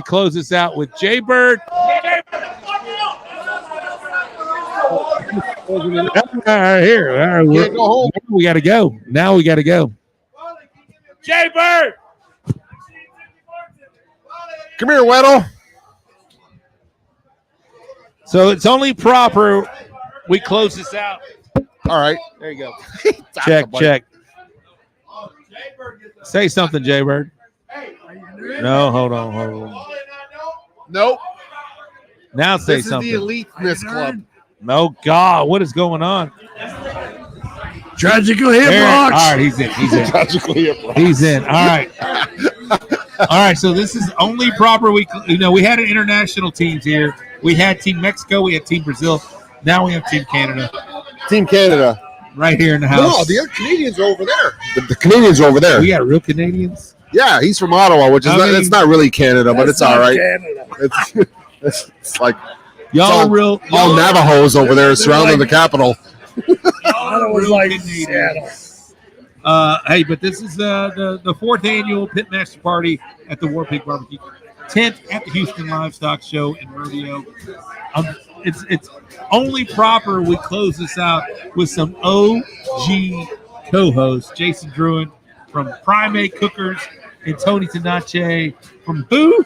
Speaker 1: close this out with Jaybird. Here.
Speaker 18: Can't go home.
Speaker 1: We got to go. Now we got to go. Jaybird.
Speaker 18: Come here, Weddle.
Speaker 1: So it's only proper we close this out.
Speaker 18: All right.
Speaker 1: There you go. Check. Say something, Jaybird. No, hold on.
Speaker 18: Nope.
Speaker 1: Now say
Speaker 18: This
Speaker 1: something.
Speaker 18: is the Elite Miss Club.
Speaker 1: No, God, what is going on?
Speaker 8: Tragically hip
Speaker 1: There,
Speaker 8: rocks.
Speaker 1: all right, he's in.
Speaker 18: Tragically hip rocks.
Speaker 1: He's in. All right. All right, so this is only proper. We had an international teams here. We had Team Mexico. We had Team Brazil. Now we have Team Canada.
Speaker 18: Team Canada.
Speaker 1: Right here in the house.
Speaker 18: No, the other Canadians are over there. The Canadians are over there.
Speaker 1: We got real Canadians.
Speaker 18: Yeah, he's from Ottawa, which is it's not really Canada, but it's all right. It's like
Speaker 1: y'all
Speaker 18: all,
Speaker 1: real
Speaker 18: all Navajos over there surrounding the capital.
Speaker 1: Real Canadians. Hey, but this is the fourth annual Pitmaster Party at the Warpig Barbecue, 10th at the Houston Livestock Show and Rodeo. It's only proper we close this out with some OG co-hosts, Jason Drouin from Primate Cookers and Tony Tenace from who?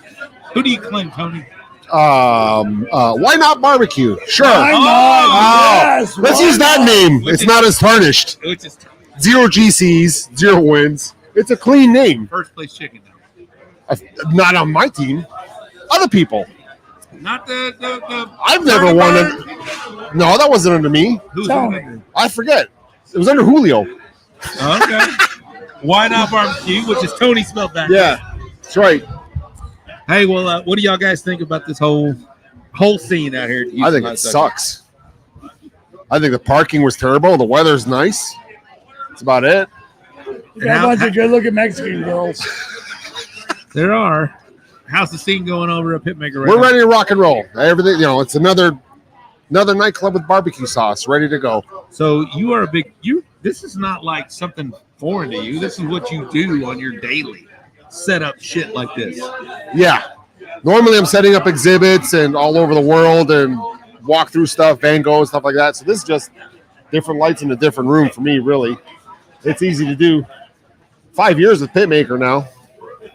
Speaker 1: Who do you claim, Tony?
Speaker 18: Why not barbecue? Sure.
Speaker 8: Why not? Yes,
Speaker 18: Let's
Speaker 8: why
Speaker 18: use that
Speaker 8: not?
Speaker 18: name. It's not as tarnished.
Speaker 1: Which is
Speaker 18: 0 GCs, 0 wins. It's a clean name.
Speaker 1: first place chicken.
Speaker 18: Not on my team. Other people.
Speaker 1: Not the
Speaker 18: I've never won it. No, that wasn't under me.
Speaker 1: Who's under?
Speaker 18: I forget. It was under Julio.
Speaker 1: Okay. Why not barbecue? Which is Tony spelled back.
Speaker 18: Yeah, that's right.
Speaker 1: Hey, well, what do y'all guys think about this whole scene out here? At
Speaker 18: I
Speaker 1: Houston
Speaker 18: think it
Speaker 1: Livestock?
Speaker 18: sucks. I think the parking was terrible. The weather's nice. That's about it.
Speaker 8: You got a bunch of good-looking Mexican girls.
Speaker 1: There are. How's the scene going over at Pitmaker right
Speaker 18: We're
Speaker 1: now?
Speaker 18: ready to rock and roll. Everything, it's another nightclub with barbecue sauce, ready to go.
Speaker 1: So you are a big this is not like something foreign to you. This is what you do on your daily. Set up shit like this.
Speaker 18: Yeah. Normally I'm setting up exhibits and all over the world and walk through stuff, Van Gogh, stuff like that. So this is just different lights in a different room for me, really. It's easy to do. 5 years with Pitmaker now.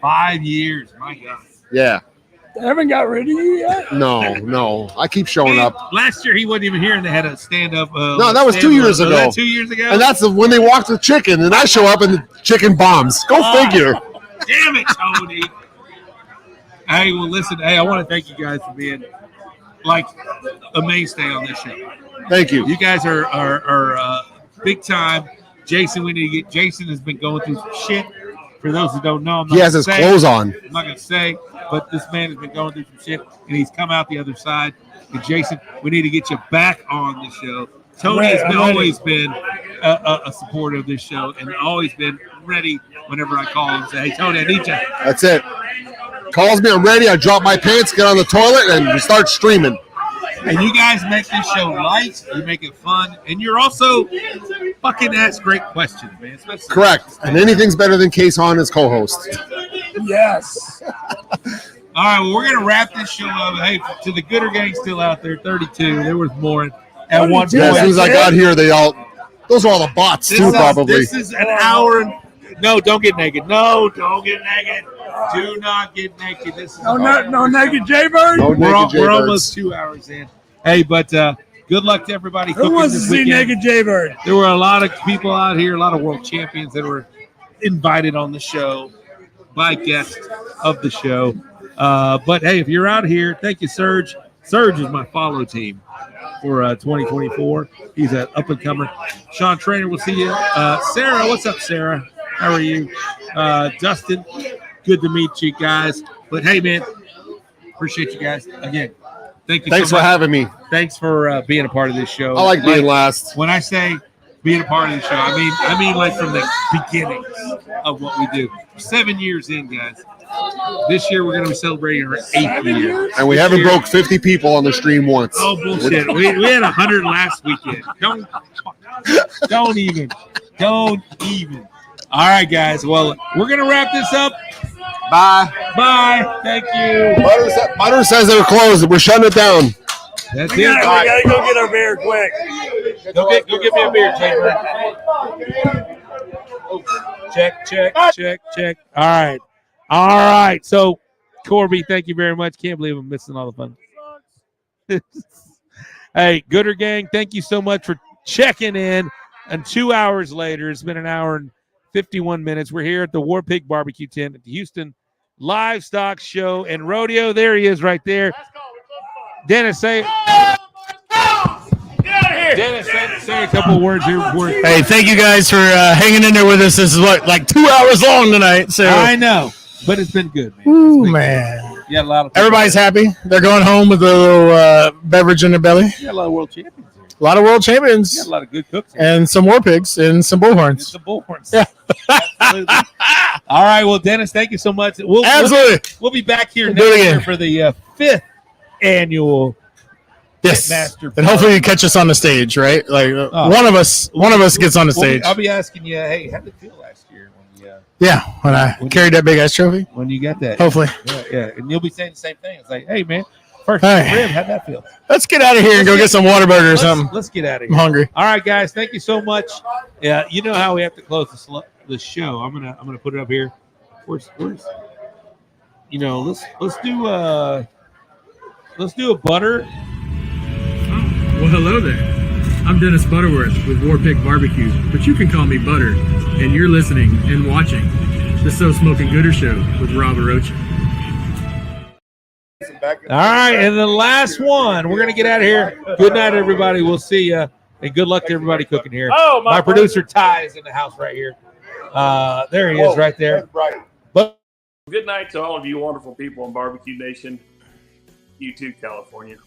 Speaker 1: 5 years, my God.
Speaker 18: Yeah.
Speaker 8: They haven't got rid of you yet?
Speaker 18: No. I keep showing up.
Speaker 1: Last year he wasn't even here and they had a stand-up.
Speaker 18: No, that was 2 years ago.
Speaker 1: Was that 2 years ago?
Speaker 18: And that's when they walked with chicken, and I show up and the chicken bombs. Go figure.
Speaker 1: Damn it, Tony. Hey, well, listen. Hey, I want to thank you guys for being like a mainstay on this show.
Speaker 18: Thank you.
Speaker 1: You guys are big time. Jason, we need to get. Jason has been going through some shit. For those who don't know,
Speaker 18: He has his clothes on.
Speaker 1: I'm not going to say, but this man has been going through some shit, and he's come out the other side. And Jason, we need to get you back on the show. Tony has always been a supporter of this show and always been ready whenever I call him and say, hey, Tony, I need you.
Speaker 18: That's it. Calls me, I'm ready. I drop my pants, get on the toilet, and we start streaming.
Speaker 1: And you guys make this show light. You make it fun. And you're also fucking ask great questions, man. Especially
Speaker 18: Correct. And anything's better than Case Hahn as co-host.
Speaker 8: Yes.
Speaker 1: All right, well, we're going to wrap this show up. Hey, to the Gooder gang still out there, 32. There was more at one point.
Speaker 18: Yeah, as soon as I got here, those are all the bots, too, probably.
Speaker 1: This is an hour. No, don't get naked. No, don't get naked. Do not get naked. This is
Speaker 8: No naked Jaybird?
Speaker 1: We're almost 2 hours in. Hey, but good luck to everybody.
Speaker 8: Who wants to see naked Jaybird?
Speaker 1: There were a lot of people out here, a lot of world champions that were invited on the show by guests of the show. But, hey, if you're out here, thank you, Serge. Serge is my follow team for 2024. He's an up-and-comer. Sean Trainer, we'll see you. Sarah, what's up, Sarah? How are you? Dustin, good to meet you guys. But, hey, man, appreciate you guys. Again, thank you
Speaker 18: Thanks
Speaker 1: so much.
Speaker 18: for having me.
Speaker 1: Thanks for being a part of this show.
Speaker 18: I like being last.
Speaker 1: When I say being a part of the show. I mean, like from the beginnings of what we do. 7 years in, guys. This year we're going to be celebrating our 8th year.
Speaker 18: And we haven't broke 50 people on the stream once.
Speaker 1: Oh, bullshit. We had 100 last weekend. Don't even. All right, guys. Well, we're going to wrap this up.
Speaker 18: Bye.
Speaker 1: Bye. Thank you.
Speaker 18: Butter says they're closed. We're shutting it down.
Speaker 1: That's
Speaker 15: We
Speaker 1: it.
Speaker 15: gotta go get our beer quick.
Speaker 1: Go get me a beer, Chamber. Check. All right. So, Corby, thank you very much. Can't believe I'm missing all the fun. Hey, Gooder Gang, thank you so much for checking in. And 2 hours later, it's been an hour and 51 minutes. We're here at the Warpig Barbecue Tent at the Houston Livestock Show and Rodeo. There he is right there. Dennis, say a couple of words here.
Speaker 5: Hey, thank you guys for hanging in there with us. This is like 2 hours long tonight. So
Speaker 1: I know, but it's been good, man.
Speaker 5: Ooh, man.
Speaker 1: Yeah, a lot of
Speaker 5: Everybody's happy. They're going home with a little beverage in their belly.
Speaker 1: Yeah, a lot of world champions.
Speaker 5: A lot of world champions.
Speaker 1: Yeah, a lot of good cooks.
Speaker 5: And some war pigs and some bullhorns.
Speaker 1: Some bullhorns.
Speaker 5: Yeah.
Speaker 1: Absolutely. All right. Well, Dennis, thank you so much.
Speaker 5: Absolutely.
Speaker 1: We'll be back here
Speaker 5: We'll
Speaker 1: next
Speaker 5: do it again.
Speaker 1: year for the 5th annual
Speaker 5: Yes.
Speaker 1: Pitmaster
Speaker 5: And hopefully you catch us on the stage, right? Like one of us gets on the stage.
Speaker 1: I'll be asking you, hey, how did it feel last year
Speaker 5: when I carried that big ass trophy?
Speaker 1: when you got that?
Speaker 5: Hopefully.
Speaker 1: Yeah. And you'll be saying the same thing. It's like, hey, man, first
Speaker 5: Hey.
Speaker 1: rib, how'd that feel?
Speaker 5: Let's get out of here and go get some Whataburger or something.
Speaker 1: Let's get out of
Speaker 5: I'm
Speaker 1: here.
Speaker 5: hungry.
Speaker 1: All right, guys, thank you so much. Yeah, you know how we have to close the show. I'm gonna put it up here. Where's let's do a butter.
Speaker 5: Well, hello there. I'm Dennis Butterworth with Warpig Barbecue, but you can call me Butter, and you're listening and watching the So Smoking Gooder Show with Rob Arocha.
Speaker 1: All right, and the last one. We're gonna get out of here. Good night, everybody. We'll see you, and good luck to everybody cooking here.
Speaker 15: Oh,
Speaker 1: my producer Ty is in the house right here. There he is, right there. But
Speaker 15: Good night to all of you wonderful people in Barbecue Nation. You too, California.